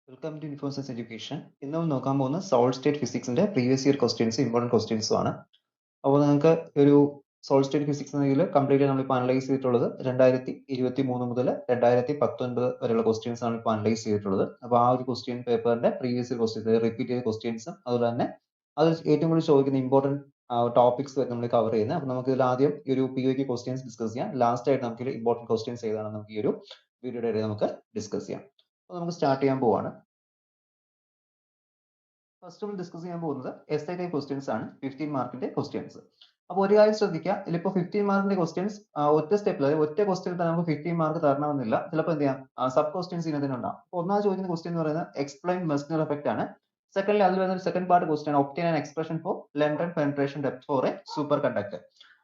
Welcome to Infosys education. ഇന്ന് നമ്മൾ നോക്കാൻ പോകുന്ന സോളിഡ് സ്റ്റേറ്റ് ഫിസിക്സിന്റെ പ്രീവിയസ് ഇയർ ക്വസ്റ്റ്യൻസ് ഇമ്പോർട്ടൻറ്റ് ക്വസ്റ്റ്യൻസും ആണ്. അപ്പോൾ നിങ്ങൾക്ക് ഒരു സോളിഡ് സ്റ്റേറ്റ് ഫിസിക്സ് എന്നതിൽ കംപ്ലീറ്റ് നമ്മളിപ്പോൾ അനലൈസ് ചെയ്തിട്ടുള്ളത് 2023 മുതൽ 2019 വരെയുള്ള ക്വസ്റ്റ്യൻസ് ആണ് ഇപ്പോൾ അനലൈസ് ചെയ്തിട്ടുള്ളത്. അപ്പോൾ ആ ഒരു ക്വസ്റ്റ്യൻ പേപ്പറിന്റെ പ്രീവിയസ് ഇയർ ക്വസ്റ്റ്യൻസ് റിപ്പീറ്റ് ചെയ്ത ക്വസ്റ്റ്യൻസും അതുപോലെ തന്നെ അത് ഏറ്റവും കൂടുതൽ ചോദിക്കുന്ന ഇമ്പോർട്ടൻറ്റ് ടോപ്പിക്സ് വരെ നമ്മൾ കവർ ചെയ്യുന്നത്. അപ്പോൾ നമുക്ക് ഇതിൽ ആദ്യം ഈ ഒരു POK ക്വസ്റ്റ്യൻസ് ഡിസ്കസ് ചെയ്യാം. ലാസ്റ്റ് ആയിട്ട് നമുക്ക് ഇമ്പോർട്ടൻറ്റ് ക്വസ്റ്റ്യൻസ് ഏതാണ് നമുക്ക് ഈ ഒരു വീഡിയോയുടെ ഇടയിൽ നമുക്ക് ഡിസ്കസ് ചെയ്യാം. അപ്പോൾ നമുക്ക് സ്റ്റാർട്ട് ചെയ്യാൻ പോവാണ്. ഫസ്റ്റ് നമ്മൾ ഡിസ്കസ് ചെയ്യാൻ പോകുന്നത് SI ടൈപ്പ് ക്വസ്റ്റ്യൻസ് ആണ്. 15 മാർക്കിന്റെ ക്വസ്റ്റ്യൻസ്. അപ്പോൾ ഒരു കാര്യം ശ്രദ്ധിക്കുക, ഇതിലിപ്പോൾ 15 മാർക്കിന്റെ ക്വസ്റ്റ്യൻസ് ഒറ്റ സ്റ്റെപ്പിൽ, അതായത് ഒറ്റ ക്വസ്റ്റ്യൻ തന്നെ നമുക്ക് 15 മാർക്ക് തരണമെന്നില്ല. ചിലപ്പോൾ എന്ത് ചെയ്യാം, സബ് ക്വസ്റ്റ്യൻസ് ഇതിനകത്തുണ്ടാവും. അപ്പോൾ ഒന്നാമത് ചോദിക്കുന്ന ക്വസ്റ്റ്യൻ എന്ന് പറയുന്നത് എക്സ്പ്ലെയിൻ മെസ്നർ എഫക്റ്റ് ആണ്. സെക്കൻഡ്ലി അതിൽ വരുന്ന second part question obtain an expression for London penetration depth for a superconductor.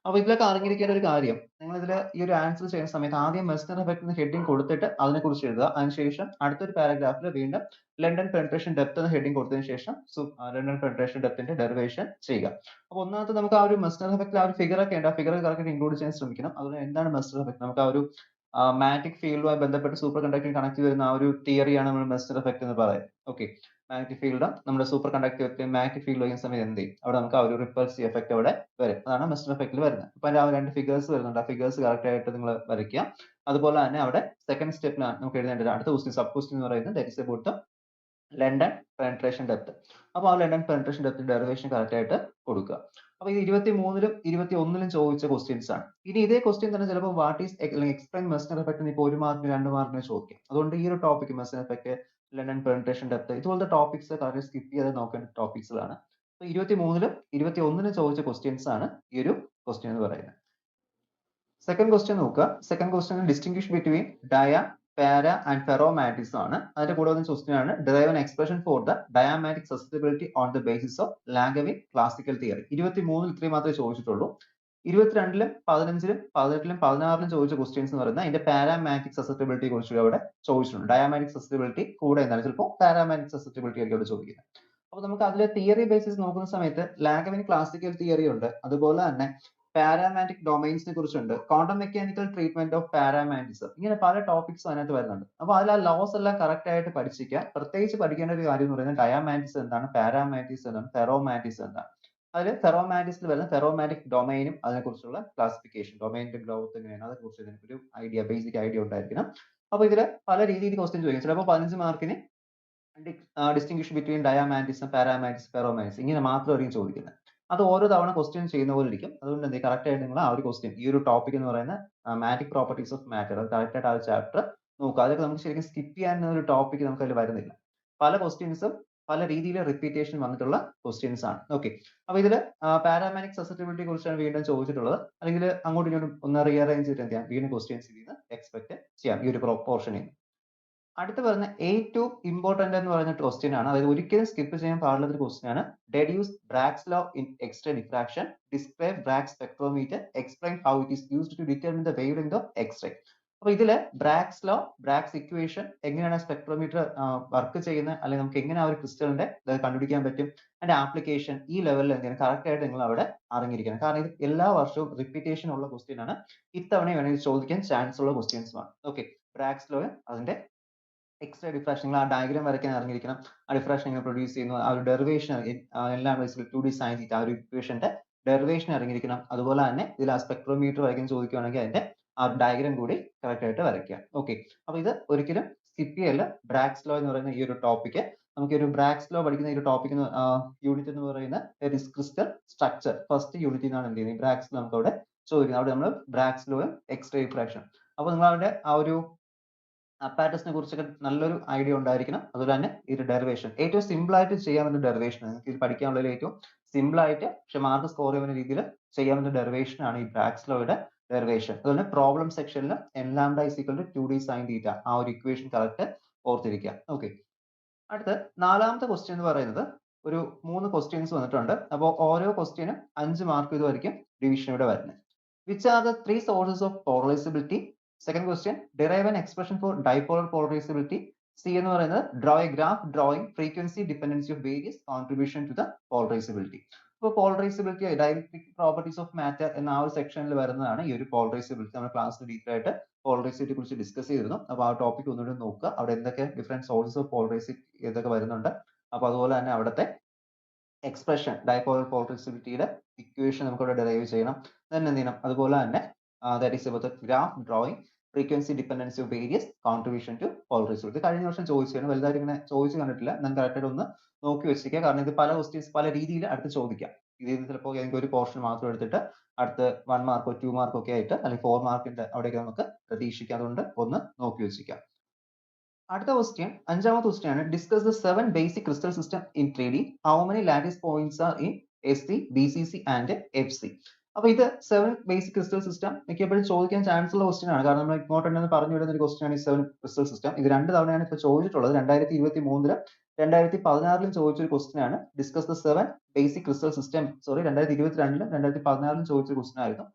അപ്പോൾ ഇതിലൊക്കെ അറിഞ്ഞിരിക്കേണ്ട ഒരു കാര്യം, നിങ്ങൾ ഇതിൽ ഈ ഒരു ആൻസർ ചെയ്യുന്ന സമയത്ത് ആദ്യം മെസ്നർ എഫക്റ്റ് എന്ന് ഹെഡിങ് കൊടുത്തിട്ട് അതിനെക്കുറിച്ച് എഴുതുക. അതിനുശേഷം അടുത്തൊരു പാരഗ്രാഫിൽ വീണ്ടും ലണ്ടൻ പെനിട്രേഷൻ ഡെപ്ത് എന്ന ഹെഡിങ് കൊടുത്തതിന് ശേഷം ലണ്ടൻ പെനിട്രേഷൻ ഡെപ്തിന്റെ ഡെറിവേഷൻ ചെയ്യുക. അപ്പോൾ ഒന്നാമത്തെ നമുക്ക് ആ ഒരു മെസ്നർ എഫക്റ്റിൽ ആ ഒരു ഫിഗർ ഒക്കെ ഉണ്ട്, ആ ഫിഗർ കറക്റ്റ് ഇൻക്ലൂഡ് ചെയ്യാൻ ശ്രമിക്കണം. അതുപോലെ എന്താണ് മെസ്നർ എഫക്റ്റ്, നമുക്ക് ആ ഒരു മാഗ്നറ്റിക് ഫീൽഡുമായി ബന്ധപ്പെട്ട് സൂപ്പർ കണ്ടക്ടറിംഗ് കണക്ട് വരുന്ന ആ ഒരു തിയറിയാണ് നമ്മൾ മെസ്നർ എഫക്റ്റ് എന്ന് പറയുന്നത്. ഓക്കെ, മാഗ്നറ്റിക് ഫീൽഡും നമ്മുടെ സൂപ്പർ കണ്ടക്ടറിറ്റി മാഗ്നറ്റിക് ഫീൽഡ് വരുന്ന സമയത്ത് എന്ത് ചെയ്യും, അവിടെ നമുക്ക് ആ ഒരു റിപ്പൾസീവ് എഫക്റ്റ് അവിടെ വരും. അതാണ് മെസ്നർ എഫക്റ്റിൽ വരുന്നത്. അപ്പൊ ആ രണ്ട് ഫിഗേഴ്സ് വരുന്നുണ്ട്, ആ ഫിഗേഴ്സ് കറക്റ്റ് ആയിട്ട് നിങ്ങൾ വരയ്ക്കുക. അതുപോലെ തന്നെ അവിടെ സെക്കൻഡ് സ്റ്റെപ്പിലാണ് നമുക്ക് എഴുതേണ്ടത് അടുത്ത ക്വസ്റ്റ്യൻ, സബ് ക്വസ്റ്റ്യൻ എന്ന് പറയുന്നത് that is about London penetration depth. അപ്പോൾ ആ London penetration depth derivation correct ആയിട്ട് കൊടുക്കുക. അപ്പോൾ ഇത് 23-ലും 21-ലും ചോദിച്ച ക്വസ്റ്റ്യൻസ് ആണ്. ഇനി ഇതേ ക്വസ്റ്റ്യൻ തന്നെ ചിലപ്പോൾ what is explain Meissner effect ഇപ്പോൾ 1 മാർക്കിന് 2 മാർക്കിന് ചോദിക്കും. അതുകൊണ്ട് ഈ ഒരു topic Meissner effect, London penetration depth, ഇതുപോലത്തെ ടോപ്പിക്സ് കറക്റ്റ് സ്കിപ്പ് ചെയ്ത് നോക്കേണ്ട ടോപ്പിക്സുകളാണ്. അപ്പോൾ 23-ലും 21-ലും ചോദിച്ച ക്വസ്റ്റ്യൻസ് ആണ് ഈ ഒരു ക്വസ്റ്റ്യൻ എന്ന് പറയുന്നത്. സെക്കൻഡ് ക്വസ്റ്റ്യൻ നോക്കുക. Second question distinguish between dia, para and ferromagnetism ആണ്. അതിന്റെ കൂടെ വന്ന ക്വസ്റ്റ്യൻ ആണ് derive an expression for the diamagnetic susceptibility on the basis of Langevin classical theory. 23-ൽ ഇത്രയും മാത്രമേ ചോദിച്ചിട്ടുള്ളൂ. 22-ലും 15-ലും 18-ലും 16-ലും ചോദിച്ച ക്വസ്റ്റ്യൻസ് എന്ന് പറയുന്നത് അതിന്റെ പാരാമാഗ്നറ്റിക് സസെപ്റ്റിബിലിറ്റി കുറിച്ച് അവിടെ ചോദിച്ചിട്ടുണ്ട്. ഡയാമാഗ്നറ്റിക് സസെപ്റ്റിബിലിറ്റി കൂടെ എന്താണ് ചിലപ്പോൾ പാരാമാഗ്നറ്റിക് സസെപ്റ്റിബിലിറ്റി ആയിരിക്കും അവിടെ ചോദിക്കുന്നത്. അപ്പോൾ നമുക്ക് അതിലെ തിയറി ബേസിസ് നോക്കുന്ന സമയത്ത് ലാംഗവിൻ ക്ലാസിക്കൽ തിയറി ഉണ്ട്, അതുപോലെ തന്നെ പാരാമാഗ്നറ്റിക് ഡൊമൈൻസിനെ കുറിച്ചുണ്ട്, quantum mechanical treatment of paramagnetism, ഇങ്ങനെ പല ടോപ്പിക്സും അതിനകത്ത് വരുന്നുണ്ട്. അപ്പോൾ അതിൽ ആ ലോസ് എല്ലാം കറക്റ്റ് ആയിട്ട് പഠിച്ചിരിക്കുക. പ്രത്യേകിച്ച് പഠിക്കേണ്ട ഒരു കാര്യം എന്ന് പറയുന്നത് ഡയാമാഗ്നറ്റിസം എന്താണ്, പാരാമാഗ്നറ്റിസം എന്താണ്, ഫെറോമാഗ്നറ്റിസം എന്താണ്. അതിൽ ഫെറോമാഗ്നറ്റിസിൽ വരുന്ന ഫെറോമാഗ്നറ്റിക് ഡൊമൈനും അതിനെക്കുറിച്ചുള്ള ക്ലാസിഫിക്കേഷൻ, ഡൊമൈനിന്റെ ഗ്രോത്ത് എങ്ങനെയാണ്, അതേക്കുറിച്ച് ഒരു ഐഡിയ, ബേസിക് ഐഡിയ ഉണ്ടായിരിക്കണം. അപ്പോൾ ഇതിൽ പല രീതിയിൽ ക്വസ്റ്റ്യൻ ചോദിക്കും. ചിലപ്പോൾ 15 മാർക്കിന് distinguish between diamagnetism, paramagnetism, ferromagnetism ഇങ്ങനെ മാത്രമായിരിക്കും ചോദിക്കുന്നത്. അത് ഓരോ തവണ ക്വസ്റ്റ്യൻ ചെയ്യുന്ന പോലെ ഇരിക്കും. അതുകൊണ്ട് എന്ത് കറക്റ്റ് ആയിട്ട് നിങ്ങൾ ആ ഒരു ക്വസ്റ്റ്യൻ, ഈ ഒരു ടോപ്പിക് എന്ന് പറയുന്ന മാഗ്നറ്റിക് പ്രോപ്പർട്ടീസ് ഓഫ് മാറ്റർ, അത് കറക്റ്റ് ആയിട്ട് ആ ഒരു ചാപ്റ്റർ നോക്കുക. അതൊക്കെ നമുക്ക് ശരിക്കും സ്കിപ്പ് ചെയ്യാൻ ഒരു ടോപ്പിക് നമുക്ക് അതിൽ വരുന്നില്ല. പല ക്വസ്റ്റ്യൻസും പല രീതിയിൽ റിപ്പീറ്റേഷൻ വന്നിട്ടുള്ള ക്വസ്റ്റ്യൻസ് ആണ്. ഓക്കെ, അപ്പൊ ഇതിൽ പാരാമാഗ്നറ്റിക് സസെപ്റ്റിബിലിറ്റി കുറിച്ചാണ് വീണ്ടും ചോദിച്ചിട്ടുള്ളത്. അല്ലെങ്കിൽ അങ്ങോട്ടും ഇങ്ങോട്ടും ഒന്ന് റീഅറേഞ്ച് ചെയ്തിട്ട് എന്ത് ചെയ്യാം, വീണ്ടും ക്വസ്റ്റ്യൻസ് ഇതിൽ നിന്ന് എക്സ്പെക്ട് ചെയ്യാം ഈ ഒരു പോർഷനിൽ. അടുത്ത് പറയുന്ന ഏറ്റവും ഇമ്പോർട്ടന്റ് എന്ന് പറയുന്ന ക്വസ്റ്റ്യൻ ആണ്, അതായത് ഒരിക്കലും സ്കിപ്പ് ചെയ്യാൻ പാടുള്ള ഒരു ക്വസ്റ്റ്യൻ ആണ്. Deduce Bragg's law in X-ray diffraction, describe Bragg's spectrometer, explain how it is used to determine the wavelength of X-ray. അപ്പൊ ഇതില് ബ്രാഗ്സ് ലോ, ബ്രാഗ്സ് ഇക്വേഷൻ, എങ്ങനെയാണ് സ്പെക്ട്രോമീറ്റർ വർക്ക് ചെയ്യുന്നത്, അല്ലെങ്കിൽ നമുക്ക് എങ്ങനെ ആ ഒരു ക്രിസ്റ്റലിന്റെ കണ്ടുപിടിക്കാൻ പറ്റും, അതിന്റെ ആപ്ലിക്കേഷൻ, ഈ ലെവലിൽ എന്തെങ്കിലും കറക്റ്റ് ആയിട്ട് നിങ്ങൾ അവിടെ അറിഞ്ഞിരിക്കണം. കാരണം ഇത് എല്ലാ വർഷവും റിപ്പീറ്റേഷൻ ഉള്ള ക്വസ്റ്റ്യൻ ആണ്. ഇത്തവണ വേണമെങ്കിൽ ചോദിക്കാൻ ചാൻസ് ഉള്ള ക്വസ്റ്റ്യൻസുമാണ്. ഓക്കെ, ബ്രാഗ്സ് ലോ, അതിന്റെ എക്സ്റേ ഡിഫ്രാക്ഷൻ, നിങ്ങൾ ആ ഡയഗ്രാം വരയ്ക്കാൻ അറിഞ്ഞിരിക്കണം. ആ ഡിഫ്രാക്ഷൻ എങ്ങനെ പ്രൊഡ്യൂസ് ചെയ്യുന്നു, ആ ഒരു ഡെറിവേഷൻ എല്ലാം 2D സൈൻ തീറ്റ, ആ ഒരു ഇക്വേഷന്റെ ഡെറിവേഷൻ അറിഞ്ഞിരിക്കണം. അതുപോലെ തന്നെ ഇതിൽ ആ സ്പെക്ട്രോമീറ്റർ വരയ്ക്കാൻ ചോദിക്കുകയാണെങ്കിൽ അതിന്റെ ആ ഡയഗ്രാം കൂടി കറക്റ്റ് ആയിട്ട് വരയ്ക്കുക. ഓക്കെ, അപ്പൊ ഇത് ഒരിക്കലും സ്കിപ്പ് ചെയ്യല്ല. ബ്രാഗ്സ് ലോ എന്ന് പറയുന്ന ഈ ഒരു ടോപ്പിക്, നമുക്ക് ഒരു ബ്രാഗ്സ് ലോ പഠിക്കുന്ന ഈ ഒരു ടോപ്പിക് യൂണിറ്റ് എന്ന് പറയുന്ന ക്രിസ്റ്റൽ സ്ട്രക്ചർ ഫസ്റ്റ് യൂണിറ്റിൽ നിന്നാണ് എന്ത് ചെയ്യുന്നത്, ബ്രാഗ്സ് ലോ നമുക്ക് അവിടെ ചോദിക്കുന്നത്. അവിടെ നമ്മൾ ബ്രാഗ്സ് ലോ, എക്സ്റേ ഡിഫ്രാക്ഷൻ, അപ്പൊ നിങ്ങൾ അവിടെ ആ ഒരു അപ്പാരറ്റസിനെ കുറിച്ചൊക്കെ നല്ലൊരു ഐഡിയ ഉണ്ടായിരിക്കണം. അതുപോലെ തന്നെ ഈ ഒരു ഡെറിവേഷൻ ഏറ്റവും സിമ്പിൾ ആയിട്ട് ചെയ്യാവുന്ന ഡെറിവേഷൻ, നിങ്ങൾക്ക് ഇത് പഠിക്കാനുള്ളതിൽ ഏറ്റവും സിമ്പിൾ ആയിട്ട് പക്ഷെ മാർക്ക് സ്കോർ ചെയ്യുന്ന രീതിയിൽ ചെയ്യാവുന്ന ഡെറിവേഷൻ ആണ് ഈ ബ്രാഗ്സ് ലോയുടെ ഡെറിവേഷൻ. അതുപോലെ പ്രോബ്ലം സെക്ഷനിൽ n lambda is equal to 2D sin theta, ആ ഒരു ഇക്വേഷൻ കറക്റ്റ് ഓർത്തിരിക്കുക. ഓക്കെ, അടുത്ത നാലാമത്തെ ക്വസ്റ്റ്യൻ എന്ന് പറയുന്നത് ഒരു 3 ക്വസ്റ്റ്യൻസ് വന്നിട്ടുണ്ട്. അപ്പോൾ ഓരോ ക്വസ്റ്റ്യനും 5 മാർക്ക് ഇതുവരെയും ഡിവിഷൻ ഇവിടെ വരുന്നത്. Which are the 3 sources of polarizability? Second question derive an expression for dipolar polarizability. C എന്ന് പറയുന്നത് draw a graph drawing frequency dependency of various contribution to the polarizability. അപ്പോൾ polarizability, dielectric properties of matter എന്ന ആ ഒരു സെക്ഷനിൽ വരുന്നതാണ് ഈ ഒരു പോളറൈസബിലിറ്റി. നമ്മുടെ ക്ലാസ്സിൽ ഡീറ്റെയിൽ ആയിട്ട് പോളറൈസിറ്റിയെ കുറിച്ച് ഡിസ്കസ് ചെയ്തിരുന്നു. അപ്പോൾ ആ ടോപ്പിക് ഒന്നുകൂടി നോക്കുക. അവിടെ എന്തൊക്കെ ഡിഫറെന്റ് സോഴ്സസ് ഓഫ് പോളറൈസിറ്റി ഇതൊക്കെ വരുന്നുണ്ട്. അപ്പോൾ അതുപോലെ തന്നെ അവിടുത്തെ എക്സ്പ്രഷൻ ഡൈപോളർ പോളറൈസിറ്റിയുടെ ഇക്വേഷൻ നമുക്ക് ഇവിടെ ഡെറൈവ് ചെയ്യണം. then എന്ത് ചെയ്യണം, അതുപോലെ തന്നെ that is about graph drawing frequency dependency of various contribution to polarizability. കഴിഞ്ഞ വർഷം ചോദിച്ചാണ്, വലുതായിട്ട് ഇങ്ങനെ ചോദിച്ചു കണ്ടിട്ടില്ല. ഞാൻ കറക്റ്റായിട്ട് ഒന്ന് നോക്കി വെച്ചിരിക്കുക. കാരണം ഇത് പല ക്വസ്റ്റ്യൻസ് പല രീതിയിൽ അടുത്ത് ചോദിക്കാം. ഇതിൽ ചിലപ്പോൾ ഏതെങ്കിലും ഒരു പോർഷൻ മാത്രം എടുത്തിട്ട് അടുത്ത് 1 മാർക്കോ 2 മാർക്കോ ഒക്കെ ആയിട്ട് അല്ലെങ്കിൽ 4 മാർക്കിന്റെ അവിടെയൊക്കെ നമുക്ക് പ്രതീക്ഷിക്കാം. അതുകൊണ്ട് ഒന്ന് നോക്കി വെച്ചിരിക്കാം. അടുത്ത ക്വസ്റ്റ്യൻ, അഞ്ചാമത്തെ ക്വസ്റ്റ്യൻ ആണ് discuss the 7 basic crystal system in 3D. How many lattice points are in SC, BCC and FC. അപ്പൊ ഇത് 7 ബേസിക് ക്രിസ്റ്റൽ സിസ്റ്റം മിക്കപ്പോഴും ചോദിക്കാൻ ചാൻസ് ഉള്ള ക്വസ്റ്റ്യൻ ആണ്. കാരണം നമ്മൾ ഇമ്പോർട്ടന്റ് എന്ന് പറഞ്ഞു വിടുന്ന ഒരു ക്വസ്റ്റ്യൻ ആണ് ഈ 7 ക്രിസ്റ്റൽ സിസ്റ്റം. ഇത് 2 തവണയാണ് ഇപ്പോൾ ചോദിച്ചിട്ടുള്ളത്. 2023 2016 ചോദിച്ചൊരു ക്വസ്റ്റ്യൻ ആണ്. Discuss the 7 basic crystal system. Sorry, 2022 2016 ചോദിച്ച ക്വസ്റ്റ്യൻ ആയിരുന്നു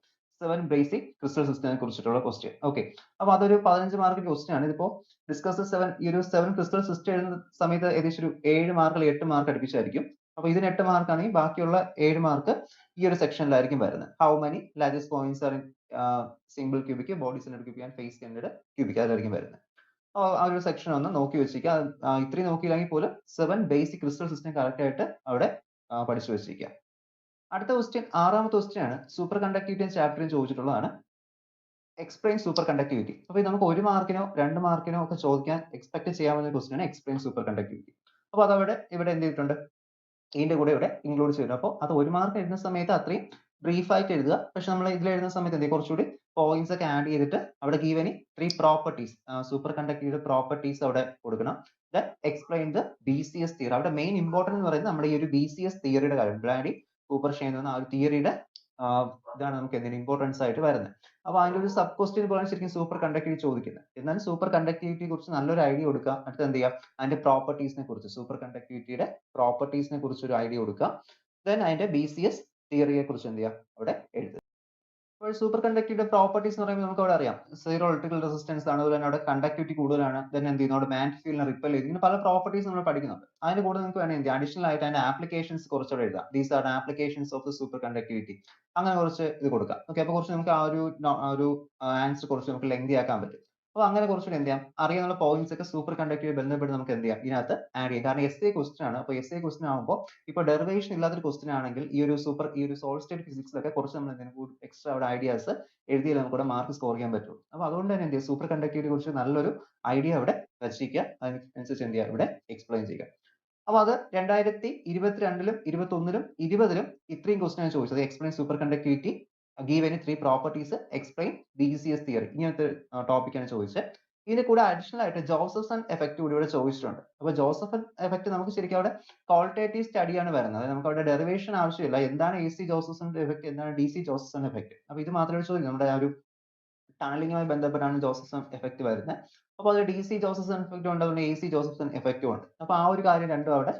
7 ബേസിക് ക്രിസ്റ്റൽ സിസ്റ്റത്തിനെ കുറിച്ചിട്ടുള്ള ക്വസ്റ്റ്യൻ. ഓക്കെ, അപ്പൊ അതൊരു 15 മാർക്കിന്റെ ക്വസ്റ്റ്യൻ ആണ്. ഇതിപ്പോ ഡിസ്കസ് 7 ഈ ഒരു 7 ക്രിസ്റ്റൽ സിസ്റ്റം എഴുതുന്ന സമയത്ത് ഏകദേശം ഒരു 7 മാർക്ക് അല്ലെങ്കിൽ 8 മാർക്ക് അടുപ്പിച്ചായിരിക്കും. അപ്പൊ ഇതിന് 8 മാർക്ക് ആണെങ്കിൽ ബാക്കിയുള്ള 7 മാർക്ക് ഈ ഒരു സെക്ഷനിലായിരിക്കും വരുന്നത്. How many largest points are in single cubic, body centre cubic and face centre cubic, അതിലായിരിക്കും വരുന്നത്. ആ ഒരു സെക്ഷൻ ഒന്ന് നോക്കി വെച്ചിരിക്കുക. ഇത്രയും നോക്കിയില്ലെങ്കിൽ പോലും 7 ബേസിക് ക്രിസ്റ്റൽ സിസ്റ്റം കറക്റ്റ് ആയിട്ട് അവിടെ പഠിച്ചു വെച്ചിരിക്കുക. അടുത്ത ക്വസ്റ്റ്യൻ, ആറാമത്തെ ക്വസ്റ്റ്യൻ ആണ് സൂപ്പർ കണ്ടക്ടിവിറ്റി ചാപ്റ്ററിൽ ചോദിച്ചിട്ടുള്ളതാണ്. Explain super conductivity. അപ്പൊ ഇത് നമുക്ക് 1 മാർക്കിനോ 2 മാർക്കിനോ ഒക്കെ ചോദിക്കാൻ എക്സ്പെക്ട് ചെയ്യാവുന്ന ക്വസ്റ്റ്യൻ ആണ് എക്സ്പ്ലെയിൻ സൂപ്പർ കണ്ടക്ടിവിറ്റി. അപ്പൊ അതവിടെ ഇവിടെ എന്ത് ചെയ്തിട്ടുണ്ട്, ഇതിന്റെ കൂടെ ഇവിടെ ഇൻക്ലൂഡ് ചെയ്തു. അപ്പോൾ അത് 1 മാർക്ക് എഴുതുന്ന സമയത്ത് അത്രയും ബ്രീഫ് ആയിട്ട് എഴുതുക. പക്ഷെ നമ്മൾ ഇതിൽ എഴുതുന്ന സമയത്ത് എന്തെങ്കിലും കുറച്ചുകൂടി പോയിന്റ്സ് ഒക്കെ ആഡ് ചെയ്തിട്ട് അവിടെ ഗീവനി 3 പ്രോപ്പർട്ടീസ്, സൂപ്പർ കണ്ടക്ടിവിറ്റി പ്രോപ്പർട്ടീസ് അവിടെ കൊടുക്കണം. Then explain the BCS theory. അവിടെ മെയിൻ ഇമ്പോർട്ടന്റ് എന്ന് പറയുന്നത് നമ്മുടെ ഈ ഒരു BCS തിയറിയുടെ കാര്യം, ബ്ലാഡി കൂപ്പർ ഷെയ്ൻ എന്ന ആ ഒരു തിയറിയുടെ ഇതാണ് നമുക്ക് എന്തിന് ഇമ്പോർട്ടൻസ് ആയിട്ട് വരുന്നത്. അപ്പൊ അതിന്റെ ഒരു സബ് ക്വസ്റ്റ്യൻ പോലെ ശരിക്കും സൂപ്പർ കണ്ടക്ടിവിറ്റി ചോദിക്കുന്നത്. എന്നാലും സൂപ്പർ കണ്ടക്ടിവിറ്റിയെ കുറിച്ച് നല്ലൊരു ഐഡിയ കൊടുക്കുക. അടുത്ത് എന്ത് ചെയ്യുക, അതിന്റെ പ്രോപ്പർട്ടീസിനെ കുറിച്ച്, സൂപ്പർ കണ്ടക്ടിവിറ്റിയുടെ പ്രോപ്പർട്ടീസിനെ കുറിച്ച് ഒരു ഐഡിയ കൊടുക്കുക. ദെൻ അതിന്റെ BCS തിയറിയെ കുറിച്ച് എന്ത് ചെയ്യുക, അവിടെ എഴുതുക. അപ്പോൾ സൂപ്പർ കണ്ടക്ടിവിറ്റിയുടെ പ്രോപ്പർട്ടീസ് എന്ന് പറയുമ്പോൾ നമുക്ക് അവിടെ അറിയാം സീറോ ഇലക്ട്രിക്കൽ റെസിസ്റ്റൻസ് ആണ്, അതുപോലെ തന്നെ അവിടെ കണ്ടക്ടിവിറ്റി കൂടുതലാണ്. ദെൻ എന്ത് ചെയ്യുന്നു, അവിടെ മാഗ്നെറ്റിക് ഫീൽഡിനെ റിപ്പൽ ചെയ്ത്, ഇങ്ങനെ പല പ്രോപ്പർട്ടീസ് നമ്മൾ പഠിക്കുന്നുണ്ട്. അതിന്റെ കൂടെ നിങ്ങൾക്ക് വേണമെങ്കിൽ അഡീഷണൽ ആയിട്ട് അതിന്റെ ആപ്ലിക്കേഷൻസ് കുറച്ചുകൂടെ എഴുതാം. These are applications of the super conductivity, അങ്ങനെ കുറച്ച് ഇത് കൊടുക്കാം. ഓക്കെ, അപ്പൊ കുറച്ച് നമുക്ക് ആ ഒരു ആൻസർ കുറച്ച് നമുക്ക് ലെങ്തി ആക്കാൻ പറ്റും. അപ്പോൾ അങ്ങനെ കുറച്ചുകൂടി എന്ത് ചെയ്യാം, അറിയാവുന്ന പോയിന്റ്സ് ഒക്കെ സൂപ്പർ കണ്ടക്ടിവിറ്റി ബന്ധപ്പെട്ട് നമുക്ക് എന്ത് ചെയ്യാം, ഇതിനകത്ത് ആഡ് ചെയ്യാം. കാരണം essay ക്വസ്റ്റ്യൻ ആണ്. അപ്പോൾ essay ക്വസ്റ്റ്യൻ ആകുമ്പോൾ ഇപ്പോൾ ഡെറിവേഷൻ ഇല്ലാത്തൊരു ക്വസ്റ്റ്യൻ ആണെങ്കിൽ ഈ ഒരു സോളിഡ് സ്റ്റേറ്റ് ഫിസിക്സിലൊക്കെ കുറച്ച് നമ്മൾ എന്തെങ്കിലും എക്സ്ട്രാ അവിടെ ഐഡിയാസ് എഴുതിയാൽ നമുക്ക് ഇവിടെ മാർക്ക് സ്കോർ ചെയ്യാൻ പറ്റും. അപ്പോൾ അതുകൊണ്ട് തന്നെ എന്ത് ചെയ്യുക, സൂപ്പർ കണ്ടക്ടിവിറ്റിയെ കുറിച്ച് നല്ലൊരു ഐഡിയ അവിടെ വെച്ചിരിക്കുക. അതിനനുസരിച്ച് എന്ത് ചെയ്യുക, ഇവിടെ എക്സ്പ്ലെയിൻ ചെയ്യുക. അപ്പോൾ അത് 2022 21 20 ഇത്രയും ക്വസ്റ്റ്യൻ ചോദിച്ചത്. Explain super conductivity, give any 3 properties, explain BCS theory, ഇങ്ങനത്തെ ടോപ്പിക്കാണ് ചോദിച്ചത്. ഇതിന്റെ കൂടെ അഡീഷണൽ ആയിട്ട് ജോസഫ്സൺ എഫക്റ്റ് കൂടി ഇവിടെ ചോദിച്ചിട്ടുണ്ട്. അപ്പോൾ ജോസഫൻ എഫക്റ്റ് നമുക്ക് ശരിക്കും അവിടെ ക്വാളിറ്റേറ്റീവ് സ്റ്റഡിയാണ് വരുന്നത്. നമുക്ക് അവിടെ ഡെറിവേഷൻ ആവശ്യമില്ല. എന്താണ് AC ജോസഫ്സൺ എഫക്റ്റ്, എന്താണ് DC ജോസഫ്സൺ എഫക്റ്റ്, അപ്പോൾ ഇത് മാത്രമേ ചോദിക്കൂ. നമ്മുടെ ആ ഒരു ടണലിങ്ങുമായി ബന്ധപ്പെട്ടാണ് ജോസഫ്സൺ എഫക്റ്റ് വരുന്നത്. അപ്പോൾ അത് DC ജോസഫ്സൺ എഫക്റ്റ് ഉണ്ട്, അതുകൊണ്ട് AC ജോസഫ്സൺ എഫക്റ്റും ഉണ്ട്. അപ്പോൾ ആ ഒരു കാര്യം രണ്ടും അവിടെ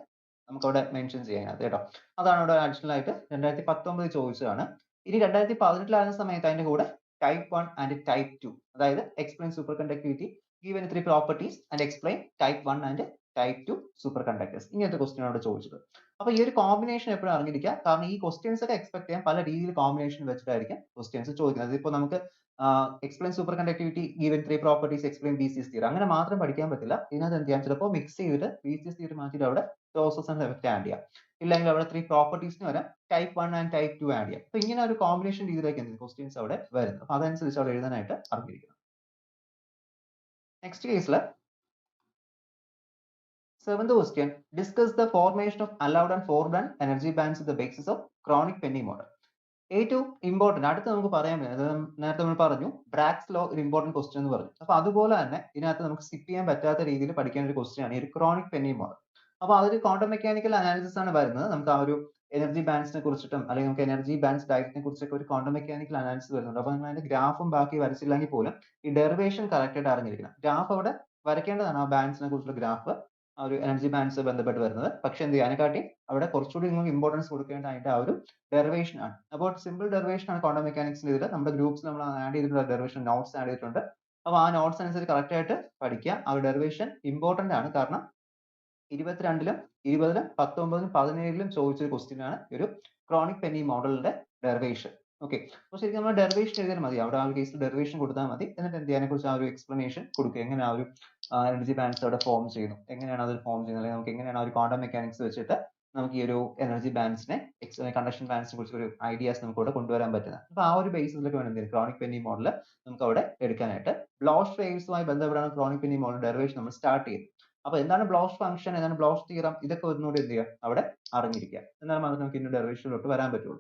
നമുക്കവിടെ മെൻഷൻ ചെയ്യാനത് കേട്ടോ. അതാണ് അവിടെ അഡീഷണൽ ആയിട്ട് 2019 ചോദിച്ചതാണ്. ഇനി 2018 സമയത്ത് അതിന്റെ കൂടെ type 1 and type 2, അതായത് explain superconductivity, give any 3 properties and explain type 1 and type 2 superconductors, ഇങ്ങനത്തെ ക്വസ്റ്റ്യൻ ആണ് ചോദിച്ചത്. അപ്പോൾ ഈ ഒരു കോമ്പിനേഷൻ എപ്പോഴും അറിഞ്ഞിരിക്കുക. കാരണം ഈ ക്വസ്റ്റ്യൻസ് ഒക്കെ എക്സ്പെക്ട് ചെയ്യാൻ പല രീതിയിൽ കോമ്പിനേഷൻ വെച്ചിട്ടായിരിക്കും ക്വസ്റ്റ്യൻസ് ചോദിക്കുന്നത്. ഇപ്പോൾ നമുക്ക് explain superconductivity, give any 3 properties, explain BCS theory അങ്ങനെ മാത്രം പഠിക്കാൻ പറ്റില്ല. ഇതിനകത്ത് എന്ത് ചെയ്യാം, ചിലപ്പോൾ മിക്സ് ചെയ്തിട്ട് BCS theory മാറ്റിയിട്ട് അവിടെ ജോസഫ്സൺ എഫക്റ്റ് ആഡ് ചെയ്യാം. ഇല്ലെങ്കിൽ അവിടെ 3 പ്രോപ്പർട്ടീസിന് വരാം type 1 and type 2 ആഡ് ചെയ്യാം. അപ്പോൾ ഇങ്ങനെ ഒരു കോമ്പിനേഷൻ രീതിയിലേക്ക് എന്ത് ക്വസ്റ്റ്യൻസ് അവിടെ വരുന്നത്. അപ്പോൾ അതനുസരിച്ച് അവിടെ എഴുതാനായിട്ട് അറിഞ്ഞിരിക്കണം. നെക്സ്റ്റ് കേസിൽ 7th question, discuss the formation of allowed and forbidden energy bands at the basis of chronic Penny model. ഏറ്റവും ഇമ്പോർട്ടന്റ് അടുത്ത് നമുക്ക് പറയാൻ പറ്റും, നേരത്തെ നമ്മൾ പറഞ്ഞു ബ്രാഗ്സ് ലോ ഒരു ഇമ്പോർട്ടന്റ് ക്വസ്റ്റ്യൻ എന്ന് പറഞ്ഞു. അപ്പൊ അതുപോലെ തന്നെ ഇതിനകത്ത് നമുക്ക് സ്കിപ്പ് ചെയ്യാൻ പറ്റാത്ത രീതിയിൽ പഠിക്കേണ്ട ഒരു ക്വസ്റ്റ്യൻ ആണ് ഈ ഒരു ക്രോണിക് പെന്നി മോഡൽ. അപ്പൊ അതൊരു ക്വാണ്ടം മെക്കാനിക്കൽ അനാലിസിസ് ആണ് വരുന്നത്. നമുക്ക് ആ ഒരു എനർജി ബാൻഡ്സിനെ കുറിച്ചിട്ടും അല്ലെങ്കിൽ നമുക്ക് എനർജി ബാൻഡ്സ് ഡയറ്റിനെ കുറിച്ചൊക്കെ ഒരു ക്വാണ്ടം മെക്കാനിക്കൽ അനാലിസിസ് വരുന്നുണ്ട്. അപ്പൊ നിങ്ങൾ അതിന്റെ ഗ്രാഫും ബാക്കി വരച്ചില്ലെങ്കിൽ പോലും ഈ ഡെറിവേഷൻ കറക്റ്റ് ആയിട്ട് അറിഞ്ഞിരിക്കണം. ഗ്രാഫ് അവിടെ വരയ്ക്കേണ്ടതാണ്, ആ ബാൻഡ്സിനെ കുറിച്ചുള്ള ഗ്രാഫ്, ആ ഒരു എനർജി ബാൻഡ്സ് ബന്ധപ്പെട്ട് വരുന്നത്. പക്ഷെ എന്ത് ചെയ്യാൻ കാട്ടി അവിടെ കുറച്ചുകൂടി നിങ്ങൾക്ക് ഇമ്പോർട്ടൻസ് കൊടുക്കേണ്ട അതിന്റെ ആ ഒരു ഡെറിവേഷൻ ആണ്. അപ്പോൾ സിമ്പിൾ ഡെറിവേഷൻ ആണ് ക്വാണ്ടം മെക്കാനിക്സിൽ. ഇതിൽ നമ്മുടെ ഗ്രൂപ്പ്സ് നമ്മൾ ആഡ് ചെയ്തിട്ടുള്ള ഡെറിവേഷൻ നോട്ട്സ് ആഡ് ചെയ്തിട്ടുണ്ട്. അപ്പോൾ ആ നോട്ട്സ് അനുസരിച്ച് കറക്റ്റ് ആയിട്ട് പഠിക്കുക. ആ ഒരു ഡെറിവേഷൻ ഇമ്പോർട്ടന്റ് ആണ്. കാരണം 22 20 19 17 ചോദിച്ചൊരു ക്വസ്റ്റ്യൻ ആണ് ഒരു ക്രോണിക് പെന്നി മോഡലിന്റെ ഡെറിവേഷൻ. ഓക്കെ. അപ്പോൾ ശരിക്കും നമ്മൾ ഡെറിവേഷൻ എഴുതിയാൽ മതി. അവിടെ ആ ഒരു കേസിൽ ഡെറിവേഷൻ കൊടുത്താൽ മതി. എന്നിട്ട് എന്ത് ചെയ്യാൻ അതിനെക്കുറിച്ച് ആ ഒരു എക്സ്പ്ലനേഷൻ കൊടുക്കുക. എങ്ങനെ ആ ഒരു എനർജി ബാൻഡ്സ് അവിടെ ഫോം ചെയ്യുന്നു, എങ്ങനെയാണ് അത് ഫോം ചെയ്യുന്നത്, അല്ലെങ്കിൽ നമുക്ക് എങ്ങനെയാണ് ആ ഒരു ക്വാണ്ടം മെക്കാനിക്സ് വെച്ചിട്ട് നമുക്ക് ഈ ഒരു എനർജി ബാൻഡ്സിനെ കണ്ടക്ഷൻ ബാൻഡ്സിനെ കുറിച്ച് ഒരു ഐഡിയാസ് നമുക്ക് ഇവിടെ കൊണ്ടുവരാൻ പറ്റുന്നത്. അപ്പോൾ ആ ഒരു ബേസിസിലൊക്കെ വേണം എന്തെങ്കിലും ക്രോണിക് പെന്നി മോഡൽ നമുക്ക് അവിടെ എടുക്കാനായിട്ട്. ബ്ലോഷ് വേവ്സുമായി ബന്ധപ്പെട്ടാണ് ക്രോണിക് പെന്നി മോഡൽ ഡെറിവേഷൻ നമ്മൾ സ്റ്റാർട്ട് ചെയ്യുന്നത്. അപ്പോൾ എന്താണ് ബ്ലോഷ് ഫംഗ്ഷൻ, എന്താണ് ബ്ലോഷ് തിയറം, ഇതൊക്കെ ഒന്നുകൂടി എന്ത് ചെയ്യുക അവിടെ അറിഞ്ഞിരിക്കുക. എന്നാലും മാത്രമേ നമുക്ക് ഇന്ന് ഡെറിവേഷനിലോട്ട് വരാൻ പറ്റുള്ളൂ.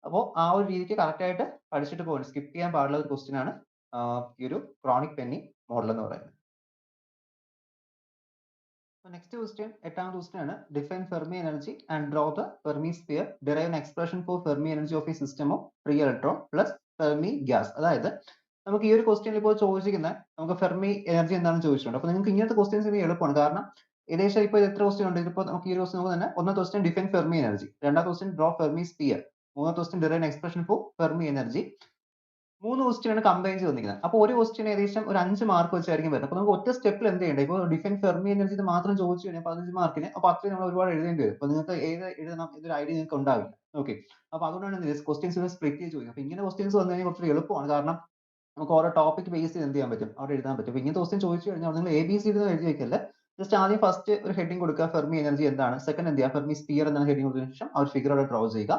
അപ്പോൾ ആ ഒരു രീതിക്ക് കറക്റ്റ് ആയിട്ട് പഠിച്ചിട്ട് പോകണം. സ്കിപ്പ് ചെയ്യാൻ പാടുള്ള ഒരു ക്വസ്റ്റ്യൻ ആണ് ഈ ഒരു ക്രോണിക് പെന്നി മോഡൽ എന്ന് പറയുന്നത്. നെക്സ്റ്റ് ക്വസ്റ്റ്യൻ, എട്ടാമത്തെ ക്വസ്റ്റ്യൻ ആണ് define Fermi energy and draw the Fermi sphere, derive an expression for Fermi energy of a system of free electron plus Fermi gas. അതായത് നമുക്ക് ഈ ഒരു ക്വസ്റ്റ്യനിൽ ഇപ്പോൾ ചോദിച്ചിരിക്കുന്ന നമുക്ക് ഫെർമി എനർജി എന്താണെന്ന് ചോദിച്ചിട്ടുണ്ട്. അപ്പോൾ നിങ്ങൾക്ക് ഇങ്ങനത്തെ ക്വസ്റ്റ്യൻസ് ഇനി എളുപ്പമാണ്. കാരണം ഏകദേശം ഇപ്പോൾ എത്ര ക്വസ്റ്റ്യൻ ഉണ്ട്, ഇതിപ്പോൾ നമുക്ക് ഈ ഒരു ക്വസ്റ്റ്യൻ നമുക്ക് തന്നെ ഒന്നാമത്തെ ക്വസ്റ്റ്യൻ ഡിഫൈൻ ഫെർമി എനർജി, രണ്ടാമത്തെ ക്വസ്റ്റ്യൻ ഡ്രോ ഫെർമി സ്പിയർ, മൂന്നാമത്തെ question derive an expression for Fermi energy. 3 question ആണ് കമ്പൈൻ ചെയ്ത് വന്നിരിക്കുന്നത്. അപ്പോൾ ഒരു ക്വസ്റ്റ്യൻ ഏകദേശം ഒരു 5 മാർക്ക് വെച്ചായിരിക്കും വരുന്നത്. അപ്പോൾ നമുക്ക് ഒറ്റ സ്റ്റെപ്പിൽ എന്ത് ചെയ്യണ്ടേ, ഇപ്പോൾ ഡിഫൈൻ ഫെർമി എനർജി ഇത് മാത്രം ചോദിച്ചു കഴിഞ്ഞാൽ 15 മാർക്കിന്, അപ്പോൾ അത്രയും നമ്മൾ ഒരുപാട് എഴുതേണ്ടി വരും. അപ്പോൾ നിങ്ങൾക്ക് ഏത് എഴുതണം ഇതൊരു ഐഡിയ നിങ്ങൾക്ക് ഉണ്ടാവില്ല. ഓക്കെ. അപ്പോൾ അതുകൊണ്ടാണ് ക്വസ്റ്റ്യൻസ് സ്പ്ലിറ്റ് ചെയ്ത് ചോദിക്കുന്നത്. അപ്പോൾ ഇങ്ങനെ ക്വസ്റ്റ്യൻസ് വന്നു കഴിഞ്ഞാൽ കുറച്ച് എളുപ്പമാണ്. കാരണം നമുക്ക് ഓരോ ടോപ്പിക് ബേസ് ചെയ്ത് എന്ത് ചെയ്യാൻ പറ്റും, അവിടെ എഴുതാൻ പറ്റും. അപ്പോൾ ഇങ്ങനത്തെ ക്വസ്റ്റ്യൻ ചോദിച്ചു കഴിഞ്ഞാൽ നിങ്ങൾ ABCD എഴുതി വെക്കല്ല. ജസ്റ്റ് ആദ്യം ഫസ്റ്റ് ഒരു ഹെഡിങ് കൊടുക്കുക, ഫെർമി എനർജി എന്താണ്, സെക്കൻഡ് എന്ത് ചെയ്യുക, ഫെർമി സ്പിയർ എന്നാണ് ഹെഡിങ് കൊടുത്തതിന് ശേഷം ആ ഒരു ഫിഗർ അവിടെ ഡ്രോ ചെയ്യുക,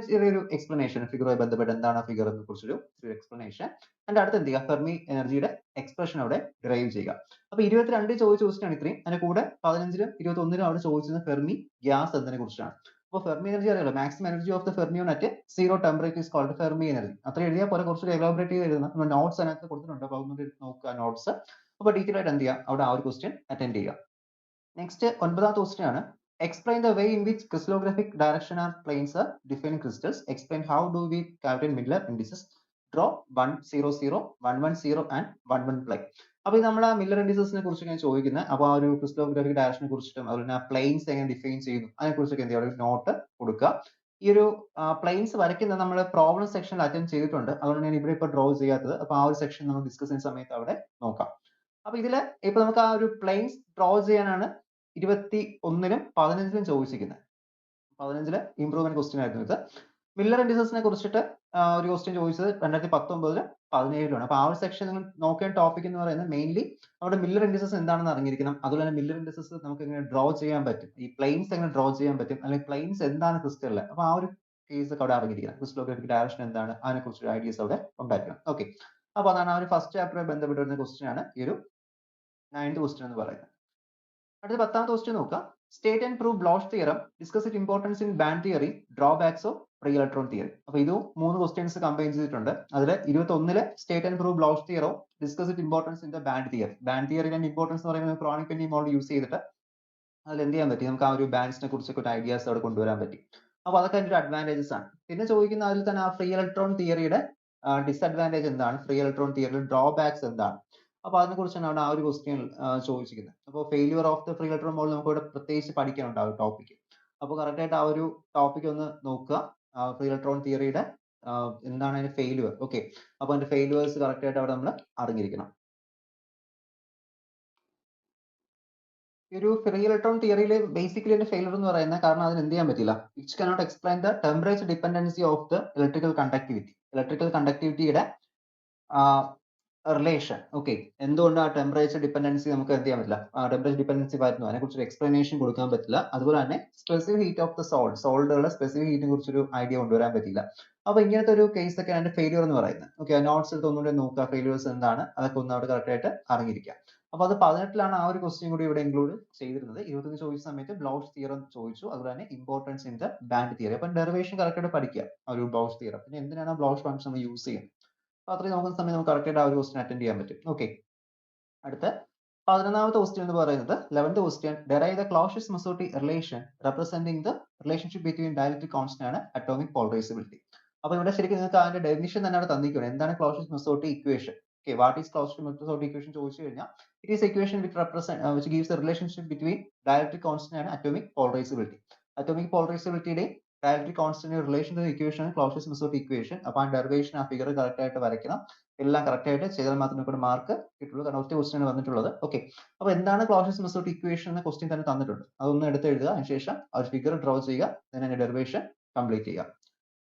ചെറിയൊരു എക്സ്പ്ലനേഷൻ ഫിഗറുമായി ബന്ധപ്പെട്ട് എന്താണ് ആ ഫിഗർ എന്നെ കുറിച്ചൊരു എക്സ്പ്ലനേഷൻ, അതിന്റെ അടുത്ത് എന്ത് ചെയ്യുക, ഫെർമി എനർജിയുടെ എക്സ്പ്രഷൻ അവിടെ ഡ്രൈവ് ചെയ്യുക. അപ്പോൾ 22 ചോദിച്ച ക്വസ്റ്റ്യൻ ആണ് ഇത്രയും. അതിന്റെ കൂടെ 15ലും 21ലും അവിടെ ചോദിച്ചത് ഫെർമി ഗ്യാസ് എന്നതിനെ കുറിച്ചാണ്. അപ്പോൾ ഫെർമി എനർജി അറിയാലോ, maximum energy of the fermion at zero temperature is called Fermi energy. അത്ര എഴുതിയാൽ പോലെ കുറച്ച് എലാബറേറ്റ് ചെയ്ത് എഴുതുന്ന നമ്മൾ നോട്ട്സ് അതിനകത്ത് കൊടുത്തിട്ടുണ്ട്. അപ്പോൾ അതൊന്നും നോക്കുക നോട്ട്സ്. അപ്പോൾ ഡീറ്റെയിൽ ആയിട്ട് എന്ത് ചെയ്യുക, അവിടെ ആ ഒരു ക്വസ്റ്റ്യൻ അറ്റൻഡ് ചെയ്യുക. നെക്സ്റ്റ് 9ാമത്തെ ക്വസ്റ്റ്യൻ ആണ് explain the way in which crystallographic direction are planes are defined crystals. Explain how do we calculate Miller indices. Draw 1 0 0 1 1 0 and 1 1 plane. അപ്പോൾ ഇത് നമ്മൾ ആ മില്ലർ ഇൻഡിസസിനെ കുറിച്ചൊക്കെയാണ് ചോദിക്കുന്നത്. അപ്പോൾ ആ ഒരു ക്രിസ്റ്റലോഗ്രാഫിക് ഡയറക്ഷനെ കുറിച്ചിട്ടും അതുപോലെ തന്നെ പ്ലെയിൻസ് എങ്ങനെ ഡിഫൈൻ ചെയ്യുന്നു അതിനെക്കുറിച്ചൊക്കെ എന്ത് ചെയ്യുക, ഒരു നോട്ട് കൊടുക്കുക. ഈ ഒരു പ്ലെയിൻസ് വരയ്ക്കുന്നത് നമ്മൾ പ്രോബ്ലം സെക്ഷനിൽ അറ്റൻഡ് ചെയ്തിട്ടുണ്ട്. അതുകൊണ്ട് ഞാൻ ഇവിടെ ഇപ്പോൾ ഡ്രോ ചെയ്യാത്തത്. അപ്പോൾ ആ ഒരു സെക്ഷൻ നമ്മൾ ഡിസ്കസ് ചെയ്യുന്ന സമയത്ത് അവിടെ നോക്കാം. അപ്പോൾ ഇതിൽ ഇപ്പോൾ നമുക്ക് ആ ഒരു പ്ലെയിൻസ് ഡ്രോ ചെയ്യാനാണ് 21ലും 15ലും ചോദിച്ചിരിക്കുന്നത്. 15ല് ഇംപ്രൂവ്മെന്റ് ക്വസ്റ്റ്യൻ ആയിരുന്നു ഇത്. മില്ലർ ഇൻഡിസസിനെ കുറിച്ചിട്ട് ഒരു ക്വസ്റ്റ്യൻ ചോദിച്ചത് 2019ലും 17ലുമാണ്. അപ്പോൾ ആ ഒരു സെക്ഷൻ നിങ്ങൾ നോക്കേണ്ട ടോപ്പിക് എന്ന് പറയുന്നത് മെയിൻലി നമ്മുടെ മില്ലർ ഇൻഡിസസ് എന്താണെന്ന് അറിഞ്ഞിരിക്കണം. അതുപോലെ തന്നെ മില്ലർ ഇൻഡിസസ് നമുക്ക് എങ്ങനെ ഡ്രോ ചെയ്യാൻ പറ്റും, ഈ പ്ലെയിൻസ് എങ്ങനെ ഡ്രോ ചെയ്യാൻ പറ്റും, അല്ലെങ്കിൽ പ്ലെയിൻസ് എന്താണ് ക്രിസ്റ്റലിൽ, അപ്പോൾ ആ ഒരു കേസ് ഒക്കെ അവിടെ അറിഞ്ഞിരിക്കണം. ക്രിസ്റ്റലോഗ്രാഫിക് ഡയറക്ഷൻ എന്താണ്, അതിനെക്കുറിച്ച് ഐഡിയസ് അവിടെ ഉണ്ടായിരിക്കണം. ഓക്കെ. അപ്പോൾ അതാണ് ആ ഒരു ഫസ്റ്റ് ചാപ്റ്ററുമായി ബന്ധപ്പെട്ട് വരുന്ന ക്വസ്റ്റ്യൻ ആണ് ഈ ഒരു 9th ക്വസ്റ്റ്യൻ എന്ന് പറയുന്നത്. അടുത്ത 10ാമത്തെ ക്വസ്റ്റ്യൻ നോക്കാം. State and prove Bloch theorem, discuss it importance in band theory, drawbacks of free electron theory. അപ്പോൾ ഇത് 3 ക്വസ്റ്റ്യൻസ് കമ്പൈൻ ചെയ്തിട്ടുണ്ട്. അതിൽ 21ല് state and prove Bloch theorem, discuss it importance in the band theory. Band തിയറിയുടെ importance എന്ന് പറയുന്നത് chronic Penny model use ചെയ്തിട്ട് അതിൽ എന്ത് ചെയ്യാൻ പറ്റി, നമുക്ക് ആ ഒരു ബാൻഡ്സിനെ കുറിച്ചൊക്കെ ഒരു ഐഡിയാസ് അവിടെ കൊണ്ടുവരാൻ പറ്റി. അപ്പോൾ അതൊക്കെ അതിന്റെ ഒരു അഡ്വാൻറ്റേജസ് ആണ്. പിന്നെ ചോദിക്കുന്ന അതിൽ തന്നെ ആ ഫ്രീ ഇലക്ട്രോൺ തിയറിയുടെ ഡിസ്അഡ്വാൻറ്റേജ് എന്താണ്, ഫ്രീ ഇലക്ട്രോൺ തിയറിയുടെ ഡ്രോബാക്സ് എന്താണ്, അപ്പോൾ അതിനെക്കുറിച്ചാണ് അവിടെ ആ ഒരു ക്വസ്റ്റ്യൻ ചോദിച്ചിരിക്കുന്നത്. അപ്പോൾ failure of the free electron model നമുക്ക് ഇവിടെ പ്രത്യേകിച്ച് പഠിക്കാനുണ്ട് ആ ഒരു ടോപ്പിക്ക്. അപ്പോൾ കറക്റ്റ് ആയിട്ട് ആ ഒരു ടോപ്പിക് ഒന്ന് നോക്കുക. ഫ്രീ ഇലക്ട്രോൺ തിയറിയുടെ എന്താണ് അതിന്റെ ഫെയിലുവർ. ഓക്കെ. അപ്പോൾ അതിന്റെ ഫെയിലുവേഴ്സ് കറക്റ്റ് ആയിട്ട് അവിടെ നമ്മൾ അറിഞ്ഞിരിക്കണം. ഈ ഒരു ഫ്രീ ഇലക്ട്രോൺ തിയറിയിൽ ബേസിക്കലി അതിന്റെ ഫെയിലിയർ എന്ന് പറയുന്നത് കാരണം അതിന് എന്ത് ചെയ്യാൻ പറ്റില്ല, which cannot explain the temperature dependency of the electrical conductivity. Electrical കണ്ടക്ടിവിറ്റിയുടെ റിലേഷൻ. ഓക്കെ. എന്തുകൊണ്ട് ആ ടെമ്പറേച്ചർ ഡിപെൻഡൻസി നമുക്ക് എന്ത് ചെയ്യാൻ പറ്റില്ല, ടെമ്പറേച്ചർ ഡിപെൻഡൻസി വരുന്നു അതിനെക്കുറിച്ച് ഒരു എക്സ്പ്ലനേഷൻ കൊടുക്കാൻ പറ്റില്ല. അതുപോലെ തന്നെ സ്പെസിഫിക് ഹീറ്റ് ഓഫ് ദ സോൾഡുകളുടെ സ്പെസിഫിക് ഹീറ്റിനെ കുറിച്ചൊരു ഐഡിയ കൊണ്ടുവരാൻ പറ്റില്ല. അപ്പോൾ ഇങ്ങനത്തെ ഒരു കേസ് ഒക്കെ അതിന്റെ ഫെയിലിയർ എന്ന് പറയുന്നത്. ഓക്കെ. നോട്ട്സ് എടുത്ത് ഒന്നുകൂടെ നോക്കുക, ഫെയിലിയേഴ്സ് എന്താണ് അതൊക്കെ ഒന്ന് അവിടെ കറക്റ്റ് ആയിട്ട് അറിഞ്ഞിരിക്കുക. അപ്പോൾ അത് 18ലാണ് ആ ഒരു ക്വസ്റ്റ്യൻ കൂടി ഇവിടെ ഇൻക്ലൂഡ് ചെയ്തിരുന്നത്. 21 ചോദിച്ച സമയത്ത് ബ്ലോഷ് തിയറം ചോദിച്ചു, അതുപോലെ തന്നെ importance in the band theory. അപ്പം ഡെറിവേഷൻ കറക്റ്റ് ആയിട്ട് പഠിക്കുക ആ ഒരു ബ്ലോഷ് തിയറം, പിന്നെ എന്തിനാണ് ബ്ലോഷ് ഫംഗ്ഷൻ നമ്മൾ യൂസ് ചെയ്യുന്നത്. അപ്പോൾ അത്രയും നോക്കുന്ന സമയത്ത് നമുക്ക് കറക്റ്റ് ആയിട്ട് ആ ഒരു ക്വസ്റ്റ്യൻ അറ്റൻഡ് ചെയ്യാൻ പറ്റും. ഓക്കെ. അടുത്ത 11ാമത്തെ ക്വസ്റ്റ്യൻ എന്ന് പറയുന്നത് 11th question, derive the Clausius Mossotti relation representing the relationship between dielectric constant ആണ് അറ്റോമിക് പോളറൈസബിലിറ്റി. അപ്പോൾ ഇവിടെ ശരിക്കും നിങ്ങൾക്ക് അതിന്റെ ഡെഫിനിഷൻ തന്നെ അവിടെ തന്നിരിക്കുകയാണ്. എന്താണ് ക്ലോഷ്യസ്-മസോട്ടി equation. Okay, what is Cauchy-Mossotti equation ചോദിച്ചു കഴിഞ്ഞാൽ it is equation which gives the relationship between dielectric constant and atomic polarizability. Atomic polarizability dielectric constant relation to the equation ആണ് Cauchy-Mossotti equation. അപ്പോൾ ആ ഡെറിവേഷൻ ആ ഫിഗർ കറക്റ്റ് ആയിട്ട് വരയ്ക്കണം. എല്ലാം correct ആയിട്ട് ചെയ്താൽ മാത്രമേ നമുക്ക് മാർക്ക് കിട്ടുള്ളൂ. കാരണം ഒറ്റ ക്വസ്റ്റ്യൻ വന്നിട്ടുള്ളത്. ഓക്കെ. അപ്പോൾ എന്താണ് Cauchy-Mossotti equation എന്ന ക്വസ്റ്റ്യൻ തന്നെ തന്നിട്ടുണ്ട്. അതൊന്ന് എടുത്ത് എഴുതുക, അതിനുശേഷം ആ ഒരു ഫിഗർ ഡ്രോ ചെയ്യുക, അതിന്റെ ഡെറിവേഷൻ കംപ്ലീറ്റ് ചെയ്യുക.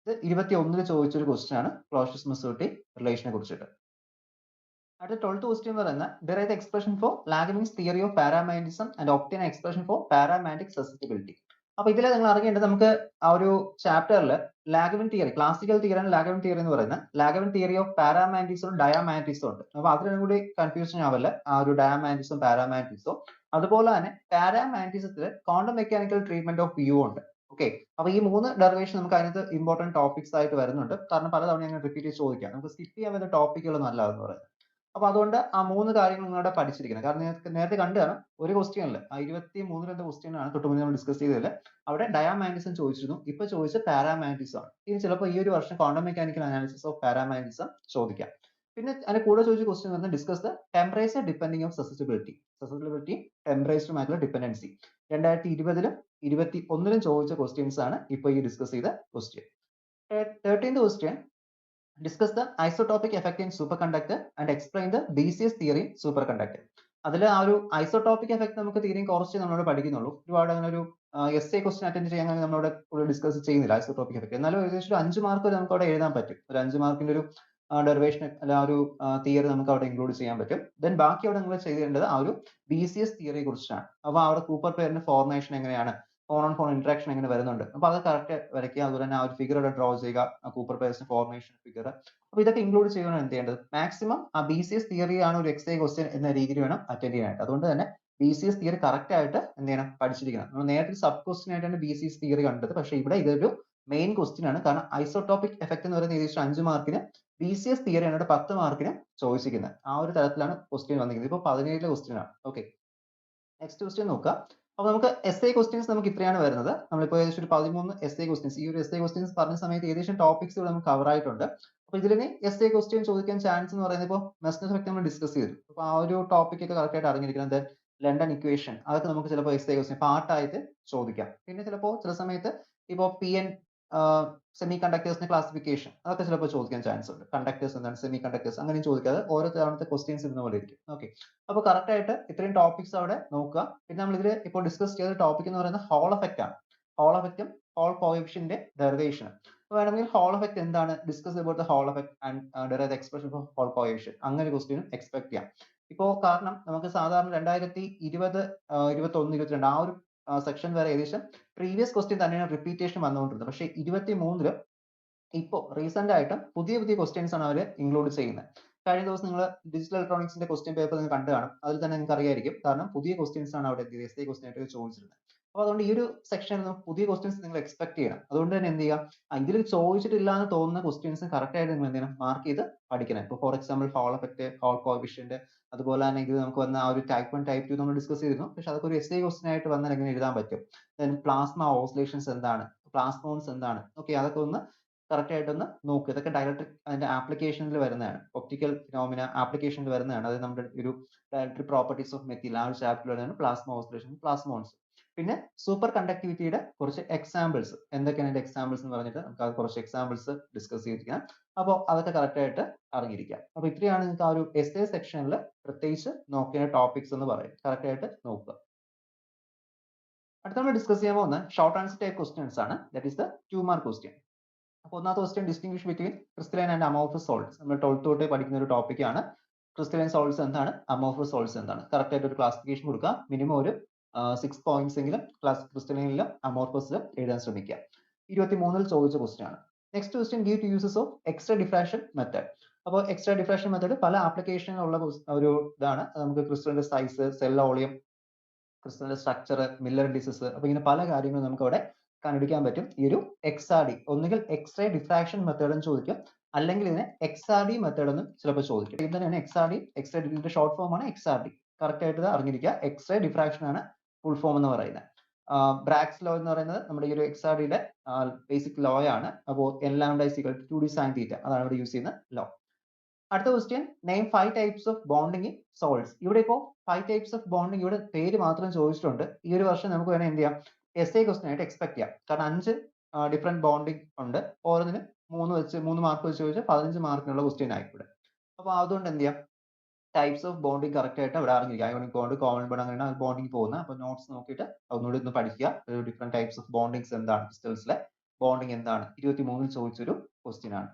ഇത് 21 ചോദിച്ചൊരു ക്വസ്റ്റ്യൻ ആണ് ക്ലോഷ്യസ്-മിസ്സൂട്ടി റിലേഷനെ കുറിച്ചിട്ട്. അടുത്ത 12th ക്വസ്റ്റ്യൻ പറയുന്നത് derive the expression for Lagrange's theory of paramagnetism and obtain an expression for paramagnetic susceptibility. അപ്പൊ ഇതിൽ നിങ്ങൾ അറിയേണ്ടത് നമുക്ക് ആ ഒരു ചാപ്റ്ററിൽ ലാഗ്രാഞ്ച് തിയറി, ക്ലാസിക്കൽ തിയറിയാണ് ലാഗ്രാഞ്ച് തിയറി എന്ന് പറയുന്നത്. Lagrange theory of paramagnetism diamagnetism ഉണ്ട്. അപ്പൊ അതിനും കൂടി കൺഫ്യൂഷൻ ആവല്ല ആ ഒരു ഡയാമാഗ്നറ്റിസം പാരാമാഗ്നറ്റിസം. അതുപോലെ തന്നെ പാരാമാഗ്നറ്റിസത്തിൽ quantum mechanical treatment of view ഉണ്ട്. ഓക്കെ, അപ്പൊ ഈ 3 ഡെറിവേഷൻ നമുക്ക് അതിനകത്ത് ഇമ്പോർട്ടന്റ് ടോപ്പിക്സ് ആയിട്ട് വരുന്നുണ്ട്. കാരണം പലതവണ ഞാൻ റിപ്പീറ്റ് ചെയ്ത് ചോദിക്കാം, നമുക്ക് സ്കിപ്പ് ചെയ്യാൻ പറ്റുന്ന ടോപ്പിക്കുകളൊന്നും അല്ല എന്ന് പറയുന്നത്. അപ്പൊ അതുകൊണ്ട് ആ 3 കാര്യങ്ങൾ നിങ്ങളുടെ പഠിച്ചിരിക്കണം. കാരണം നിങ്ങൾക്ക് നേരത്തെ കണ്ടാണ് ഒരു ക്വസ്റ്റ്യനിൽ ആ 23 ക്വസ്റ്റ്യൻ ആണ് തൊട്ട് മുന്നേ നമ്മൾ ഡിസ്കസ് ചെയ്തതിൽ അവിടെ ഡയാമാഗ്നറ്റിസം ചോദിച്ചിരുന്നു. ഇപ്പൊ ചോദിച്ച പാരാമാഗ്നറ്റിസം ആണ്. ഇനി ചിലപ്പോൾ ഈ ഒരു വർഷം quantum mechanical analysis of paramagnetism ചോദിക്കാം. പിന്നെ അതിന്റെ കൂടെ ചോദിച്ച ക്വസ്റ്റ്യൻ വന്ന് discuss the temperature depending of susceptibility ടെമ്പറേച്ചറുമായിട്ടുള്ള ഡിപ്പെൻഡൻസി. 2020-ലും 2021-ലും ചോദിച്ച ക്വസ്റ്റ്യൻസ് ആണ് ഇപ്പൊ ഈ ഡിസ്കസ് ചെയ്ത question. 13th question discuss the isotopic effect in superconductor and explain the BCS theory in superconductor. അതിൽ ആ ഒരു ഐസോടോപ്പിക് എഫക്ട് നമുക്ക് തീരെയും കുറച്ച് നമ്മളോട് പഠിക്കുന്നുള്ളൂ. ഒരുപാട് അങ്ങനെ ഒരു എസ് എ ക്വസ്റ്റ്യൻ അറ്റൻഡ് ചെയ്യാൻ നമ്മളോട് ഡിസ്കസ് ചെയ്യുന്നില്ല ഐസോടോപ്പിക് എഫക്ട്. എന്നാലും ഏകദേശം ഒരു 5 മാർക്ക് വരെ നമുക്ക് അവിടെ എഴുതാൻ പറ്റും. ഒരു 5 മാർക്കിന്റെ ഒരു ഡെറിവേഷൻ അല്ല ആ ഒരു തിയറി നമുക്ക് അവിടെ ഇൻക്ലൂഡ് ചെയ്യാൻ പറ്റും. ദെൻ ബാക്കി അവിടെ നിങ്ങൾ ചെയ്യേണ്ടത് ആ ഒരു BCS തിയറിയെ കുറിച്ചാണ്. അപ്പൊ അവിടെ കൂപ്പർ പെയറിന്റെ ഫോർമേഷൻ എങ്ങനെയാണ്, ഫോൺ ഓൺ ഫോൺ ഇന്ററാക്ഷൻ എങ്ങനെ വരുന്നുണ്ട്, അപ്പൊ അത് കറക്റ്റ് വരയ്ക്കുക. അതുപോലെ തന്നെ ആ ഒരു ഫിഗർ അവിടെ ഡ്രോ ചെയ്യുക, കൂപ്പർ പെയർസിന്റെ ഫോർമേഷൻ ഫിഗർ. അപ്പൊ ഇതൊക്കെ ഇൻക്ലൂഡ് ചെയ്യണം. എന്ത് ചെയ്യേണ്ടത് മാക്സിമം ആ BCS തിയറി ആണ് ഒരു എക്സൈ ക്വസ്റ്റ്യൻ എന്ന രീതിയിൽ വേണം അറ്റൻഡ് ചെയ്യാനായിട്ട്. അതുകൊണ്ട് തന്നെ BCS തിയറി കറക്റ്റ് ആയിട്ട് എന്ത് ചെയ്യണം, പഠിച്ചിരിക്കണം. നമ്മൾ നേരത്തെ സബ് ക്വസ്റ്റ്യൻ ആയിട്ടാണ് BCS തിയറി കണ്ടത്, പക്ഷേ ഇവിടെ ഇതൊരു മെയിൻ ക്വസ്റ്റ്യൻ ആണ്. കാരണം ഐസോടോപ്പിക് എഫക്ട് എന്ന് പറയുന്ന ഏകദേശം 5 മാർക്കിന്, BCS തിയറി ആണ് 10 മാർക്കിന് ചോദിച്ചിരിക്കുന്നത്. ആ ഒരു തരത്തിലാണ് ക്വസ്റ്റ്യൻ വന്നിരിക്കുന്നത്. ഇപ്പൊ 17 ക്വസ്റ്റ്യൻ ആണ്. ഓക്കെ, നെക്സ്റ്റ് ക്വസ്റ്റ്യൻ നോക്കാം. അപ്പൊ നമുക്ക് എസ് ഐ ക്വസ്റ്റ്യൻസ് നമുക്ക് ഇത്രയാണ് വരുന്നത്. നമ്മളിപ്പോൾ ഏകദേശം ഒരു 13 എസ് ഐ ക്വസ്റ്റ്യൻസ്, ഈ ഒരു എസ് ഐ ക്വസ്റ്റ്യൻസ് പറഞ്ഞ സമയത്ത് ഏകദേശം ടോപ്പിക്സ് ഇവിടെ നമുക്ക് കവർ ആയിട്ടുണ്ട്. അപ്പൊ ഇതിന് എസ് ഐ ക്വസ്റ്റ്യൻ ചോദിക്കാൻ ചാൻസ് എന്ന് പറയുന്നത് ഇപ്പോൾ മെസ്നർ എഫക്ട് നമ്മൾ ഡിസ്കസ് ചെയ്തു. അപ്പൊ ആ ഒരു ടോപ്പിക് ഒക്കെ കറക്റ്റ് ആയിട്ട് അറിഞ്ഞിരിക്കണം. ദെൻ ലണ്ടൻ ഇക്വേഷൻ, അതൊക്കെ നമുക്ക് ചിലപ്പോൾ എസ് ഐ ക്വസ്റ്റ്യൻ പാർട്ടായിട്ട് ചോദിക്കാം. പിന്നെ ചിലപ്പോൾ ചില സമയത്ത് ഇപ്പോൾ PN സെമി കണ്ടക്ടേഴ്സിന്റെ ക്ലാസിഫിക്കേഷൻ, അതൊക്കെ ചിലപ്പോൾ ചോദിക്കാൻ ചാൻസ് ഉണ്ട്. കണ്ടക്ടേഴ്സ് എന്താണ്, സെമി കണ്ടക്ടേഴ്സ്, അങ്ങനെയും ചോദിക്കാതെ ഓരോ തവണത്തെ ക്വസ്റ്റ്യൻസ് ഇരുന്ന പോലെ ഇരിക്കും. ഓക്കെ, അപ്പൊ കറക്റ്റ് ആയിട്ട് ഇത്രയും ടോപ്പിക്സ് അവിടെ നോക്കുക. പിന്നെ നമ്മൾ ഇതിൽ ഇപ്പോൾ ഡിസ്കസ് ചെയ്ത ടോപ്പിക് എന്ന് പറയുന്നത് ഹോൾ എഫക്റ്റ് ആണ്. ഹോൾ എഫക്റ്റും ഹോൾ കോഎഫിഷ്യന്റിന്റെ ഡെറിവേഷനും. അപ്പൊ വേണമെങ്കിൽ ഹോൾ എഫക്റ്റ് എന്താണ്, discuss about the Hall effect and derive the expression for Hall coefficient, അങ്ങനെ ക്വസ്റ്റ്യനും എക്സ്പെക്ട് ചെയ്യാം. ഇപ്പോ കാരണം നമുക്ക് സാധാരണ 2020, 21, 22 ആ ഒരു സെക്ഷൻ വരെ ഏകദേശം പ്രീവിയസ് ക്വസ്റ്റ്യൻ തന്നെയാണ് റിപ്പീറ്റേഷൻ വന്നുകൊണ്ടിരുന്നത്. പക്ഷേ 23-ല് ഇപ്പോൾ റീസെന്റ് ആയിട്ട് പുതിയ ക്വസ്റ്റ്യൻസ് ആണ് അവർ ഇൻക്ലൂഡ് ചെയ്യുന്നത്. കഴിഞ്ഞ ദിവസം നിങ്ങൾ ഡിജിറ്റൽ ഇലക്ട്രോണിക്സിന്റെ ക്വസ്റ്റ്യൻ പേപ്പർ നിങ്ങൾ കണ്ടു കാണും. അതിൽ തന്നെ നിങ്ങൾക്ക് അറിയായിരിക്കും. കാരണം പുതിയ ക്വസ്റ്റ്യൻസ് ആണ് അവിടെ എസ് ഐ ക്വസ്റ്റ്യൻ ആയിട്ട് ചോദിച്ചിരുന്നത്. അപ്പൊ അതുകൊണ്ട് ഈ ഒരു സെക്ഷനിൽ പുതിയ ക്വസ്റ്റ്യൻസ് നിങ്ങൾ എക്സ്പെക്ട് ചെയ്യണം. അതുകൊണ്ട് തന്നെ എന്ത് ചെയ്യുക, ഇതിൽ ചോദിച്ചിട്ടില്ല എന്ന് തോന്നുന്ന ക്വസ്റ്റ്യൻസ് കറക്റ്റ് ആയിട്ട് നിങ്ങൾ എന്ത് ചെയ്യണം, മാർക്ക് ചെയ്ത് പഠിക്കണം. ഇപ്പോൾ for example Hall effect, Hall coefficient, അതുപോലെ തന്നെ ഇത് നമുക്ക് വന്ന ആ ഒരു ടൈപ്പ് 1 ടൈപ്പ് 2 നമ്മൾ ഡിസ്കസ് ചെയ്തിരുന്നു. പക്ഷെ അതൊക്കെ ഒരു എസ് ഐ ക്വസ്റ്റ്യൻ ആയിട്ട് വന്നാൽ എങ്ങനെ എഴുതാൻ പറ്റും. ദെൻ പ്ലാസ്മ ഓസിലേഷൻസ് എന്താണ്, പ്ലാസ്മോൺസ് എന്താണ്, ഓക്കെ, അതൊക്കെ ഒന്ന് കറക്റ്റ് ആയിട്ടൊന്ന് നോക്കുക. ഇതൊക്കെ ഡയലക്ട്രിക് അതിന്റെ ആപ്ലിക്കേഷനിൽ വരുന്നതാണ്, ഒപ്റ്റിക്കൽ ഫിനോമിന ആപ്ലിക്കേഷനിൽ വരുന്നതാണ്. അത് നമ്മുടെ ഒരു ഡയലക്ട്രിക് പ്രോപ്പർട്ടീസ് ഓഫ് മെറ്റീരിയൽ ആ ഒരു ചാപ്റ്ററിൽ വരുന്നതാണ് പ്ലാസ്മ ഓസിലേഷൻ, പ്ലാസ്മോൺസ്. പിന്നെ സൂപ്പർ കണ്ടക്ടിവിറ്റിയുടെ കുറച്ച് എക്സാമ്പിൾസ്, എന്തൊക്കെയാണ് അതിന്റെ എക്സാമ്പിൾസ് എന്ന് പറഞ്ഞിട്ട് നമുക്ക് അത് കുറച്ച് എക്സാമ്പിൾസ് ഡിസ്കസ് ചെയ്തിരിക്കാം. അപ്പോൾ അതൊക്കെ കറക്റ്റ് ആയിട്ട് അറിഞ്ഞിരിക്കാം. അപ്പൊ ഇത്രയാണ് നിങ്ങൾക്ക് ആ ഒരു എസ് എ സെക്ഷനിൽ പ്രത്യേകിച്ച് നോക്കേണ്ട ടോപ്പിക്സ് എന്ന് പറയും. കറക്റ്റ് ആയിട്ട് നോക്കുക. അടുത്ത നമ്മൾ ഡിസ്കസ് ചെയ്യാൻ പോകുന്ന ഷോർട്ട് ആൻസർ ടൈപ്പ് ക്വസ്റ്റ്യൻസ് ആണ്. That is the 2 mark question. അപ്പോൾ ഒന്നാമത്തെ question distinguish between crystalline and amorphous salts. നമ്മൾ 12th തൊട്ട് പഠിക്കുന്ന ഒരു ടോപ്പിക് ആണ്. ക്രിസ്റ്റലൈൻ സോൾട്സ് എന്താണ്, അമോർഫസ് സോൾട്സ് എന്താണ്, കറക്റ്റ് ആയിട്ട് ഒരു ക്ലാസിഫിക്കേഷൻ കൊടുക്കുക. മിനിമം ഒരു 6 പോയിന്റ്സ് എങ്കിലും ക്രിസ്റ്റലൈനിലും അമോർഫസിലും എഴുതാൻ ശ്രമിക്കുക. 23-ൽ ചോദിച്ച ക്വസ്റ്റ്യൻ ആണ്. Next question give two uses of extra diffraction method. അപ്പോൾ എക്സ്ട്രാ ഡിഫ്രാക്ഷൻ മെത്തേഡ് പല ആപ്ലിക്കേഷനിലുള്ള ഒരു ഇതാണ്. നമുക്ക് ക്രിസ്റ്റലിന്റെ സൈസ്, സെൽ വോളിയം, ക്രിസ്റ്റലിന്റെ സ്ട്രക്ചർ, മില്ലർ ഇൻഡിസസ്, അപ്പൊ ഇങ്ങനെ പല കാര്യങ്ങളും നമുക്ക് അവിടെ കണ്ടുപിടിക്കാൻ പറ്റും. ഈ ഒരു XRD, ഒന്നുകിൽ എക്സ്റേ ഡിഫ്രാക്ഷൻ മെത്തേഡ് എന്ന് ചോദിക്കും, അല്ലെങ്കിൽ ഇതിനെ XRD മെത്തേഡ് എന്ന് ചിലപ്പോൾ ചോദിക്കും. ഇത് തന്നെയാണ് XRD, എക്സ്റേ ഇതിന്റെ ഷോർട്ട് ഫോം ആണ് XRD. കറക്റ്റ് ആയിട്ട് അറിഞ്ഞിരിക്കുക. എക്സ്റേ ഡിഫ്രാക്ഷൻ ആണ് ഫുൾ ഫോം എന്ന് പറയുന്നത്. ബ്രാഗ്സ് ലോ എന്ന് പറയുന്നത് നമ്മുടെ ഈ ഒരു XRDയുടെ ബേസിക് ലോ ആണ്. അപ്പോൾ N lambda is equal to 2D sin theta, അതാണ് ഇവിടെ യൂസ് ചെയ്യുന്ന ലോ. അടുത്ത question name 5 types of bonding in salts. ഇവിടെ ഇപ്പോൾ 5 ടൈപ്സ് ഓഫ് ബോണ്ടിങ് ഇവിടെ പേര് മാത്രം ചോദിച്ചിട്ടുണ്ട്. ഈ ഒരു വർഷം നമുക്ക് വേണമെങ്കിൽ എന്ത് ചെയ്യാം, എസ് എ ക്വസ്റ്റ്യൻ ആയിട്ട് എക്സ്പെക്ട് ചെയ്യാം. കാരണം 5 ഡിഫറെന്റ് ബോണ്ടിങ് ഉണ്ട്. ഓരോന്നിന് 3 മാർക്ക് വെച്ച് ചോദിച്ചാൽ 15 മാർക്കിനുള്ള ക്വസ്റ്റ്യൻ ആയിക്കൂടെ. അപ്പൊ അതുകൊണ്ട് എന്ത് ചെയ്യാം, ടൈപ്സ് ഓഫ് ബോണ്ടിങ് കറക്റ്റ് ആയിട്ട് അവിടെ അറിഞ്ഞിരിക്കുക. അയോണിക് ബോണ്ട്, കോമൺ ബോണ്ട്, അങ്ങനെയാണ് ബോണ്ടിങ് പോകുന്നത്. അപ്പൊ നോട്ട്സ് നോക്കിയിട്ട് ഒന്നുകൂടി ഒന്ന് പഠിക്കുക. ഡിഫറെന്റ് ടൈപ്സ് ഓഫ് ബോണ്ടിങ്സ് എന്താണ് ക്രിസ്റ്റൽസിലെ, ബോണ്ടിങ് എന്താണ് 23 ചോദിച്ചൊരു ക്വസ്റ്റ്യൻ ആണ്.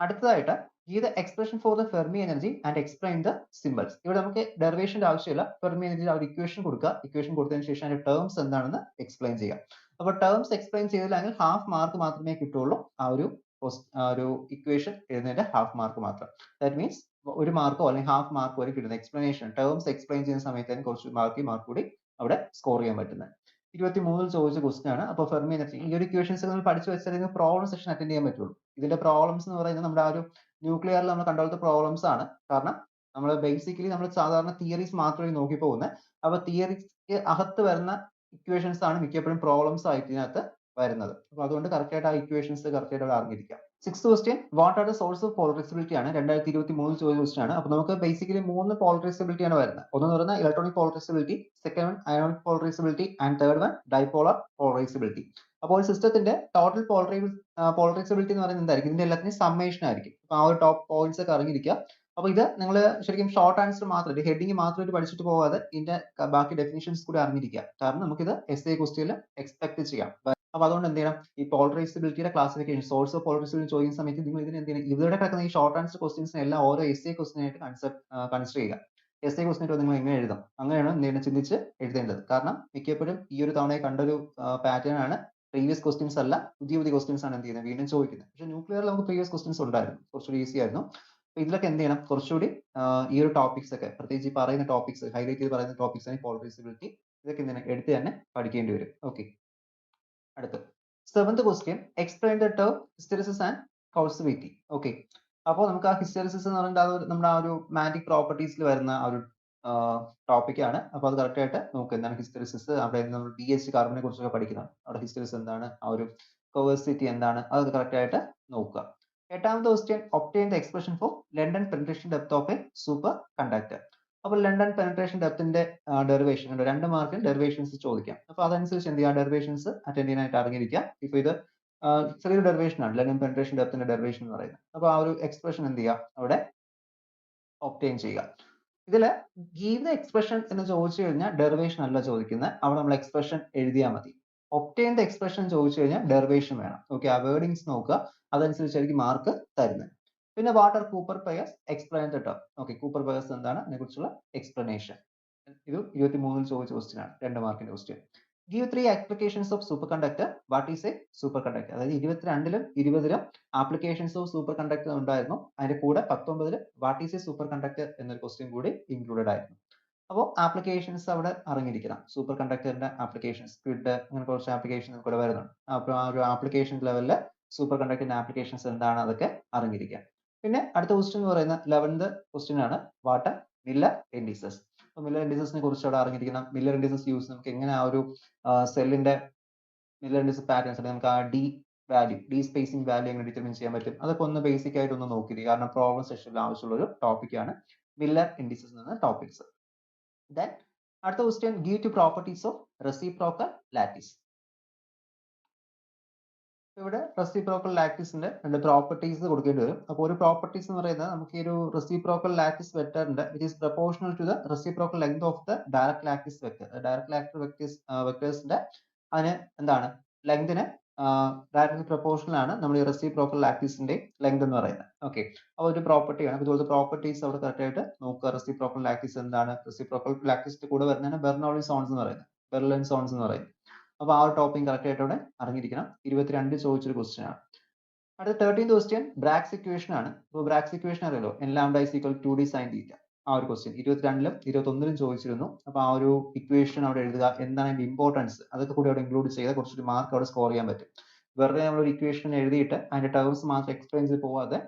അടുത്തതായിട്ട് give the expression for the Fermi energy and explain the symbols. ഇവിടെ നമുക്ക് ഡെറിവേഷന്റെ ആവശ്യമില്ല. ഫെർമി എനർജി ഒരു ഇക്വേഷൻ കൊടുക്കുക. ഇക്വേഷൻ കൊടുത്തതിന് ശേഷം അതിന്റെ ടേംസ് എന്താണെന്ന് എക്സ്പ്ലെയിൻ ചെയ്യാം. അപ്പോൾ ടേംസ് എക്സ്പ്ലെയിൻ ചെയ്തില്ലെങ്കിൽ ഹാഫ് മാർക്ക് മാത്രമേ കിട്ടുള്ളൂ. ആ ഒരു ഇക്വേഷൻ എഴുതുന്നതിന്റെ ഹാഫ് മാർക്ക് മാത്രം. ദാറ്റ് മീൻസ് 1 മാർക്കോ അല്ലെങ്കിൽ ഹാഫ് മാർക്ക് വരെ കിട്ടുന്ന എക്സ്പ്ലനേഷൻ ടേംസ് എക്സ്പ്ലെയിൻ ചെയ്യുന്ന സമയത്ത് കുറച്ച് മാർക്ക് കൂടി അവിടെ സ്കോർ ചെയ്യാൻ പറ്റുന്നത്. 23 ചോദിച്ച ക്വസ്റ്റ്യൻ ആണ്. അപ്പോൾ ഫെർമി എനർജി ഈ ഒരു ഇക്വേഷൻസ് നമ്മൾ പഠിച്ചു വെച്ചാൽ പ്രോബ്ലം സെക്ഷൻ അറ്റൻഡ് ചെയ്യാൻ പറ്റുള്ളൂ. ഇതിന്റെ പ്രോബ്ലംസ് എന്ന് പറയുന്നത് നമ്മുടെ ആ ഒരു ന്യൂക്ലിയറിൽ നമ്മൾ കണ്ടുപോലത്തെ പ്രോബ്ലംസ് ആണ്. കാരണം നമ്മൾ ബേസിക്കലി നമ്മൾ സാധാരണ തിയറീസ് മാത്രമേ നോക്കി പോകുന്നത്. അപ്പൊ തിയറിക്ക് അകത്ത് വരുന്ന ഇക്വേഷൻസ് ആണ് മിക്കപ്പോഴും പ്രോബ്ലംസ് ആയിട്ട് ഇതിനകത്ത് വരുന്നത്. അപ്പൊ അതുകൊണ്ട് കറക്റ്റ് ആയിട്ട് ആ ഇക്വേഷൻസ് കറക്റ്റ് ആയിട്ട് അവിടെ അറിഞ്ഞിരിക്കാം. 6th question what are the source of polarisability ആണ്. 2023 ചോദിച്ച ക്വസ്റ്റ്യൻ ആണ്. അപ്പൊ നമുക്ക് ബേസിക്കലി 3 പോളറൈസബിലിറ്റി ആണ് വരുന്നത്. ഒന്ന് പറയുന്നത് electronic polarizability, second one ionic polarizability and third one dipolar polarizability. അപ്പോൾ സിസ്റ്റത്തിന്റെ ടോട്ടൽ പോളറൈസബിലിറ്റി എന്ന് പറയുന്നത് എന്തായിരിക്കും? ഇതിന്റെ എല്ലാത്തിനും സമ്മേഷൻ ആയിരിക്കും. അപ്പൊ ആ ഒരു ടോപ്പ് പോയിന്റ്സ് ഒക്കെ അറിഞ്ഞിരിക്കുക. അപ്പൊ ഇത് നിങ്ങൾ ശരിക്കും ഷോർട്ട് ആൻസർ മാത്രം ഹെഡിങ് മാത്രമായിട്ട് പഠിച്ചിട്ട് പോകാതെ ഇതിന്റെ ബാക്കി ഡെഫിനിഷൻസ് കൂടി അറിഞ്ഞിരിക്കുക. കാരണം നമുക്കിത് SI ക്വസ്റ്റ്യനിൽ എക്സ്പെക്ട് ചെയ്യാം. അപ്പൊ അതുകൊണ്ട് എന്ത് ചെയ്യണം, ഈ പോളറൈസബിലിറ്റിയുടെ ക്ലാസിഫിക്കേഷൻ സോഴ്സ് ഓഫ് പോളറൈസബിലിറ്റി ചോദിക്കുന്ന സമയത്ത് നിങ്ങൾ ഇതിന് എന്ത് ചെയ്യണം, ഇവിടെ കിടക്കുന്ന ഈ ഷോർട്ട് ആൻസർ ക്വസ്റ്റ്യൻസിനെ എല്ലാം ഓരോ SI ക്വസ്റ്റ്യൻ ആയിട്ട് കൺസിഡർ ചെയ്യുക. SI ക്വസ്റ്റ്യൻ നിങ്ങൾ എങ്ങനെ എഴുതാം, അങ്ങനെയാണ് എന്ത് ചെയ്യണം ചിന്തിച്ച് എഴുതേണ്ടത്. കാരണം മിക്കപ്പോഴും ഈ ഒരു തവണ കണ്ടൊരു പാറ്റേൺ ആണ്. പ്രീവിയസ് ക്വസ്റ്റ്യൻസ് അല്ല, പുതിയ ക്വസ്റ്റ്യൻസ് ആണ് എന്ത് ചെയ്യുന്നത് വീണ്ടും ചോദിക്കുന്നത്. പക്ഷേ ന്യൂക്ലിയറിൽ നമുക്ക് പ്രീവിയസ് ക്വസ്റ്റ്യൻസ് ഉണ്ടായിരുന്നു, കുറച്ചുകൂടി ഈസി ആയിരുന്നു. അപ്പൊ ഇതിലൊക്കെ എന്ത് ചെയ്യണം, കുറച്ചുകൂടി ഈ ഒരു ടോപ്പിക്സ് ഒക്കെ പ്രത്യേകിച്ച് ഈ പറയുന്ന ടോപ്പിക്സ് ഹൈലൈറ്റ് ചെയ്ത് പറയുന്ന ടോപ്പിക്സ് ആണ് പോളറൈസബിലിറ്റി. ഇതൊക്കെ എന്തിനാ എടുത്ത് തന്നെ പഠിക്കേണ്ടി വരും. ഓക്കെ, അടുത്ത് 7th question explain the term hysteresis and coercivity. Okay, അപ്പോൾ നമുക്ക് ആ ഹിസ്റ്റെറിസിസ് എന്ന് പറയുന്നത് നമ്മുടെ ആ ഒരു മാഗ്നറ്റിക് പ്രോപ്പർട്ടീസിൽ വരുന്ന ആ ഒരു ടോപ്പിക് ആണ്. അപ്പോൾ അത് കറക്റ്റ് ആയിട്ട് നോക്കുക എന്താണ് ഹിസ്റ്റെറിസിസ്. അവിടെ നമ്മൾ BH കാർബണിനെ കുറിച്ചൊക്കെ പഠിക്കുന്നതാണ്. അവിടെ ഹിസ്റ്റെറിസിസ് എന്താണ്, ആ ഒരു കോഴ്സിവിറ്റി എന്താണ്, അത് കറക്റ്റ് ആയിട്ട് നോക്കുക. 8th question obtain the expression for London penetration depth of A superconductor. അപ്പോൾ ലണ്ടൻ പെനിട്രേഷൻ ഡെപ്തിന്റെ ഡെറിവേഷൻ ഉണ്ട്, 2 മാർക്കിന് ഡെറിവേഷൻസ് ചോദിക്കാം. അപ്പൊ അതനുസരിച്ച് എന്ത് ചെയ്യുക, ഡെറിവേഷൻസ് അറ്റൻഡ് ചെയ്യാനായിട്ട് അറിഞ്ഞിരിക്കുക. ഇപ്പൊ ഇത് ചെറിയൊരു ഡെറിവേഷൻ ആണ്, ലണ്ടൻ പെനിട്രേഷൻ ഡെപ്തിന്റെ ഡെറിവേഷൻ എന്ന് പറയുന്നത്. അപ്പൊ ആ ഒരു എക്സ്പ്രഷൻ എന്ത് ചെയ്യുക, അവിടെ ഒബ്റ്റെയിൻ ചെയ്യുക. ഇതില് ഗീവ് ദ എക്സ്പ്രഷൻ എന്ന് ചോദിച്ചു കഴിഞ്ഞാൽ ഡെറിവേഷൻ അല്ല ചോദിക്കുന്നത്, അവിടെ നമ്മൾ എക്സ്പ്രഷൻ എഴുതിയാൽ മതി. ഒബ്റ്റെയിൻ ദ എക്സ്പ്രഷൻ ചോദിച്ചു കഴിഞ്ഞാൽ ഡെറിവേഷൻ വേണം. ഓക്കെ, ആ വേർഡിങ്സ് നോക്കുക, അതനുസരിച്ചായിരിക്കും മാർക്ക് തരുന്നത്. പിന്നെ what are Cooper pairs, explain the term. Okay, Cooper pairs എന്താണ്, അതിനെക്കുറിച്ചുള്ള എക്സ്പ്ലനേഷൻ. ഇത് 23 ചോദിച്ച ക്വസ്റ്റ്യൻ ആണ്, 2 മാർക്കിന്റെ question. Give 3 applications of superconductor. What is a superconductor? അതായത് 22ലും 20ലും ആപ്ലിക്കേഷൻസ് ഓഫ് സൂപ്പർ കണ്ടക്ടർ ഉണ്ടായിരുന്നു. അതിന്റെ കൂടെ 19ല് what is a superconductor എന്നൊരു ക്വസ്റ്റ്യൻ കൂടി ഇൻക്ലൂഡഡ് ആയിരുന്നു. അപ്പോൾ ആപ്ലിക്കേഷൻസ് അവിടെ അറിഞ്ഞിരിക്കണം. സൂപ്പർ കണ്ടക്ടറിന്റെ ആപ്ലിക്കേഷൻസ്, സ്ക്വിഡ്, അങ്ങനെ കുറച്ച് ആപ്ലിക്കേഷൻസ് കൂടെ വരുന്നുണ്ട്. അപ്പോൾ ആ ഒരു ആപ്ലിക്കേഷൻ ലെവലില് സൂപ്പർ കണ്ടക്ടറിന്റെ ആപ്ലിക്കേഷൻസ് എന്താണ് അതൊക്കെ അറിഞ്ഞിരിക്കാം. പിന്നെ അടുത്ത ക്വസ്റ്റ്യൻ എന്ന് പറയുന്ന 11th ക്വസ്റ്റ്യൻ ആണ് വാട്ട് ആർ മില്ലർ ഇൻഡിസസ്. അപ്പോൾ മില്ലർ ഇൻഡിസസിനെ കുറിച്ച് അവിടെ അറിഞ്ഞിരിക്കണം. മില്ലർ ഇൻഡിസസ് യൂസ് നമുക്ക് എങ്ങനെ ആ ഒരു സെല്ലിന്റെ മില്ലർ ഇൻഡിസസ് പാറ്റേൺസ് നമുക്ക് ആ ഡി സ്പേസിംഗ് വാല്യൂ എങ്ങനെ ഡിറ്റർമിൻ ചെയ്യാൻ പറ്റും, അതൊക്കെ ഒന്ന് ബേസിക് ആയിട്ട് ഒന്ന് നോക്കിയിരിക്കുക. കാരണം പ്രോബ്ലം സെഷനിൽ ആവശ്യമുള്ള ഒരു ടോപ്പിക്കാണ് മില്ലർ ഇൻഡിസസ് എന്ന ടോപ്പിക്സ്. Then അടുത്ത question give to properties of reciprocal lattice. ഇവിടെ റെസിപ്രോക്കൽ ലാറ്റിസിന്റെ 2 പ്രോപ്പർട്ടീസ് കൊടുക്കേണ്ടി വരും. അപ്പോൾ ഒരു പ്രോപ്പർട്ടീസ് എന്ന് പറയുന്നത് നമുക്ക് ഈ ഒരു റെസിപ്രോക്കൽ ലാറ്റിസ് വെക്ടറിന്റെ it is proportional to the reciprocal length of the direct lattice vector. Direct lattice വെക്ടേഴ്സിന്റെ അതിന് എന്താണ് ലെങ്തിന് ഡയറക്ട്ലി പ്രൊപ്പോർഷണൽ ആണ് നമ്മൾ ഈ റെസിപ്രോക്കൽ ലാറ്റിസിന്റെ ലെങ്ത് എന്ന് പറയുന്നത്. ഓക്കെ, അപ്പോൾ ഒരു പ്രോപ്പർട്ടിയാണ്. ഇതുപോലത്തെ പ്രോപ്പർട്ടീസ് അവിടെ കറക്റ്റ് ആയിട്ട് നോക്കുക. റെസിപ്രോക്കൽ ലാറ്റിസ് എന്താണ്, റെസിപ്രോക്കൽ ലാറ്റിസിന്റെ കൂടെ വരുന്നതാണ് ബെർണൗളി സോൺസ് എന്ന് പറയുന്നത്, ബെർലിൻ സോൺസ് എന്ന് പറയുന്നത്. അപ്പൊ ആ ഒരു ടോപ്പിക് കറക്റ്റ് ആയിട്ട് അവിടെ അറിഞ്ഞിരിക്കണം. 22 ചോദിച്ചൊരു ക്വസ്റ്റ്യൻ ആണ്. അടുത്ത 13th ക്വസ്റ്റ്യൻ ബ്രാഗ്സ് ഇക്വേഷൻ ആണ്. അപ്പോൾ ബ്രാഗ്സ് ഇക്വേഷൻ അറിയാലോ, n lambda is equal to 2d sin theta. ആ ഒരു ക്വസ്റ്റ്യൻ 22ലും 21ലും ചോദിച്ചിരുന്നു. അപ്പൊ ആ ഒരു ഇക്വേഷൻ അവിടെ എഴുതുക, എന്താണ് അതിന്റെ ഇമ്പോർട്ടൻസ്, അതൊക്കെ കൂടി അവിടെ ഇൻക്ലൂഡ് ചെയ്ത് കുറച്ചൊരു മാർക്ക് അവിടെ സ്കോർ ചെയ്യാൻ പറ്റും. വെറുതെ നമ്മൾ ഒരു ഇക്വേഷൻ എഴുതിയിട്ട് അതിന്റെ ടേംസ് മാത്രം എക്സ്പ്ലെയിൻ ചെയ്ത് പോവാതെ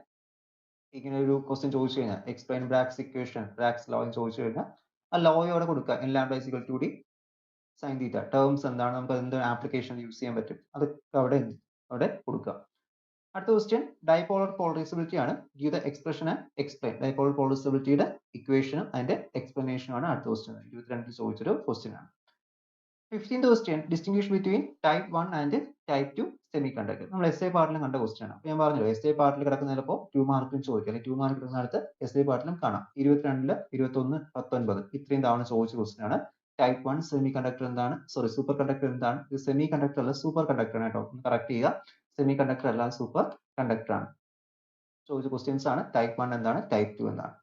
ഇങ്ങനെ ഒരു ക്വസ്റ്റ്യൻ ചോദിച്ചു കഴിഞ്ഞാൽ എക്സ്പ്ലെയിൻ ബ്രാഗ്സ് ഇക്വേഷൻ, ബ്രാഗ്സ് ലോ ചോദിച്ചു കഴിഞ്ഞാൽ ആ ലോയോടെ കൊടുക്കുക, n lambda is equal to 2d sin theta. Terms എന്താണ്, നമുക്ക് എന്ത് ആപ്ലിക്കേഷൻ യൂസ് ചെയ്യാൻ പറ്റും, അതൊക്കെ അവിടെ കൊടുക്കുക. അടുത്ത ക്വസ്റ്റ്യൻ ഡൈപോളർ പോളറൈസബിലിറ്റി ആണ്. Give the expression and explain. Dipolar പോളറൈസബിലിറ്റിയുടെ ഇക്വേഷനും അതിന്റെ എക്സ്പ്ലനേഷനും ആണ് അടുത്ത ക്വസ്റ്റ്യൻ. 22 ചോദിച്ചൊരു ക്വസ്റ്റ്യൻ ആണ്. 15th question distinguish between type 1 and type 2 semi conductor. നമ്മൾ SI പാർട്ടിലും കണ്ട ക്വസ്റ്റ്യൻ ആണ്. അപ്പോൾ ഞാൻ പറഞ്ഞല്ലോ SI പാർട്ടിൽ കിടക്കുന്ന ചിലപ്പോൾ 2 മാർക്കിലും ചോദിക്കാം, അല്ലെങ്കിൽ 2 മാർക്ക് കിടക്കുന്ന അടുത്ത് SI പാർട്ടിലും കാണാം. 22ല് 21, 19 ഇത്രയും തവണ ചോദിച്ച ക്വസ്റ്റ്യൻ ആണ്. ടൈപ്പ് 1 സെമി കണ്ടക്ടർ എന്താണ്, സോറി സൂപ്പർ കണ്ടക്ടർ എന്താണ്, ഇത് സെമി കണ്ടക്ടർ അല്ല സൂപ്പർ കണ്ടക്ടർ ആണ് കേട്ടോ, കറക്റ്റ് ചെയ്യുക, സെമി കണ്ടക്ടർ അല്ല സൂപ്പർ കണ്ടക്ടർ ആണ്. ചോദിച്ച ക്വസ്റ്റ്യൻസ് ആണ് ടൈപ്പ് 1 എന്താണ്, ടൈപ്പ് 2 എന്താണ്.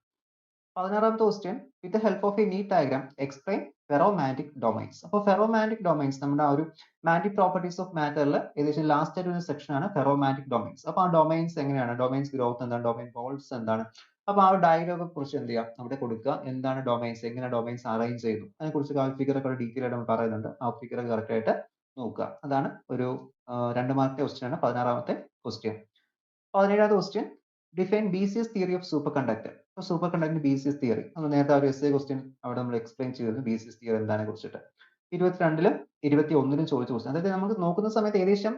16ാമത്തെ question, with the help of a neat diagram explain ferromagnetic domains. അപ്പോൾ ഫെറോമാഗ്നറ്റിക് ഡൊമൈൻസ് നമ്മുടെ ആ ഒരു മാഗ്നറ്റിക് പ്രോപ്പർട്ടീസ് ഓഫ് മാറ്ററിൽ ഏകദേശം ലാസ്റ്റ് ആയിട്ട് ഒരു സെക്ഷൻ ആണ് ഫെറോമാഗ്നറ്റിക് ഡൊമൈൻസ്. അപ്പോൾ ആ ഡൊമൈൻസ് എങ്ങനെയാണ്, ഡൊമൈൻസ് ഗ്രോത്ത് എന്താണ്, ഡൊമൈൻ വോൾസ് എന്താണ്, അപ്പോൾ ആ ഒരു ഡയഗ്രാമിനെ കുറിച്ച് എന്ത് ചെയ്യാം അവിടെ കൊടുക്കുക, എന്താണ് ഡൊമൈൻസ്, എങ്ങനെ ഡൊമൈൻസ് അറേഞ്ച് ചെയ്യുന്നു, അതിനെക്കുറിച്ച് ആ ഫിഗർ ഒക്കെ ഡീറ്റെയിൽ ആയിട്ട് നമ്മൾ പറയുന്നുണ്ട്, ആ ഫിഗർ കറക്റ്റ് ആയിട്ട് നോക്കുക. അതാണ് ഒരു 2 മാർക്കിന്റെ ക്വസ്റ്റ്യൻ ആണ് 16ാമത്തെ ക്വസ്റ്റ്യൻ. 17ാമത്തെ question, define BCS theory of superconductor. Superconductor BCS theory നമ്മൾ നേരത്തെ ഒരു എസ്എ ക്വസ്റ്റ്യൻ അവിടെ നമ്മൾ എക്സ്പ്ലെയിൻ ചെയ്തിരുന്നു BCS തിയറി എന്താണ് കുറിച്ചിട്ട്. 22ലും 21ലും ചോദിച്ച ക്വസ്റ്റ്യൻ, അതായത് നമുക്ക് നോക്കുന്ന സമയത്ത് ഏകദേശം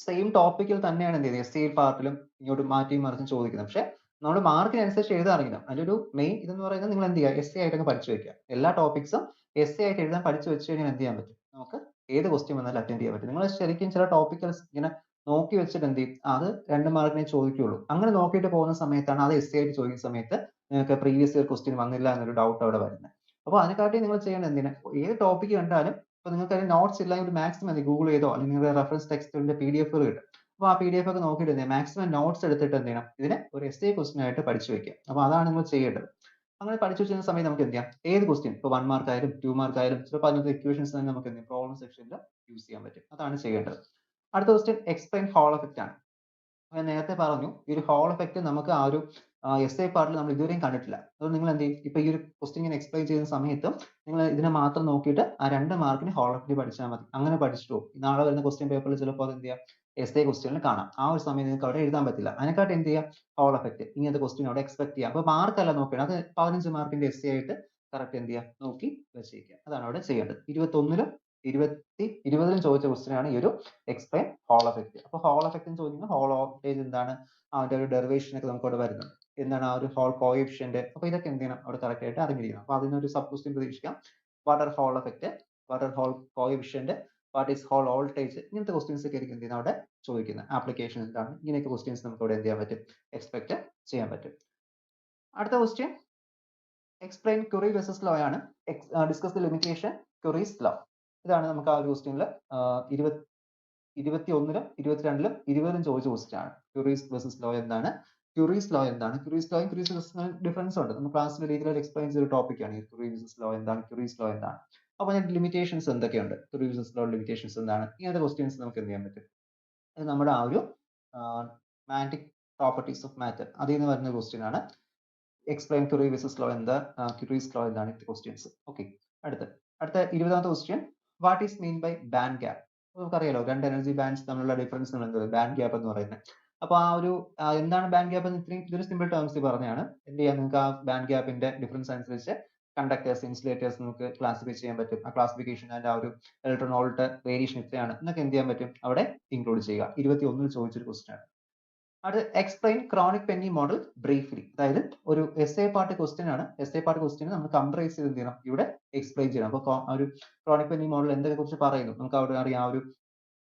സെയിം ടോപ്പിക്കിൽ തന്നെയാണ് എന്ത് ചെയ്തത് എസ്എ പാർട്ടിലും ഇങ്ങോട്ട് മാറ്റി മറിച്ചും ചോദിക്കുന്നത്. പക്ഷെ നമ്മൾ മാർക്കിനനുസരിച്ച് എഴുതാറിയില്ല. അതിലൊരു മെയിൻ ഇതെന്ന് പറയുന്നത് നിങ്ങൾ എന്ത് ചെയ്യുക, എസ്എ ആയിട്ട് പഠിച്ചു വെക്കുക. എല്ലാ ടോപ്പിക്സും എസ്എ ആയിട്ട് എഴുതാൻ പഠിച്ചു വെച്ച് കഴിഞ്ഞാൽ എന്ത് ചെയ്യാൻ പറ്റും, നമുക്ക് ഏത് ക്വസ്റ്റ്യൻ വന്നാലും അറ്റൻഡ് ചെയ്യാൻ പറ്റും. നിങ്ങൾ ശരിക്കും ചില ടോപ്പിക്കൽ ഇങ്ങനെ നോക്കി വെച്ചിട്ട് എന്ത് ചെയ്യും, അത് 2 മാർക്കിനെ ചോദിക്കുകയുള്ളൂ. അങ്ങനെ നോക്കിയിട്ട് പോകുന്ന സമയത്താണ് അത് എസ്എ ആയിട്ട് ചോദിക്കുന്ന സമയത്ത് നിങ്ങൾക്ക് പ്രീവിയസ് ഇയർ ക്വസ്റ്റ്യൻ വന്നില്ല എന്നൊരു ഡൗട്ട് അവിടെ വരുന്നത്. അപ്പോൾ അതിനെക്കാട്ടി നിങ്ങൾ ചെയ്യേണ്ടത് എന്തിനാ, ഏത് ടോപ്പിക്ക് കണ്ടാലും ഇപ്പോൾ നിങ്ങൾക്ക് അതിന് നോട്ട്സ് ഇല്ലെങ്കിൽ ഒരു മാക്സിമം മതി ഗൂഗിൾ ചെയ്തോ അല്ലെങ്കിൽ നിങ്ങളുടെ റെഫറൻസ് ടെക്സ്റ്റിന്റെ PDF കിട്ടും. അപ്പോൾ ആ PDF ഒക്കെ നോക്കിയിട്ട് എന്ത് മാക്സിമം നോട്ട്സ് എടുത്തിട്ട് എന്ത് ചെയ്യണം, ഇതിനെ ഒരു എസ്എ ക്വസ്റ്റ്യൻ ആയിട്ട് പഠിച്ചു വെക്കുക. അപ്പോൾ അതാണ് നിങ്ങൾ ചെയ്യേണ്ടത്. അങ്ങനെ പഠിച്ചു വെച്ചിരുന്ന സമയത്ത് നമുക്ക് എന്ത് ചെയ്യാം, ഏത് ക്വസ്റ്റ്യൻ ഇപ്പോൾ 1 മാർക്ക് ആയാലും 2 മാർക്ക് ആയാലും ചിലപ്പോൾ അതിനകത്ത് ഇക്വേഷൻസ് തന്നെ നമുക്ക് എന്ത് പ്രോബ്ലം സെക്ഷനിൽ യൂസ് ചെയ്യാൻ പറ്റും. അതാണ് ചെയ്യേണ്ടത്. അടുത്ത ക്വസ്റ്റ്യൻ എക്സ്പ്ലെയിൻ ഹോൾ എഫക്റ്റ് ആണ്. ഞാൻ നേരത്തെ പറഞ്ഞു ഈ ഒരു ഹോൾ എഫക്റ്റ് നമുക്ക് ആ ഒരു എസ്എ പാർട്ടിൽ നമ്മൾ ഇതുവരെയും കണ്ടിട്ടില്ല. അതുകൊണ്ട് നിങ്ങൾ എന്ത് ചെയ്യും, ഇപ്പൊ ഈ ഒരു ക്വസ്റ്റ്യൻ ഇങ്ങനെ എക്സ്പ്ലെയിൻ ചെയ്യുന്ന സമയത്ത് നിങ്ങൾ ഇതിനെ മാത്രം നോക്കിയിട്ട് ആ 2 മാർക്കിന് ഹോൾ എഫക്റ്റ് പഠിച്ചാൽ മതി. അങ്ങനെ പഠിച്ചിട്ടോ നാളെ വരുന്ന ക്വസ്റ്റ്യൻ പേപ്പറിൽ ചിലപ്പോൾ അത് എന്ത് ചെയ്യാം എസ്എ ക്വസ്റ്റ്യനിൽ കാണാം. ആ ഒരു സമയം നിങ്ങൾക്ക് അവിടെ എഴുതാൻ പറ്റില്ല. അതിനെക്കാട്ട് എന്ത് ചെയ്യാം, ഹോൾ എഫക്റ്റ് ഇങ്ങനത്തെ ക്വസ്റ്റ്യൻ അവിടെ എക്സ്പെക്ട് ചെയ്യാം. അപ്പൊ മാർക്കല്ല നോക്കണം, അത് 15 മാർക്കിന്റെ എസ്എ ആയിട്ട് കറക്റ്റ് എന്ത് ചെയ്യാം നോക്കി വെച്ചേക്കുക. അതാണ് അവിടെ ചെയ്യേണ്ടത്. 21ലും 20ലും ചോദിച്ച ക്വസ്റ്റ്യൻ ആണ് ഈ ഒരു എക്സ്പ്ലെയിൻ ഹോൾ എഫക്റ്റ്. അപ്പോൾ ഹോൾ എഫക്റ്റ് എന്ന് ചോദിക്കുന്നത് ഹോൾ വോൾട്ടേജ് എന്താണ്, അതിന്റെ ഒരു ഡെറിവേഷൻ ഒക്കെ നമുക്ക് അവിടെ വരുന്നുണ്ട്. എന്താണ് ആ ഒരു ഹോൾ കോഎഫിഷ്യന്റ്, അപ്പോൾ ഇതൊക്കെ എന്ത് ചെയ്യണം അവിടെ കറക്റ്റ് ആയിട്ട് അറിഞ്ഞിരിക്കണം. അപ്പോൾ അതിനൊരു സബ് ക്വസ്റ്റ്യൻ പ്രതീക്ഷിക്കാം. What are Hall effect, what are Hall coefficient, what is Hall voltage, ഇങ്ങനത്തെ ക്വസ്റ്റ്യൻസ് ഒക്കെ ആയിരിക്കും എന്ത് ചെയ്യുന്നത് അവിടെ ചോദിക്കുന്നത്. ആപ്ലിക്കേഷൻ എന്താണ്, ഇങ്ങനെയൊക്കെ ക്വസ്റ്റ്യൻസ് നമുക്ക് അവിടെ എന്ത് ചെയ്യാൻ പറ്റും, എക്സ്പെക്ട് ചെയ്യാൻ പറ്റും. അടുത്ത question explain Curie Weiss law ആണ്. Discuss the limitation Curie's law. ഇതാണ് നമുക്ക് ആ ഒരു ക്വസ്റ്റ്യനിൽ 21ലും 22ലും 20ലും ചോദിച്ച ക്വസ്റ്റ്യൻ ആണ്. ക്യൂറീസ് വെസസ് ലോ എന്താണ്, ക്യൂറീസ് ലോ എന്താണ്, ക്യൂറീസ് ലോയും ക്യൂറീസ് വെസസ് ഡിഫറൻസ് ഉണ്ട്. നമ്മൾ ക്ലാസ്സിൽ ഡീറ്റെയിൽ എക്സ്പ്ലെയിൻ ചെയ്ത ടോപ്പിക് ആണ് ഈ ക്യൂറീസ് വെസസ് ലോ എന്താണ്, ക്യൂറീസ് ലോ എന്താണ്. അപ്പോൾ ഞാൻ ലിമിറ്റേഷൻസ് എന്തൊക്കെയുണ്ട്, ക്യൂറീസ് വെസസ് ലോ ലിമിറ്റേഷൻസ് എന്താണ്, ഇങ്ങനത്തെ ക്വസ്റ്റ്യൻസ് നമുക്ക് എന്ത് ചെയ്യാൻ പറ്റും. അത് നമ്മുടെ ആ ഒരു മാഗ്നറ്റിക് പ്രോപ്പർട്ടീസ് ഓഫ് മാറ്റർ അതിൽ നിന്ന് വരുന്ന ക്വസ്റ്റ്യൻ ആണ്. എക്സ്പ്ലെയിൻ ക്യൂറി വെസസ് ലോ എന്താ, ക്യൂറീസ് ലോ എന്താണ്, ഇത്തെ ക്വസ്റ്റ്യൻസ്. ഓക്കെ, അടുത്ത 20ാമത്തെ question, what is mean by band gap. നമുക്കറിയാലോ 2 എനർജി ബാൻഡ്സ് തമ്മിലുള്ള ഡിഫറൻസ് എന്ത് ബാൻഡ് ഗ്യാപ്പ് എന്ന് പറയുന്നത്. അപ്പോൾ ആ ഒരു എന്താണ് ബാൻഡ് ഗ്യാപ്പ് എന്ന് ഇതൊരു സിമ്പിൾ ടേംസ് പറഞ്ഞാണ്. എന്ത് ചെയ്യാം, നിങ്ങൾക്ക് ആ ബാൻഡ് ഗ്യാപ്പിന്റെ ഡിഫറൻസ് അനുസരിച്ച് കണ്ടക്ടേഴ്സ് ഇൻസുലേറ്റേഴ്സ് നമുക്ക് ക്ലാസിഫൈ ചെയ്യാൻ പറ്റും. ആ ക്ലാസിഫിക്കേഷൻ അതിന്റെ ആ ഒരു ഇലക്ട്രോൺ വോൾട്ട് വേരിയേഷൻ എത്രയാണ് എന്നൊക്കെ എന്ത് ചെയ്യാൻ പറ്റും അവിടെ ഇൻക്ലൂഡ് ചെയ്യുക. 21ൽ ചോദിച്ചൊരു ക്വസ്റ്റ്യൻ ആണ്. അടുത്ത explain chronic Penny model briefly. അതായത് ഒരു എസ്എ പാർട്ട് ക്വസ്റ്റ്യൻ ആണ്. എസ്എ പാർട്ട് ക്വസ്റ്റ്യൻ നമ്മൾ കംപ്രൈസ് ചെയ്ത് എന്ത് ചെയ്യണം ഇവിടെ എക്സ്പ്ലെയിൻ ചെയ്യണം. അപ്പോൾ ഒരു ക്രോണിക് പെന്നി മോഡൽ എന്തൊക്കെ കുറിച്ച് പറയുന്നു നമുക്ക് അവിടെ അറിയാം. ആ ഒരു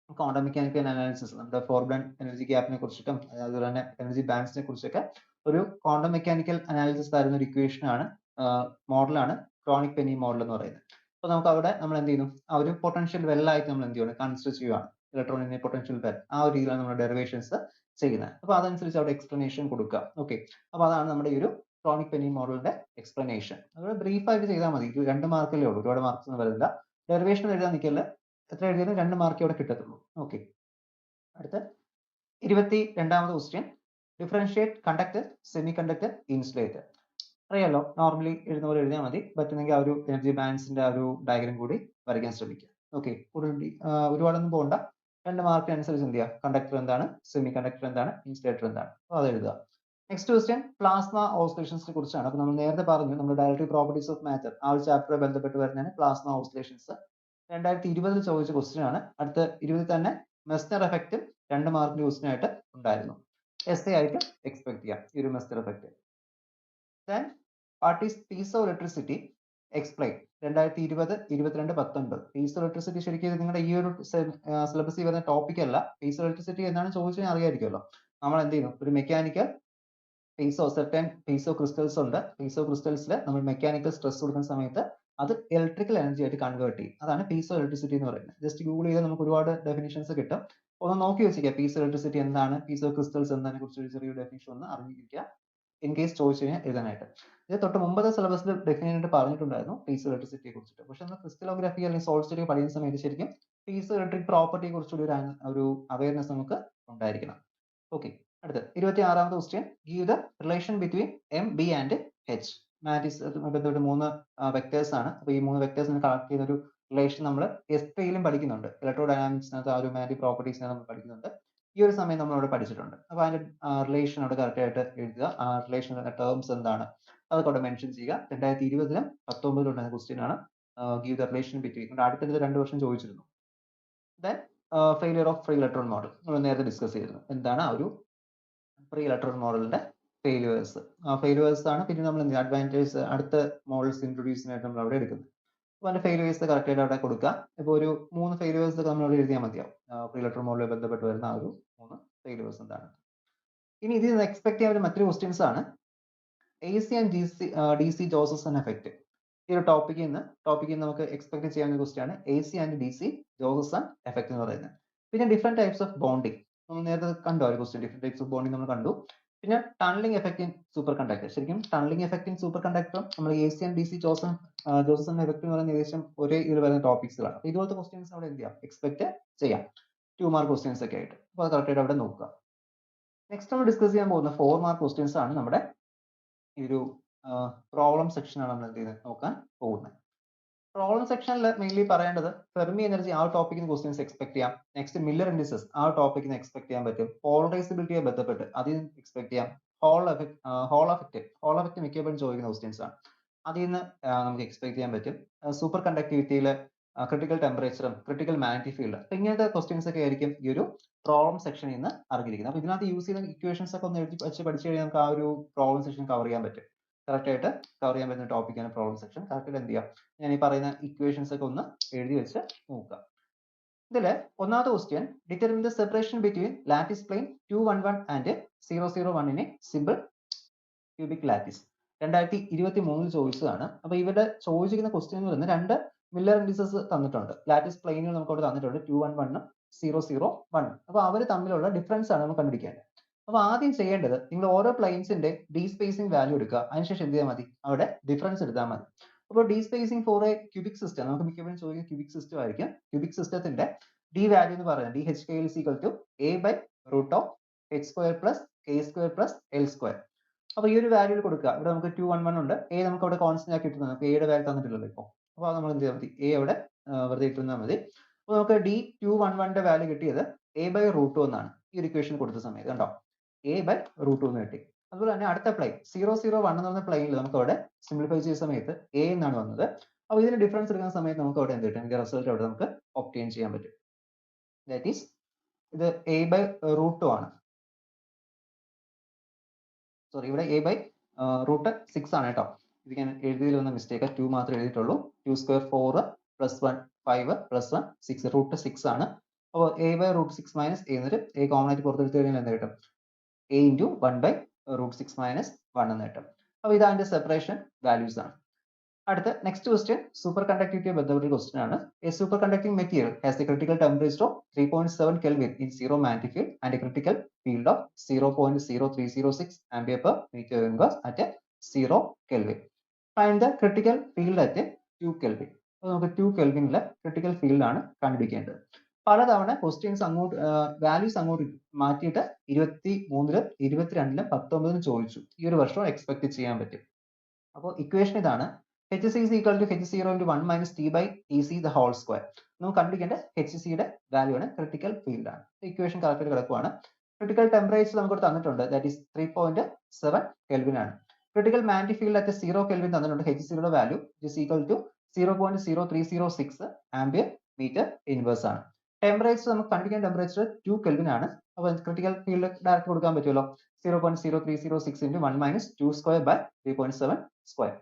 ക്വാണ്ടം മെക്കാനിക്കൽ അനാലിസിസ് നമ്മുടെ ഫോർബ്രാൻ എനർജി ഗ്യാപ്പിനെ കുറിച്ചിട്ടും അതുപോലെ തന്നെ എനർജി ബാൻഡ്സിനെ കുറിച്ചൊക്കെ ഒരു ക്വാണ്ടം മെക്കാനിക്കൽ അനാലിസിസ് തരുന്ന ഒരു ഇക്വേഷൻ ആണ്, മോഡലാണ് ക്രോണിക് പെന്നി മോഡൽ എന്ന് പറയുന്നത്. അപ്പോൾ നമുക്ക് അവിടെ നമ്മൾ എന്ത് ചെയ്യുന്നു, ആ ഒരു പൊട്ടൻഷ്യൽ വെല്ലായിട്ട് നമ്മൾ എന്ത് ചെയ്യണം കൺസിഡർ ചെയ്യുകയാണ്. ഇലക്ട്രോണിന്റെ പൊട്ടൻഷ്യൽ വെൽ ആ ഒരു രീതിയിലാണ് നമ്മുടെ ഡെറിവേഷൻസ് ചെയ്യുന്നത്. അപ്പോൾ അതനുസരിച്ച് അവിടെ എക്സ്പ്ലനേഷൻ കൊടുക്കുക. ഓക്കെ, അപ്പോൾ അതാണ് നമ്മുടെ ഈ ഒരു ക്രോണിക് പെന്നി മോഡലിന്റെ എക്സ്പ്ലനേഷൻ. അത് ബ്രീഫ് ആയിട്ട് ചെയ്താൽ മതി. 2 മാർക്കല്ലേ ഉള്ളൂ, ഒരുപാട് മാർക്സ് ഒന്നും വരുന്നില്ല. ഡെറിവേഷൻ എഴുതാൻ നിൽക്കല്ല, എത്ര എഴുതിയാലും 2 മാർക്ക് ഇവിടെ കിട്ടത്തുള്ളൂ. ഓക്കെ, അടുത്ത 22ാമത്തെ question, differentiate conductor, semiconductor, insulator. അറിയാലോ, നോർമലി എഴുതുന്ന പോലെ എഴുതിയാൽ മതി. പറ്റുന്നെങ്കിൽ ആ ഒരു എനർജി ബാൻഡ്സിന്റെ ആ ഒരു ഡയഗ്രാം കൂടി വരയ്ക്കാൻ ശ്രമിക്കുക. ഓക്കെ, ഒരുപാടൊന്നും പോകണ്ട. 2 മാർക്ക് അനുസരിച്ച് എന്ത് ചെയ്യുക, കണ്ടക്ടർ എന്താണ്, സെമി കണ്ടക്ടർ എന്താണ്, ഇൻസുലേറ്റർ എന്താണ്, അപ്പോൾ അത് എഴുതുക. നെക്സ്റ്റ് ക്വസ്റ്റ്യൻ പ്ലാസ്മ ഓസിലേഷൻസിനെ കുറിച്ചാണ്. അപ്പോൾ നമ്മൾ നേരത്തെ പറഞ്ഞു നമ്മുടെ ഡയറക്റ്റീവ് പ്രോപ്പർട്ടീസ് ഓഫ് മാറ്റർ ആ ഒരു ചാപ്റ്ററുമായി ബന്ധപ്പെട്ട് വരുന്നതാണ് പ്ലാസ്മ ഓസിലേഷൻസ്. 2020ൽ ചോദിച്ച ക്വസ്റ്റ്യൻ ആണ്. അടുത്ത 20ൽ തന്നെ മെസ്നർ എഫക്റ്റ് 2 മാർക്കിന്റെ ക്വസ്റ്റ്യൻ ആയിട്ട് ഉണ്ടായിരുന്നു. എസ്എ ആയിട്ട് എക്സ്പെക്ട് ചെയ്യാം ഈ ഒരു Meissner effect. Then what is piezoelectricity, explain. 2020, 22, 19 piezoelectricity ശരിക്കും നിങ്ങളുടെ ഈ ഒരു സിലബസിൽ വരുന്ന ടോപ്പിക് അല്ല. പീസോ ഇലക്ട്രിസിറ്റി എന്താണ് ചോദിച്ചാൽ അറിയായിരിക്കുമല്ലോ. നമ്മൾ എന്ത് ചെയ്യുന്നു, ഒരു mechanical piezo certain piezo crystals ഉണ്ട്. പീസോ ക്രിസ്റ്റൽസിൽ നമ്മൾ മെക്കാനിക്കൽ സ്ട്രെസ് കൊടുക്കുന്ന സമയത്ത് അത് ഇലക്ട്രിക്കൽ എനർജി ആയിട്ട് കൺവേർട്ട് ചെയ്യും. അതാണ് പീസോ ഇലക്ട്രിസിറ്റി എന്ന് പറയുന്നത്. ജസ്റ്റ് ഗൂഗിൾ ചെയ്താൽ നമുക്ക് ഒരുപാട് ഡെഫിനിഷൻസ് കിട്ടും. ഒന്ന് നോക്കി വെച്ചിരിക്കുക പീസോ ഇലക്ട്രിസിറ്റി എന്താണ്, പീസോ ക്രിസ്റ്റൽസ് എന്നതിനെ കുറിച്ച് ഒരു ചെറിയ ഡെഫിനിഷൻ ഒന്ന് അറിഞ്ഞിരിക്കുക, ഇൻ കേസ് ചോദിച്ചു കഴിഞ്ഞാൽ എഴുതാനായിട്ട്. ഇത് തൊട്ട് മുമ്പത്തെ സിലബസിൽ ഡെഫിൻ ആയിട്ട് പറഞ്ഞിട്ടുണ്ടായിരുന്നു പീസോ ഇലക്ട്രിസിറ്റിയെ കുറിച്ചിട്ട്. പക്ഷെ നമ്മൾ ക്രിസ്റ്റലോഗ്രഫി അല്ലെങ്കിൽ സോളിഡ് സ്റ്റേറ്റ് പഠിക്കുന്ന സമയത്ത് ശരിക്കും പീസോ ഇലക്ട്രിക് പ്രോപ്പർട്ടിയെ കുറിച്ചുള്ള ഒരു അവയർനെസ് നമുക്ക് ഉണ്ടായിരിക്കണം. ഓക്കെ, അടുത്ത് 26ാമത്തെ question, give the relation between M B and H. മാറ്റിസ് ബന്ധപ്പെട്ട് 3 വെക്ടേഴ്സ് ആണ്. അപ്പോൾ ഈ 3 വെക്ടേഴ്സിനെ കണക്ട് ചെയ്യുന്ന ഒരു റിലേഷൻ നമ്മൾ എസ്3യിലും പഠിക്കുന്നുണ്ട്. ഇലക്ട്രോ ഡൈനാമിക്സിനകത്ത് ആ ഒരു മാഗ്നറ്റിക് പ്രോപ്പർട്ടീസിനെ നമ്മൾ പഠിക്കുന്നുണ്ട്. ഈ ഒരു സമയം നമ്മൾ അവിടെ പഠിച്ചിട്ടുണ്ട്. അപ്പോൾ അതിന്റെ റിലേഷൻ അവിടെ കറക്റ്റ് ആയിട്ട് എഴുതുക. ആ റിലേഷന്റെ ടേംസ് എന്താണ് അതൊക്കെ അവിടെ മെൻഷൻ ചെയ്യുക. 2020ലും 19ലും ഉണ്ടായ ക്വസ്റ്റ്യൻ ആണ്. Give the relation between. അടുത്തത് 2 വർഷം ചോദിച്ചിരുന്നു. Then failure of free electron model നമ്മൾ നേരത്തെ ഡിസ്കസ് ചെയ്തിരുന്നു. എന്താണ് ആ ഒരു ഫ്രീ ഇലക്ട്രോൺ മോഡലിന്റെ ഫെയിലുവേഴ്സ്. ഫെയിലുവേഴ്സ് ആണ് പിന്നെ നമ്മൾ അഡ്വാൻറ്റേജ് അടുത്ത മോഡൽസ് ഇൻട്രൊഡ്യൂസ് ചെയ്യാനായിട്ട് നമ്മൾ അവിടെ എടുക്കുന്നത്. അപ്പോൾ അതിന്റെ ഫെയിലുവേഴ്സ് കറക്റ്റ് ആയിട്ട് അവിടെ കൊടുക്കുക. ഇപ്പോൾ ഒരു 3 ഫെയിലുവേഴ്സ് ഒക്കെ നമ്മൾ അവിടെ എഴുതിയാൽ മതിയാവും. ഫ്രീ ഇലക്ട്രോൺ മോഡലുമായി ബന്ധപ്പെട്ട് വരുന്ന ആ ഒരു 3 ഫെയിലുവേഴ്സ് എന്താണ്. ഇനി ഇതിൽ നിന്ന് എക്സ്പെക്ട് ചെയ്യാൻ മറ്റൊരു ക്വസ്റ്റ്യൻസ് ആണ് AC and DC Josephson effect. ഈ ഒരു ടോപ്പിക്കിൽ നിന്ന് നമുക്ക് എക്സ്പെക്ട് ചെയ്യാവുന്ന ക്വസ്റ്റ്യൻ ആണ് AC and DC Josephson effect എന്ന് പറയുന്നത്. പിന്നെ ഡിഫറെന്റ് ടൈപ്സ് ഓഫ് ബോണ്ടിങ് നമ്മൾ നേരത്തെ കണ്ടു. ഒരു question different types of bonding നമ്മൾ കണ്ടു. പിന്നെ tunnelling effect in superconductor. ശരിക്കും tunnelling effect in superconductor നമ്മൾ AC and DC Josephson effect എന്ന് പറയുന്ന ഏകദേശം ഒരേ ഇതിൽ വരുന്ന ടോപ്പിക്സുകളാണ്. അപ്പോൾ ഇതുപോലത്തെ ക്വസ്റ്റ്യൻസ് അവിടെ എന്ത് ചെയ്യാം, എക്സ്പെക്ട് ചെയ്യാം. 2 മാർക്ക് ക്വസ്റ്റ്യൻസ് ഒക്കെ ആയിട്ട്. അപ്പോൾ അത് കറക്റ്റ് ആയിട്ട് അവിടെ നോക്കുക. നെക്സ്റ്റ് നമ്മൾ ഡിസ്കസ് ചെയ്യാൻ പോകുന്ന 4 മാർക്ക് ക്വസ്റ്റ്യൻസ് ആണ്. നമ്മുടെ ഈ ഒരു പ്രോബ്ലം സെക്ഷനാണ് നമ്മൾ എന്ത് ചെയ്യുന്നത് നോക്കാൻ പോകുന്നത്. പ്രോബ്ലം സെക്ഷനിൽ മെയിൻലി പറയേണ്ടത് ഫെർമി എനർജി ആ ടോപ്പിക്കിന് ക്വസ്റ്റ്യൻസ് എക്സ്പെക്ട് ചെയ്യാം. നെക്സ്റ്റ് മില്ലർ ഇൻഡിസസ് ആ ടോപ്പിക്കിന് എക്സ്പെക്ട് ചെയ്യാൻ പറ്റും. പോളറൈസബിലിറ്റിയെ ബന്ധപ്പെട്ട് അതിൽ എക്സ്പെക്ട് ചെയ്യാം. ഹോൾ എഫക്റ്റ് മിക്കപ്പോഴും ചോദിക്കുന്ന ക്വസ്റ്റ്യൻസ് ആണ്. അതിൽ നിന്ന് നമുക്ക് എക്സ്പെക്ട് ചെയ്യാൻ പറ്റും. സൂപ്പർ കണ്ടക്ടിവിറ്റിയിൽ ക്രിട്ടിക്കൽ ടെമ്പറേച്ചറും ക്രിട്ടിക്കൽ മാഗ്നറ്റിക് ഫീൽഡ്, ഇങ്ങനത്തെ ക്വസ്റ്റ്യൻസ് ഒക്കെ ആയിരിക്കും ഈ ഒരു പ്രോബ്ലം സെക്ഷനിൽ നിന്ന് അറിഞ്ഞിരിക്കുന്നത്. അപ്പോൾ ഇതിനകത്ത് യൂസ് ചെയ്യുന്ന ഇക്വേഷൻസ് ഒക്കെ ഒന്ന് എഴുതി പഠിച്ചു കഴിഞ്ഞാൽ നമുക്ക് ആ ഒരു പ്രോബ്ലം സെക്ഷൻ കവർ ചെയ്യാൻ പറ്റും. കറക്റ്റ് ആയിട്ട് കവർ ചെയ്യാൻ പറ്റുന്ന ടോപ്പിക്കാണ് പ്രോബ്ലം സെക്ഷൻ. കറക്റ്റ് എന്ത് ചെയ്യാം, ഞാൻ ഈ പറയുന്ന ഇക്വേഷൻസ് ഒക്കെ ഒന്ന് എഴുതി വെച്ച് നോക്കുക. ഇതിൽ ഒന്നാമത്തെ question, determine the separation between lattice plain 211 and 001 in A simple cubic lattice. 2023 ചോദിച്ചതാണ്. അപ്പോൾ ഇവിടെ ചോദിച്ചിരിക്കുന്ന ക്വസ്റ്റ്യൻ എന്ന് പറയുന്നത് 2 മില്ലർ ഇൻഡിസസ് തന്നിട്ടുണ്ട്. ലാറ്റിസ് പ്ലെയിനുകൾ നമുക്ക് അവിടെ തന്നിട്ടുണ്ട് 211 001. അപ്പോൾ അവർ തമ്മിലുള്ള ഡിഫറൻസ് ആണ് നമ്മൾ കണ്ടുപിടിക്കേണ്ടത്. അപ്പോൾ ആദ്യം ചെയ്യേണ്ടത് നിങ്ങൾ ഓരോ പ്ലെയിൻസിന്റെ ഡി സ്പേസിംഗ് വാല്യൂ എടുക്കുക. അതിനുശേഷം എന്ത് ചെയ്യാൻ മതി, അവിടെ ഡിഫറൻസ് എടുത്താൽ മതി. അപ്പോൾ d spacing for a cubic system നമുക്ക് മിക്കപ്പോഴും ചോദിക്കുന്ന ക്യൂബിക് സിസ്റ്റം ആയിരിക്കും. ക്യൂബിക് സിസ്റ്റത്തിന്റെ ഡി വാല്യൂ എന്ന് പറയുന്നത് DHKL is equal to A/√h² plus k² plus L². അപ്പോൾ ഈ ഒരു വാല്യൂ കൊടുക്കുക. ഇവിടെ നമുക്ക് 211 ഉണ്ട്. A നമുക്ക് അവിടെ കോൺസ്റ്റന്റ് ആക്കി ഇട്ടുന്നത്. നമുക്ക് എയുടെ വാല്യൂ തന്നിട്ടില്ലല്ലോ ഇപ്പോൾ. അപ്പോൾ അത് നമ്മൾ എന്ത് ചെയ്യാൻ മതി, A അവിടെ വെറുതെ ഇട്ടുന്നാൽ മതി. അപ്പോൾ നമുക്ക് D211ന്റെ വാല്യൂ കിട്ടിയത് A/√2 എന്നാണ് ഈ ഒരു ഇക്വേഷൻ കൊടുത്ത സമയത്ത്. കണ്ടോ, A/√2 എന്ന് കിട്ടി. അതുപോലെ തന്നെ അടുത്ത പ്ലെയിൻ 001 എന്ന് പറയുന്ന പ്ലെയിനിൽ നമുക്ക് അവിടെ സിംപ്ലിഫൈ ചെയ്യുന്ന സമയത്ത് A എന്നാണ് വന്നത്. അപ്പോൾ ഇതിന് ഡിഫറൻസ് എടുക്കുന്ന സമയത്ത് നമുക്ക് അവിടെ എന്ത് കിട്ടും, ഇതിന്റെ റിസൾട്ട് അവിടെ നമുക്ക് ഒബ്റ്റെയിൻ ചെയ്യാൻ പറ്റും. ദാറ്റ് ഈസ് ഇത് A/√2 ആണ്. സോറി, ഇവിടെ A/√6 ആണ് കേട്ടോ. ഇത് ഞാൻ എഴുതിയതിൽ വന്ന മിസ്റ്റേക്ക്, 2 മാത്രമേ എഴുതിയിട്ടുള്ളൂ. 2² 4 + 1 5 + 1 6 √6 ആണ്. അപ്പോൾ A/√6 മൈനസ് A എന്നിട്ട് A കോമൺ ആയിട്ട് പുറത്തെടുത്ത് കഴിഞ്ഞാൽ എന്ത് കിട്ടും, A × 1/√6 - 1 എന്ന് കിട്ടും. അപ്പോൾ ഇത് അതിന്റെ സെപ്പറേഷൻ വാല്യൂസ് ആണ്. അടുത്ത നെക്സ്റ്റ് ക്വസ്റ്റ്യൻ സൂപ്പർ കണ്ടക്ടിവിറ്റിയെ ബന്ധപ്പെട്ട ക്വസ്റ്റ്യൻ ആണ്. A super conducting material has A critical temperature of 3.7 Kelvin in zero magnetic field and a critical field of 0.0306 ampere per meter inverse at a 0 Kelvin. Find the critical field at 2 Kelvin. അപ്പോൾ നമുക്ക് 2 Kelvinലെ critical field ആണ് കണ്ടുപിടിക്കേണ്ടത്. പലതവണ questions അങ്ങോട്ട് values അങ്ങോട്ട് മാറ്റിയിട്ട് 23, 22, 19 ചോദിച്ചു. ഈ ഒരു വർഷം എക്സ്പെക്ട് ചെയ്യാൻ പറ്റും. അപ്പോൾ ഇക്വേഷൻ ഇതാണ്, HC is equal to H0 × 1 - T/TC the whole square. നമുക്ക് കണ്ടുപിടിക്കേണ്ട HCയുടെ വാല്യൂ ആണ്, ക്രിട്ടിക്കൽ ഫീൽഡ് ആണ്. ഇക്വേഷൻ കറക്റ്റ് കിടക്കുവാണ്. ക്രിട്ടിക്കൽ ടെമ്പറേച്ചർ നമുക്ക് തന്നിട്ടുണ്ട്, ദാറ്റ് ഈസ് 3.7 Kelvin ആണ്. Critical magnetic field at 0 Kelvin തന്നിട്ടുണ്ട്. HCയുടെ value is equal to 0.0306 ampere metre inverse ആണ്. ടെമ്പറേച്ചർ നമുക്ക് കണ്ടുപിടിക്കാൻ ടെമ്പറേച്ചർ 2 Kelvin ആണ്. അപ്പോൾ ക്രിട്ടിക്കൽ ഫീൽഡ് ഡയറക്റ്റ് കൊടുക്കാൻ പറ്റുമല്ലോ, 0.0306 × 1 - 2² / 3.7².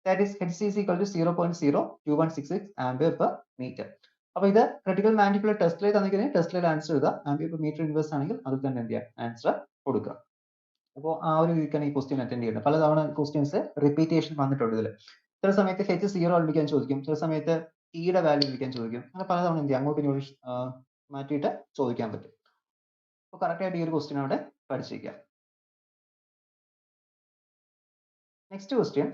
That is HC is equal to 0.02166 ampere per meter. അപ്പോൾ ഇത് ക്രിട്ടിക്കൽ മാഗ്നറ്റിക് ഫീൽഡ് ടെസ്റ്റിൽ തന്നിരിക്കുന്നത് ടെസ്റ്റിലെ ആൻസർ എഴുതുക. ആംപിയർ പെർ മീറ്റർ ഇൻവേഴ്സ് ആണെങ്കിൽ അതിൽ തന്നെ എന്ത് ചെയ്യുക, ആൻസർ കൊടുക്കുക. അപ്പോൾ ആ ഒരു രീതിക്കാണ് ഈ ക്വസ്റ്റ്യൻ അറ്റൻഡ് ചെയ്യുന്നത്. പലതവണ ക്വസ്റ്റ്യൻസ് റിപ്പീറ്റേഷൻ വന്നിട്ടുണ്ട് ഇതിൽ. ചില സമയത്ത് H 0 കണ്ടുപിടിക്കാൻ ചോദിക്കും, ചില സമയത്ത് ടിയുടെ വാല്യൂ കണ്ടുപിടിക്കാൻ ചോദിക്കും. അങ്ങനെ പലതവണ എന്ത് ചെയ്യാം, അങ്ങോട്ടും ഇങ്ങോട്ടും മാറ്റിയിട്ട് ചോദിക്കാൻ പറ്റും. അപ്പോൾ കറക്റ്റ് ആയിട്ട് ഈ ഒരു ക്വസ്റ്റ്യൻ അവിടെ പഠിച്ചിരിക്കാം. Next question.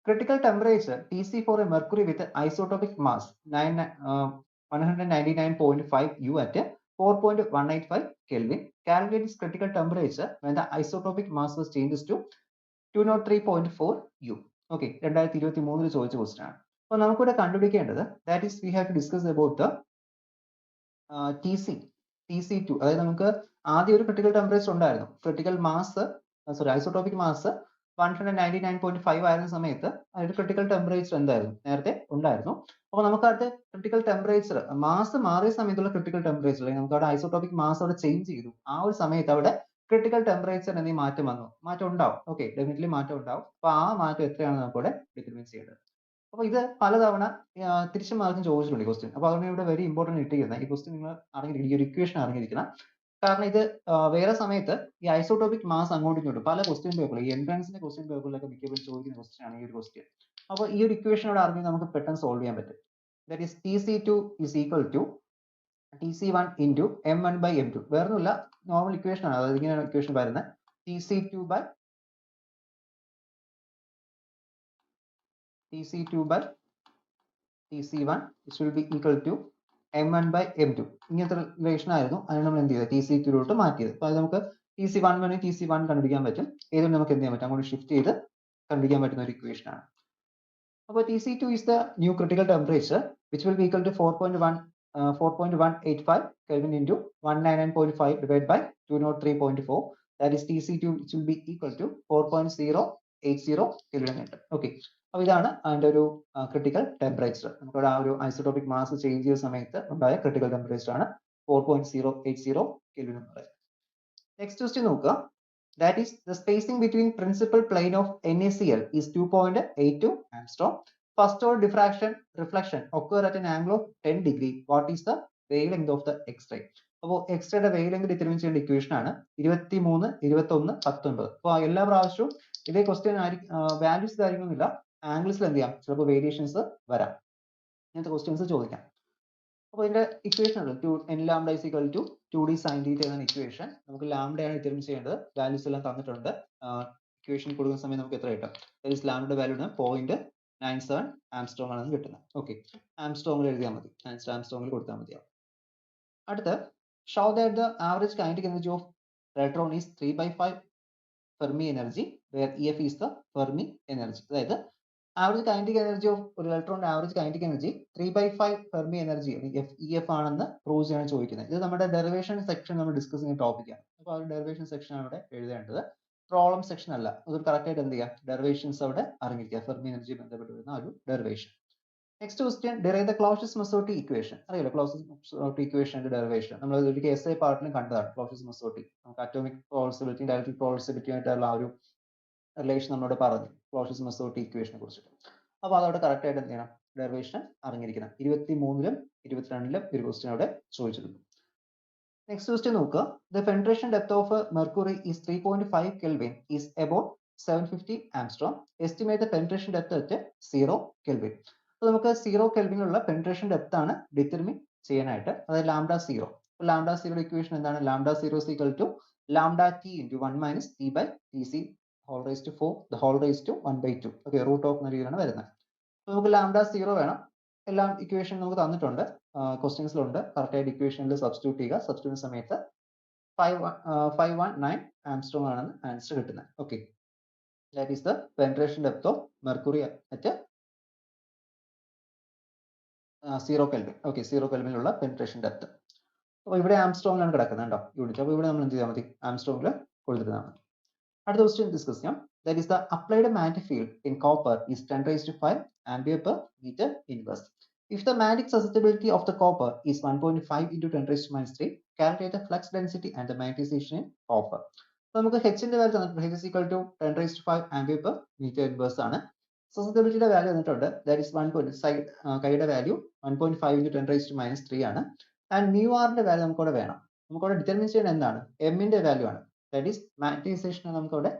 Critical temperature Tc for a mercury with isotopic mass 199.5 U at 4.185 Kelvin. Calculate its critical temperature when the isotopic mass was changes to 203.4 U. Okay, 2023 ചോദിച്ച ക്വസ്റ്റ്യൻ ആണ്. അപ്പോൾ നമുക്കിവിടെ കണ്ടുപിടിക്കേണ്ടത് that is we have to discuss about the TC2. അതായത് നമുക്ക് ആദ്യം ഒരു critical temperature ഉണ്ടായിരുന്നു. ക്രിട്ടിക്കൽ മാസ് ഐസോട്ടോപിക് മാസ് 199.5 ആയിരുന്ന സമയത്ത് അതിന്റെ ക്രിട്ടിക്കൽ ടെമ്പറേച്ചർ എന്തായിരുന്നു, നേരത്തെ ഉണ്ടായിരുന്നു. അപ്പോൾ നമുക്ക് അടുത്ത ക്രിട്ടിക്കൽ ടെമ്പറേച്ചർ മാസ് മാറിയ സമയത്തുള്ള ക്രിട്ടിക്കൽ ടെമ്പറേച്ചർ, അല്ലെങ്കിൽ നമുക്ക് അവിടെ ഐസോട്ടോപിക് മാസ് അവിടെ ചേഞ്ച് ചെയ്തു, ആ ഒരു സമയത്ത് അവിടെ ക്രിട്ടിക്കൽ ടെമ്പറേച്ചർ എന്തെങ്കിലും മാറ്റം വന്നു, മാറ്റം ഉണ്ടാവും. ഓക്കെ, ഡെഫിനറ്റ്ലി മാറ്റം ഉണ്ടാവും. അപ്പോൾ ആ മാറ്റം എത്രയാണ് നമുക്ക് ഇവിടെ ഡിറ്റർമിൻ ചെയ്യേണ്ടത്. അപ്പോൾ ഇത് പലതവണ തിരിച്ചു മാർക്കും ചോദിച്ചിട്ടുണ്ട് ഈ ക്വസ്റ്റ്യൻ. അപ്പോൾ അതുകൊണ്ട് ഇവിടെ വെരി ഇമ്പോർട്ടന്റ് ഇട്ടിരിക്കുന്നത് ഈ ക്വസ്റ്റ്യൻ നിങ്ങൾ അറിഞ്ഞിരിക്കണം, ഈ ഒരു ഇക്വേഷൻ അറിഞ്ഞിരിക്കണം. കാരണം ഇത് വേറെ സമയത്ത് ഈ ഐസോട്ടോപിക് മാസ് അങ്ങോട്ടും ഇങ്ങോട്ടും പല ക്വസ്റ്റ്യൻ പേപ്പറിൽ, ഈ എൻട്രൻസിന്റെ ക്വസ്റ്റ്യൻ പേപ്പറിലൊക്കെ മിക്കപ്പോഴും ചോദിക്കുന്ന ക്വസ്റ്റ്യൻ ആണ് ഈ ഒരു ക്വസ്റ്റ്യൻ. അപ്പോൾ ഈ ഒരു ഇക്വേഷനോട് അറിഞ്ഞ് നമുക്ക് പെട്ടെന്ന് സോൾവ് ചെയ്യാൻ പറ്റും. That is TC2 is equal to TC1 into M1 by M2. വേറൊന്നുമില്ല, നോർമൽ ഇക്വേഷൻ ആണ്. അതായത് ഇങ്ങനെയാണ് ഇക്വേഷൻ വരുന്നത്. TC2 by TC1 which will be equal to M1 by M2. ഇങ്ങനത്തെ റിലേഷൻ ആയിരുന്നു. അതിന് നമ്മൾ എന്ത് ചെയ്തത്, TC2 മാറ്റിയത്. അപ്പോൾ അത് നമുക്ക് TC1 TC1 കണ്ടുപിടിക്കാൻ പറ്റും. ഏതുകൊണ്ട് നമുക്ക് എന്ത് ചെയ്യാൻ പറ്റും, അങ്ങോട്ട് ഷിഫ്റ്റ് ചെയ്ത് കണ്ടുപിടിക്കാൻ പറ്റുന്ന ഒരു ഇക്വേഷൻ ആണ്. അപ്പോൾ TC2 is the new critical temperature which will be equal to 4.185 Kelvin into 199.5 divided by 203.4. That is TC2 which will be equal to 4.080 Kelvin. Okay. അപ്പോൾ ഇതാണ് അതിന്റെ ഒരു ക്രിട്ടിക്കൽ ടെമ്പറേച്ചർ. നമുക്കിവിടെ ആ ഒരു ഐസോട്ടോപിക് മാസ് ചേഞ്ച് ചെയ്ത സമയത്ത് ഉണ്ടായ ക്രിട്ടിക്കൽ ടെമ്പറേച്ചർ ആണ് 4.080 Kelvin എന്ന് പറയുന്നത്. നെക്സ്റ്റ് ക്വസ്റ്റ്യൻ നോക്കുക. That is the spacing between principal plane of NaCl is 2.82 angstrom. First order diffraction reflection occur at an angle of 10 degree. What is the wavelength of the X-ray? അപ്പോൾ എക്സ്റേയുടെ wavelength determine ചെയ്യേണ്ട equation ആണ് 23, 21, 19. അപ്പോൾ എല്ലാ പ്രാവശ്യവും ഇതേ question values ആയിരിക്കുന്നില്ല, ആംഗിൾസിൽ എന്ത് ചെയ്യാം, ചിലപ്പോൾ വേരിയേഷൻസ് വരാം, ഇങ്ങനത്തെ ക്വസ്റ്റ്യൻസ് ചോദിക്കാം. അപ്പോൾ ഇതിന്റെ ഇക്വേഷൻ ഉണ്ട്, n lambda is equal to 2d sin theta എന്ന ഇക്വേഷൻ. നമുക്ക് ലാംഡയാണ് ഡിറ്റർമിൻ ചെയ്യേണ്ടത്. വാല്യൂസ് എല്ലാം തന്നിട്ടുണ്ട്. ഇക്വേഷൻ കൊടുക്കുന്ന സമയം നമുക്ക് എത്ര കിട്ടും, ലാംഡയുടെ വാല്യൂ 0.97 ആംസ്ട്രോങ് ആണ് കിട്ടുന്നത്. ഓക്കെ, ആംസ്ട്രോങ്ങിൽ എഴുതിയാൽ മതി, ആംസ്ട്രോങ്ങിൽ കൊടുത്താൽ മതിയാവും. അടുത്ത, show that the average kinetic energy of electron is 3/5 Fermi energy where EF is the Fermi energy. അതായത് ആവറേജ് കൈനറ്റിക് എനർജി ഓഫ് ഒരു ഇലക്ട്രോണിന്റെ average kinetic energy 3/5 Fermi energy EF ആണെന്ന് പ്രൂവ് ചെയ്യാൻ ചോദിക്കുന്നത്. ഇത് നമ്മുടെ ഡെറിവേഷൻ സെക്ഷൻ നമ്മൾ ഡിസ്കസ് ചെയ്യുന്ന ടോപ്പിക്കാണ്. അപ്പോൾ ആ ഡെറിവേഷൻ സെക്ഷൻ ആണ് ഇവിടെ എഴുതേണ്ടത്, പ്രോബ്ലം സെക്ഷൻ അല്ല. അത് കറക്റ്റ് ആയിട്ട് എന്ത് ചെയ്യുക, ഡെറിവേഷൻസ് അവിടെ അറിഞ്ഞിരിക്കുക, ഫെർമി എനർജി ബന്ധപ്പെട്ട് വരുന്ന ഒരു derivation. Next question, derive the Clausius Mossotti equation. അറിയാലോ ക്ലോഷ്യസ്-മസോട്ടി ഇക്വേഷന്റെ ഡെറിവേഷൻ നമ്മൾ ഒരിക്കൽ SI പാർട്ടിലും കണ്ടതാണ്. ക്ലോഷ്യസ്-മസോട്ടി നമുക്ക് അറ്റോമിക് പ്രോൾസിബിലിറ്റി ഡയലക്ട്രിക് പ്രോൾസിബിലിറ്റി ആയിട്ടുള്ള ആ ഒരു റിലേഷൻ നമ്മളോട് പറഞ്ഞു ക്ലോഷ്യസ്-മസോട്ടി ഇക്വേഷനെ കുറിച്ചിട്ട്. അപ്പോൾ അതവിടെ കറക്റ്റ് ആയിട്ട് എന്ത് ചെയ്യണം, ഡെറിവേഷൻ അറിഞ്ഞിരിക്കണം. 23-ലും 22-ലും ഒരു ക്വസ്റ്റ്യൻ അവിടെ ചോദിച്ചിട്ടുണ്ട്. നെക്സ്റ്റ് ക്വസ്റ്റ്യൻ നോക്കുക. The penetration depth of mercury is 3.5 Kelvin is about 750 ആംസ്ട്രോം. Estimate the penetration depth at 0 Kelvin. അപ്പോൾ നമുക്ക് 0 Kelvinലുള്ള പെനിട്രേഷൻ ഡെപ്ത് ആണ് ഡിറ്റർമിൻ ചെയ്യാനായിട്ട്, അതായത് ലാംഡ 0. അപ്പോൾ ലാംഡ 0 ഇക്വേഷൻ എന്താണ്, lambda 0 is equal to lambda t into 1 minus t by tc whole raised to 4 the whole raised to 1/2. Okay, root of എന്ന രീതിയിലാണ് വരുന്നത്. അപ്പോൾ നമുക്ക് ലാംഡ 0 വേണം. എല്ലാം ഇക്വേഷൻ നമുക്ക് തന്നിട്ടുണ്ട്, ക്വസ്റ്റ്യൻസിലുണ്ട്. കറക്റ്റ് ആയിട്ട് ഇക്വേഷനിൽ സബ്സ്റ്റിറ്റ്യൂട്ട് ചെയ്യുക. സബ്സ്റ്റിറ്റ്യൂട്ട് സമയത്ത് 519 ആംസ്ട്രോങ് ആണെന്ന് ആൻസർ കിട്ടുന്നത്. Okay, that is the penetration depth of mercury at 0 Kelvin. Okay, 0 Kelvinലുള്ള പെനിട്രേഷൻ ഡെപ്ത്. അപ്പോൾ ഇവിടെ ആംസ്ട്രോങ്ങിലാണ് കിടക്കുന്നത് കേട്ടോ യൂണിറ്റ്. അപ്പോൾ ഇവിടെ നമ്മൾ എന്ത് ചെയ്താൽ മതി, ആംസ്ട്രോങ്ങിൽ കൊടുത്തിരുന്നാൽ മതി. അടുത്ത ക്വസ്റ്റ്യൻ ഡിസ്കസ് ചെയ്യാം. That is the applied magnetic field in copper is 10⁵ ampere per meter inverse. If the magnetic susceptibility of the copper is 1.5 into 10⁻³ calculate the flux density and the magnetization in copper. അപ്പോൾ നമുക്ക് Hന്റെ value തന്നിട്ടുണ്ട്. H is equal to 10⁵ ampere per meter inverse ആണ്. സസെപ്റ്റിബിലിറ്റിയുടെ value തന്നിട്ടുണ്ട്. That is കൈയുടെ value 1.5 into 10⁻³ ആണ്. And mu r ന്റെ value നമുക്കവിടെ വേണം. നമുക്കവിടെ ഡിറ്റർമിൻ ചെയ്യേണ്ടത് എന്താണ്, m ന്റെ വാല്യൂ ആണ്. ദാറ്റ് ഈസ് മാഗ്നറ്റൈസേഷൻ നമുക്കവിടെ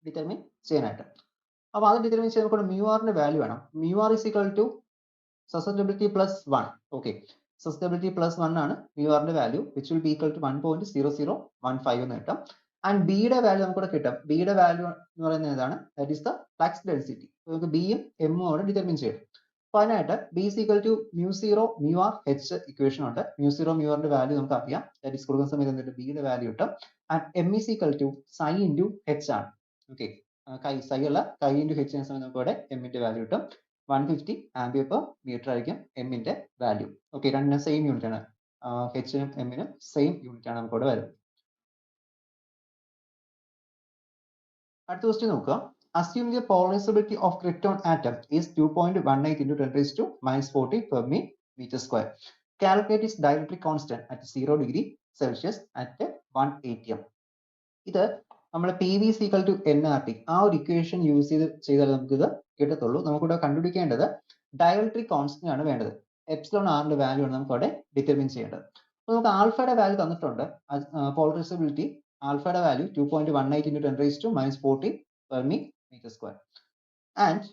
ഡിറ്റർമിൻ ചെയ്യാനായിട്ട്. അപ്പോൾ അത് ഡിറ്റർമിൻ ചെയ്യാൻ നമുക്ക് mu r ന്റെ വാല്യൂ വേണം. mu r is equal to susceptibility plus 1. Okay, susceptibility plus 1 ആണ് mu r ന്റെ value, which will be equal to 1.0015 എന്ന് കിട്ടും. ആൻഡ് b യുടെ വാല്യൂ നമുക്ക് കിട്ടും. b യുടെ വാല്യൂ എന്ന് പറയുന്നത് ഏതാണ്? That is the flux density. നമുക്ക് b യും m ഉം അവിടെ ഡിറ്റർമിൻ ചെയ്യണം. അപ്പോൾ അതിനായിട്ട് b is equal to mu0 mu r h equation ഉണ്ട്. mu0 mu r ന്റെ വാല്യൂ നമുക്ക് അറിയാം. ദാറ്റ് ഈസ് കൊടുക്കുന്ന സമയത്ത് എന്തുണ്ട്? b യുടെ വാല്യൂ കിട്ടും. And m is equal to psi into h ആണ്. ഓക്കെ, psi ഉള്ള chi into h എന്ന സമയത്ത് നമുക്ക് ഇവിടെ m ന്റെ വാല്യൂ കിട്ടും. 150 ആംപിയർ പെർ മീറ്റർ ആയിരിക്കും m ന്റെ വാല്യൂ. ഓക്കെ, രണ്ടിനും സെയിം യൂണിറ്റ് ആണ്. h നും m നും സെയിം യൂണിറ്റ് ആണ് നമുക്ക് ഇവിടെ വരുന്നത്. അടുത്ത ക്വസ്റ്റ്യൻ നോക്കുക. Assume the polarizability of krypton atom is 2.18 into 10 raised to minus 40 Fermi meter square. Calculate its dielectric constant at 0 degree Celsius at 1 atm. ഇത് നമ്മൾ PV is equal to nRT ആ ഒരു ഇക്വേഷൻ യൂസ് ചെയ്താൽ നമുക്ക് ഇത് കിട്ടത്തുള്ളൂ. നമുക്കിവിടെ കണ്ടുപിടിക്കേണ്ടത് ഡയലക്ട്രിക് കോൺസ്റ്റന്റ് ആണ് വേണ്ടത്. എപ്സിലോൺ ആറിന്റെ വാല്യൂ ആണ് നമുക്ക് അവിടെ ഡിറ്റർമിൻ ചെയ്യേണ്ടത്. അപ്പോൾ നമുക്ക് ആൽഫയുടെ വാല്യൂ തന്നിട്ടുണ്ട്. പോളറൈസബിലിറ്റി ആൽഫയുടെ value 2.18 into 10 raised to minus 40 Fermi meter square. And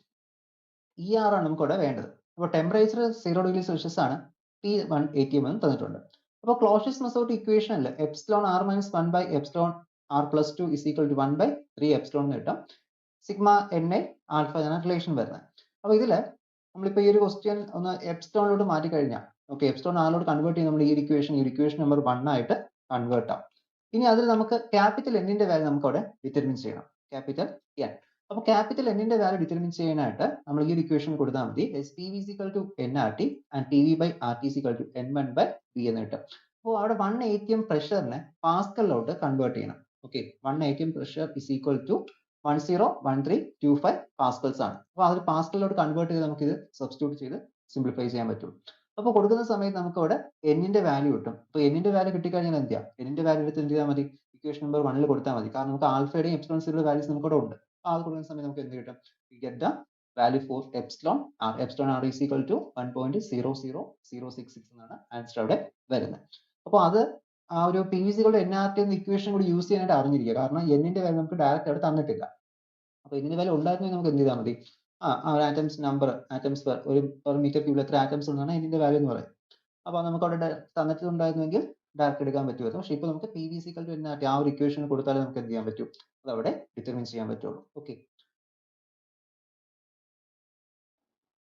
ER ആണ് നമുക്ക് ഇവിടെ വേണ്ടത്. അപ്പോൾ ടെമ്പറേച്ചർ 0 ഡിഗ്രി സെൽഷ്യസ് ആണ്, T1 atm എന്ന് തന്നിട്ടുണ്ട്. അപ്പോൾ ക്ലോഷ്യസ്-മസോർട്ടി ഇക്വേഷനിൽ epsilon r minus 1 by epsilon r plus 2 is equal to 1 by 3 epsilon എന്ന് കിട്ടും. സിഗ്മ Na ആൽഫ ആണ് റിലേഷൻ വരുന്നത്. അപ്പോൾ ഇതിൽ നമ്മളിപ്പോൾ ഈ ഒരു ക്വസ്റ്റ്യൻ ഒന്ന് എപ്സിലോണിലോട്ട് മാറ്റി കഴിഞ്ഞാൽ, ഓക്കെ, എപ്സിലോൺ ആറിലോട്ട് കൺവേർട്ട് ചെയ്ത് നമ്മൾ ഈ ഇക്വേഷൻ നമ്പർ 1 ആയിട്ട് കൺവേർട്ട് ആവും. ഇനി അതിൽ നമുക്ക് ക്യാപിറ്റൽ എന്നിന്റെ വാല്യൂ നമുക്ക് അവിടെ ഡിറ്റർമിൻ ചെയ്യണം. Capital N. അപ്പോൾ ക്യാപിറ്റൽ എന്നിന്റെ വാല്യൂ ഡിറ്റർമിൻ ചെയ്യാനായിട്ട് നമ്മൾ ഈ ഒരു ഇക്വേഷൻ കൊടുത്താൽ മതി. PV is equal to nRT and PV by RT is equal to N1 by V എന്ന് കിട്ടും. അപ്പോൾ അവിടെ 1 atm പ്രഷറിനെ പാസ്കലിലോട്ട് കൺവേർട്ട് ചെയ്യണം. Okay, 1 atm pressure is equal to 101325 Pascal's ആണ്. അപ്പോൾ അതിൽ പാസ്കലിലോട്ട് കൺവേർട്ട് ചെയ്ത് നമുക്ക് ഇത് സബ്സ്റ്റിറ്റ്യൂട്ട് ചെയ്ത് സിംപ്ലിഫൈ ചെയ്യാൻ പറ്റും. അപ്പോൾ കൊടുക്കുന്ന സമയത്ത് നമുക്ക് അവിടെ എന്നിന്റെ വാല്യൂ കിട്ടും. അപ്പോൾ എന്നിന്റെ വാല്യൂ കിട്ടിക്കഴിഞ്ഞാൽ എന്ത് ചെയ്യാം? എന്നിന്റെ വാല്യൂ എടുത്ത് എന്ത് ചെയ്താൽ മതി? ഇക്വേഷൻ നമ്പർ 1 കൊടുത്താൽ മതി. കാരണം നമുക്ക് ആൽഫയുടെയും എപ്സിലോൺ സീറോയുടെ വാല്യൂസ് നമുക്ക് ഇവിടെ ഉണ്ട്. അത് കൊടുക്കുന്ന സമയത്ത് നമുക്ക് എന്ത് കിട്ടും? We get the value for epsilon r. Epsilon r is equal to 1.00066 എന്നാണ് ആൻസർ അവിടെ വരുന്നത്. അപ്പോൾ അത് ആ ഒരു PV nRT എന്ന ഇക്വേഷൻ കൂടി യൂസ് ചെയ്യാനായിട്ട് അറിഞ്ഞിരിക്കുക. കാരണം എന്നിന്റെ വാല്യൂ നമുക്ക് ഡയറക്റ്റ് അവിടെ തന്നിട്ടില്ല. അപ്പോൾ എന്നിന്റെ വാല്യൂ ഉണ്ടായിരുന്നെങ്കിൽ നമുക്ക് എന്ത് ചെയ്താൽ മതി? Atoms number, atoms per metre ക്യൂബിൽ എത്ര ആറ്റംസ് ഉണ്ടെന്നാണ് എന്നിന്റെ വാല്യൂ എന്ന് പറയുന്നത്. അപ്പോൾ നമുക്ക് അവിടെ തന്നിട്ടുണ്ടായിരുന്നെങ്കിൽ ഡയറക്റ്റ് എടുക്കാൻ പറ്റുമായിരുന്നു. പക്ഷേ ഇപ്പോൾ നമുക്ക് PV nRT ആ ഒരു ഇക്വേഷൻ കൊടുത്താലേ നമുക്ക് എന്ത് ചെയ്യാൻ പറ്റും? അത് അവിടെ ഡിറ്റർമിൻ ചെയ്യാൻ പറ്റുള്ളൂ. ഓക്കെ,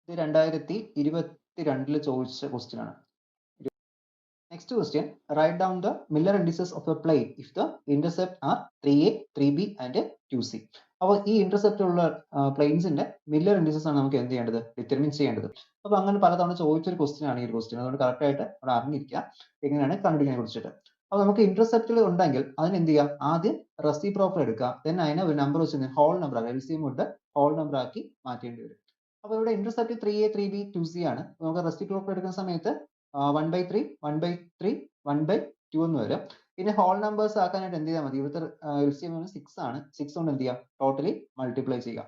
ഇത് 2022 ചോദിച്ച ക്വസ്റ്റ്യൻ ആണ്. Next question, write down the Miller indices of the plane if the intercept are 3A 3B and 2C. അപ്പോൾ ഈ ഇന്റർസെപ്റ്റ് ഉള്ള പ്ലെയിൻസിന്റെ മില്ലർ ഇൻഡിസസ് ആണ് നമുക്ക് എന്ത് ചെയ്യേണ്ടത്? ഡിറ്റർമിൻ ചെയ്യേണ്ടത്. അപ്പോൾ അങ്ങനെ പലതവണ ചോദിച്ചൊരു ക്വസ്റ്റ്യൻ ആണ് ഈ ഒരു ക്വസ്റ്റ്യൻ. അതുകൊണ്ട് കറക്റ്റ് ആയിട്ട് അവിടെ അറിഞ്ഞിരിക്കുക എങ്ങനെയാണ് കണ്ടുപിടിക്കാൻ കുറിച്ചിട്ട്. അപ്പോൾ നമുക്ക് ഇന്റർസെപ്റ്റിൽ ഉണ്ടെങ്കിൽ അതിന് എന്ത് ചെയ്യാം? ആദ്യം റെസിപ്രോക്കൽ എടുക്കുക, then അതിനെ ഒരു നമ്പർ വെച്ച് ഹോൾ നമ്പർ ആക്കി, LCM കൊണ്ട് ഹോൾ നമ്പർ ആക്കി മാറ്റേണ്ടി വരും. അപ്പോൾ ഇവിടെ ഇന്റർസെപ്റ്റ് 3A 3B 2C ആണ്. നമുക്ക് റെസിപ്രോക്കൽ എടുക്കുന്ന സമയത്ത് 1/3 1/3 1/2 എന്ന് വരും. പിന്നെ ഹോൾ നമ്പേഴ്സ് ആക്കാനായിട്ട് എന്ത് ചെയ്താൽ മതി? ഇവിടുത്തെ LCM 6 ആണ്. 6 കൊണ്ട് എന്ത് ചെയ്യാം? ടോട്ടലി മൾട്ടിപ്ലൈ ചെയ്യുക.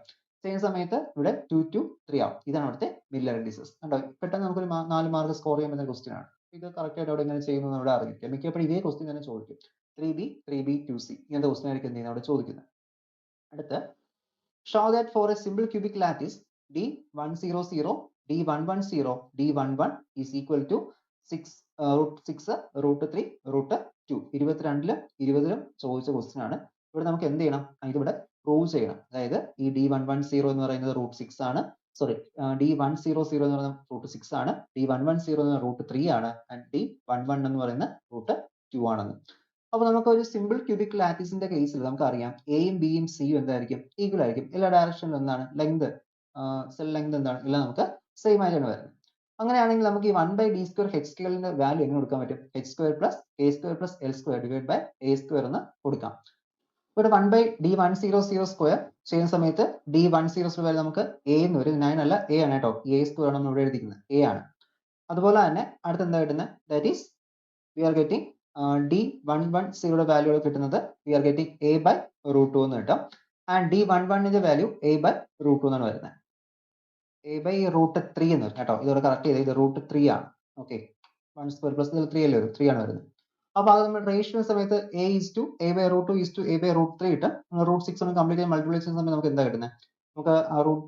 ചെയ്യുന്ന സമയത്ത് ഇവിടെ 2 2 3 ആവും. ഇതാണ് അവിടുത്തെ മില്ലർ ഇൻഡിസസ്. കണ്ടോ, പെട്ടെന്ന് നമുക്കൊരു 4 മാർക്ക് സ്കോർ ചെയ്യാൻ പറ്റുന്ന ക്വസ്റ്റ്യൻ ആണ്. ഇത് കറക്റ്റ് ആയിട്ട് അവിടെ എങ്ങനെ ചെയ്യുന്നു അവിടെ അറിയിക്കാം. മിക്കപ്പോഴും ഇതേ ക്വസ്റ്റ്യൻ തന്നെ ചോദിക്കും. 3B 3B 2C ഇങ്ങനത്തെ ക്വസ്റ്റ്യൻ ആയിരിക്കും എന്ത് ചെയ്യുന്നത് അവിടെ ചോദിക്കുന്നത്. അടുത്ത്, show that for a simple cubic lattice D100 D110 D11 is equal to 6 √3 √2. 22ലും 20ലും ചോദിച്ച ക്വസ്റ്റ്യൻ ആണ്. ഇവിടെ നമുക്ക് എന്ത് ചെയ്യണം? ഇതിവിടെ പ്രൂവ് ചെയ്യണം. അതായത് ഈ D110 എന്ന് പറയുന്നത് √6 ആണ്. സോറി, D100 എന്ന് പറയുന്നത് √6 ആണ്. D110 എന്ന് പറയുന്നത് √3 ആണ്. ആൻഡ് D11 എന്ന് പറയുന്നത് √2 ആണെന്ന്. അപ്പോൾ നമുക്ക് ഒരു സിമ്പിൾ ക്യൂബിക് ലാറ്റിസിന്റെ കേസിൽ നമുക്കറിയാം എയും ബിയും സിയും എന്തായിരിക്കും? ഈക്വൽ ആയിരിക്കും. എല്ലാ ഡയറക്ഷനിലും എന്താണ്? ലെങ്ത്, സെൽ ലെങ്ത് എന്താണ്? എല്ലാം നമുക്ക് സെയിം ആയിട്ടാണ് വരുന്നത്. അങ്ങനെയാണെങ്കിൽ നമുക്ക് ഈ 1/d² h² ന്റെ വാല്യൂ എങ്ങനെ കൊടുക്കാൻ പറ്റും? h² plus a² plus l² divided by a² എന്ന് കൊടുക്കാം. ഇവിടെ 1/d100² ചെയ്യുന്ന സമയത്ത് d100 വാല്യൂ നമുക്ക് a എന്ന് വരും. 9 അല്ല, a ആണ് കേട്ടോ. a² ആണ് നമ്മൾ ഇവിടെ എഴുതിക്കുന്നത്, a ആണ്. അതുപോലെ തന്നെ അടുത്ത് എന്താ കിട്ടുന്നത്? That is we are getting d110 value കിട്ടുന്നത് വി ആർ ഗെറ്റിംഗ് a/√2 എന്ന് കിട്ടും. ആൻഡ് d11ന്റെ വാല്യൂ a/√2 എന്നാണ് വരുന്നത്. a/√3 എന്ന് വരും കേട്ടോ. ഇതോടെ കറക്റ്റ് ചെയ്ത് ഇത് √3 ആണ്. ഓക്കെ, 1² പ്ലസ് 3 അല്ലേ വരും, 3 ആണ് വരുന്നത്. അപ്പോൾ അത് നമ്മൾ റേഷ്യോ സമയത്ത് a/√2 a/√2 a/√3 കിട്ടും. √6 ഒന്ന് കംപ്ലീറ്റ് ചെയ്ത് മൾട്ടിപ്ലൈ ചെയ്യുന്ന സമയത്ത് നമുക്ക് എന്താ കിട്ടുന്നത്? നമുക്ക് ആ റൂട്ട്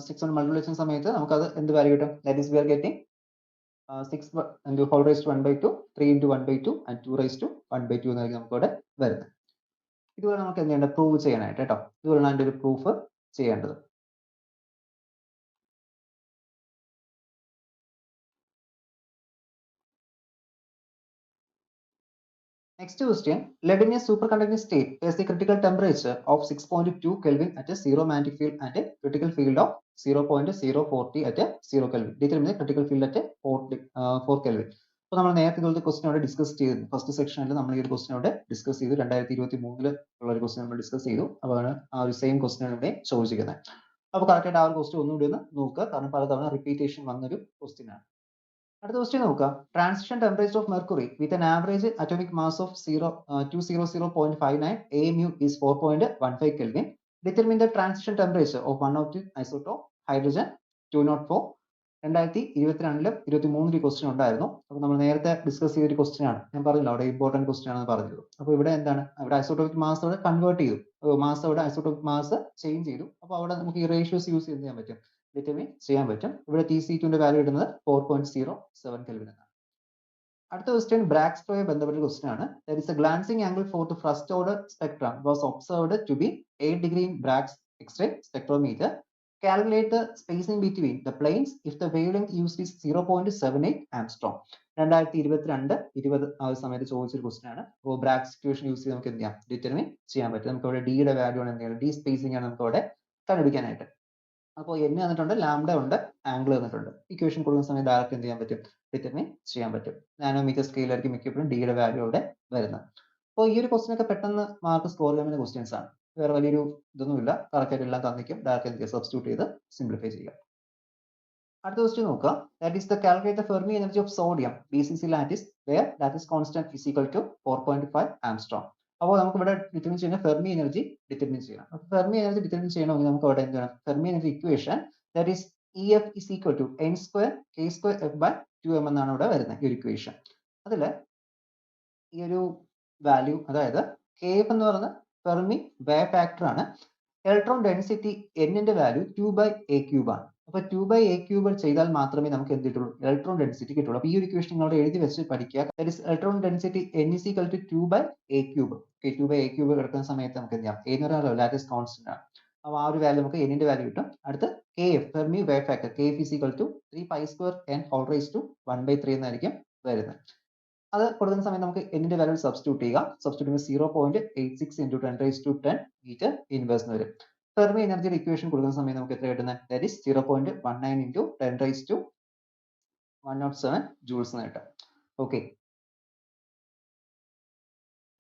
6 കൊണ്ട് മൾട്ടിപ്ലിക്കേഷൻ സമയത്ത് നമുക്കത് എന്ത് വാല്യൂ കിട്ടും? That is we are getting 6 into whole raised to 1/2, 3 into 1/2 and 2 raised to 1/2 എന്നായിരിക്കും നമുക്ക് ഇവിടെ വരുന്നത്. ഇതുപോലെ നമുക്ക് എന്ത് ചെയ്യേണ്ടത്? പ്രൂവ് ചെയ്യാനായിട്ട് കേട്ടോ. ഇതുപോലെയാണ് അതിന്റെ ഒരു പ്രൂഫ് ചെയ്യേണ്ടത്. Next question, lead in a superconducting state has a critical temperature of 6.2 Kelvin at a zero magnetic field and a critical field of 0.040 at a 0 Kelvin. Determine the critical field at a 4 Kelvin. അപ്പോൾ നമ്മൾ നേരത്തെ ഇതുപോലത്തെ question അവിടെ discuss ചെയ്തു. First സെക്ഷനിൽ നമ്മൾ ഈ ഒരു ക്വസ്റ്റൻ അവിടെ ഡിസ്കസ് ചെയ്തു. 2023 ഉള്ള ഒരു ക്വസ്റ്റൻ നമ്മൾ ഡിസ്കസ് ചെയ്തു. അപ്പോൾ ആ ഒരു സെയിം ക്വസ്റ്റൻ ഇവിടെ ചോദിച്ചിരിക്കുന്നത്. അപ്പോൾ കറക്റ്റായിട്ട് ആ ഒരു ക്വസ്റ്റൻ ഒന്നുകൂടി ഒന്ന് നോക്കുക, കാരണം പലതവണ റിപ്പീറ്റേഷൻ വന്നൊരു ക്വസ്റ്റ്യൻ ആണ്. അടുത്ത ക്വസ്റ്റ്യൻ നോക്കുക. Transition temperature of mercury with an average atomic mass of 200.59 AMU is 4.15 Kelvin. Determine the transition temperature of one of the isotope hydrogen 204. 2022-ലും 23 question ഉണ്ടായിരുന്നു. അപ്പോൾ നമ്മൾ നേരത്തെ ഡിസ്കസ് ചെയ്ത ഒരു ക്വസ്റ്റ്യൻ ആണ്. ഞാൻ പറഞ്ഞല്ലോ അവിടെ ഇമ്പോർട്ടന്റ് ക്വസ്റ്റ്യൻ ആണെന്ന് പറഞ്ഞത്. അപ്പോൾ ഇവിടെ എന്താണ്? അവിടെ ഐസോട്ടോപിക് മാസ് അവിടെ കൺവേർട്ട് ചെയ്തു. മാസ് അവിടെ ഐസോട്ടോപിക് മാസ് ചേഞ്ച് ചെയ്തു. അപ്പോൾ അവിടെ നമുക്ക് ഈ റേഷ്യോസ് യൂസ് ചെയ്യാൻ പറ്റും, ഡിറ്റർമിൻ ചെയ്യാൻ പറ്റും. ഇവിടെ Tc2ന്റെ വാല്യൂ ഇടുന്നത് 4.07 കെൽവിൻ എന്നാണ്. അടുത്ത ക്വസ്റ്റ്യൻ ബ്രാക്സ്ട്രോയെ ബന്ധപ്പെട്ട ക്വസ്റ്റ്യൻ ആണ്. There is a glancing angle for the first order spectrum was observed to be 8 degree in Bragg's X-ray spectrometer. Calculate the spacing between the planes if the wavelength used is 0.78 angstrom. 2022-20 ആ ഒരു സമയത്ത് ചോദിച്ചൊരു question ആണ്. അപ്പോൾ ബ്രാഗ്സ് equation use ചെയ്ത് നമുക്ക് എന്ത് ചെയ്യാം? ഡിറ്റർമിൻ ചെയ്യാൻ പറ്റും. നമുക്ക് അവിടെ ഡിയുടെ വാല്യൂ ആണ് എന്ത് ചെയ്യുന്നത്? ഡി സ്പേസിംഗ് ആണ് നമുക്ക് അവിടെ കണ്ടുപിടിക്കാനായിട്ട്. അപ്പോൾ n തന്നിട്ടുണ്ട്, ലാംഡ ഉണ്ട്, ആംഗിൾ തന്നിട്ടുണ്ട്. ഇക്വേഷൻ കൊടുക്കുന്ന സമയത്ത് ഡയറക്റ്റ് എന്ത് ചെയ്യാൻ പറ്റും? ഡിറ്റർമിൻ ചെയ്യാൻ പറ്റും. നാനോമീറ്റർ സ്കെയിലായിരിക്കും മിക്കപ്പോഴും ഡിയുടെ വാല്യൂ അവിടെ വരുന്നത്. അപ്പോൾ ഈ ഒരു ക്വസ്റ്റ്യൻ ഒക്കെ പെട്ടെന്ന് മാർക്ക് സ്കോർ ചെയ്യാൻ പറ്റുന്ന ക്വസ്റ്റ്യൻസ് ആണ്. വേറെ വലിയൊരു ഇതൊന്നുമില്ല, കറക്റ്റ് ആയിട്ട് എല്ലാം തന്നിക്കും. ഡയറക്റ്റ് എന്ത് ചെയ്യുക? സബ്സ്റ്റിറ്റ്യൂട്ട് ചെയ്ത് സിംപ്ലിഫൈ ചെയ്യുക. അടുത്ത ക്വസ്റ്റ്യൻ നോക്കുക. That is the calculate the Fermi energy of sodium BCC lattice where lattice constant is equal to 4.5 angstrom. അപ്പോൾ നമുക്ക് ഇവിടെ ഡിറ്റർമിൻ ചെയ്യുന്ന ഫെർമി എനർജി ഡിറ്റർമിൻ ചെയ്യണം. അപ്പോൾ ഫെർമി എനർജി ഡിറ്റർമിൻ ചെയ്യണമെങ്കിൽ നമുക്ക് അവിടെ എന്താണ്? Fermi energy equation that is EF is equal to n² k² F/2m എന്നാണ് ഇവിടെ വരുന്നത് ഈ ഒരു ഇക്വേഷൻ. അതിൽ ഈ ഒരു വാല്യൂ, അതായത് KF എന്ന് പറയുന്നത് ഫെർമി വേവ് ഫാക്ടർ ആണ്. ഇലക്ട്രോൺ ഡെൻസിറ്റി n-ന്റെ വാല്യൂ 2/a³ ആണ്. അപ്പോൾ 2/a³ ചെയ്താൽ മാത്രമേ നമുക്ക് എന്ത് കിട്ടുള്ളൂ? ഇലക്ട്രോൺ ഡെൻസിറ്റി കിട്ടുള്ളൂ. അപ്പോൾ ഈ ഒരു ഇക്വേഷൻ നിങ്ങളോട് എഴുതി വെച്ച് പഠിക്കുക. That is electron density n is equal to 2/a³. 2/a³ കിടക്കുന്ന സമയത്ത് നമുക്ക് എന്ത് ചെയ്യാം? a എന്ന് പറയുന്നത് ലാറ്റിസ് കോൺസ്റ്റന്റ് ആണ്. അപ്പോൾ ആ ഒരു വാല്യൂ നമുക്ക് n-ന്റെ വാല്യൂ കിട്ടും. അടുത്ത് KF Fermi wave factor KF is equal to 3π² n whole raised to 1/3 എന്നായിരിക്കും വരുന്നത്. അത് കൊടുക്കുന്ന സമയത്ത് നമുക്ക് n-ന്റെ വാല്യൂ സബ്സ്റ്റിറ്റ്യൂട്ട് ചെയ്യുക. സബ്സ്റ്റിറ്റ്യൂട്ട് 0.86 into 10⁻10 മീറ്റർ ഇൻവേഴ്സ് എന്ന് വരും. ഫെർമി എനർജിയുടെ ഇക്വേഷൻ കൊടുക്കുന്ന സമയത്ത് നമുക്ക് എത്ര കിട്ടുന്നത്? ദാറ്റ് ഈസ് 0.19 into 10⁻107 ജൂൾസ് എന്ന് കിട്ടും. Okay.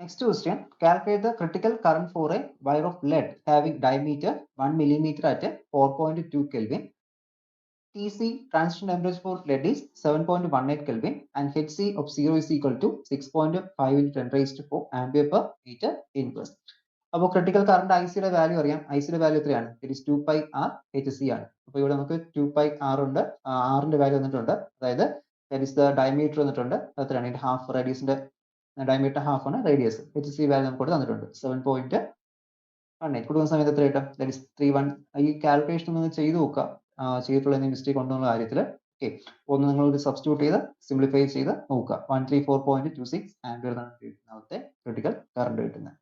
Next question, calculate the critical current for a wire of lead having diameter 1 millimeter at 4.2 Kelvin. Tc transition temperature for lead is 7.18 Kelvin and Hc of 0 is equal to 6.5 into 10⁻4 ampere per meter inverse. അപ്പോൾ critical current ഐസിയുടെ value അറിയാം. ഐസിയുടെ value എത്രയാണ്? It is 2πr Hc ആണ്. അപ്പോൾ ഇവിടെ നമുക്ക് 2πr ഉണ്ട്, ആറിന്റെ value വന്നിട്ടുണ്ട്. അതായത് ദാറ്റ് ഈസ് ദ ഡയമീറ്റർ വന്നിട്ടുണ്ട്. എത്രയാണ്? ഇതിന്റെ ഹാഫ് റേഡിയസിന്റെ ഡയമീറ്റർ ഹാഫ് ആണ് റേഡിയസ്. Hc വാല്യൂ നമുക്ക് ഇവിടെ തന്നിട്ടുണ്ട് 7.18. കൊടുക്കുന്ന സമയത്ത് എത്ര കിട്ടും? That is 31. ഈ കാൽക്കുലേഷൻ ഒന്ന് ചെയ്ത് നോക്കുക, ചെയ്തിട്ടുള്ള എന്തെങ്കിലും മിസ്റ്റേക്ക് ഉണ്ടോ എന്നുള്ള കാര്യത്തിൽ. ഓക്കെ, ഒന്ന് നിങ്ങൾ സബ്സ്റ്റിറ്റ്യൂട്ട് ചെയ്ത് സിംപ്ലിഫൈ ചെയ്ത് നോക്കുക. 134.26 ആംപിയർ എന്നാണ് ഇതിനകത്തെ ക്രിട്ടിക്കൽ കറണ്ട് കിട്ടുന്നത്.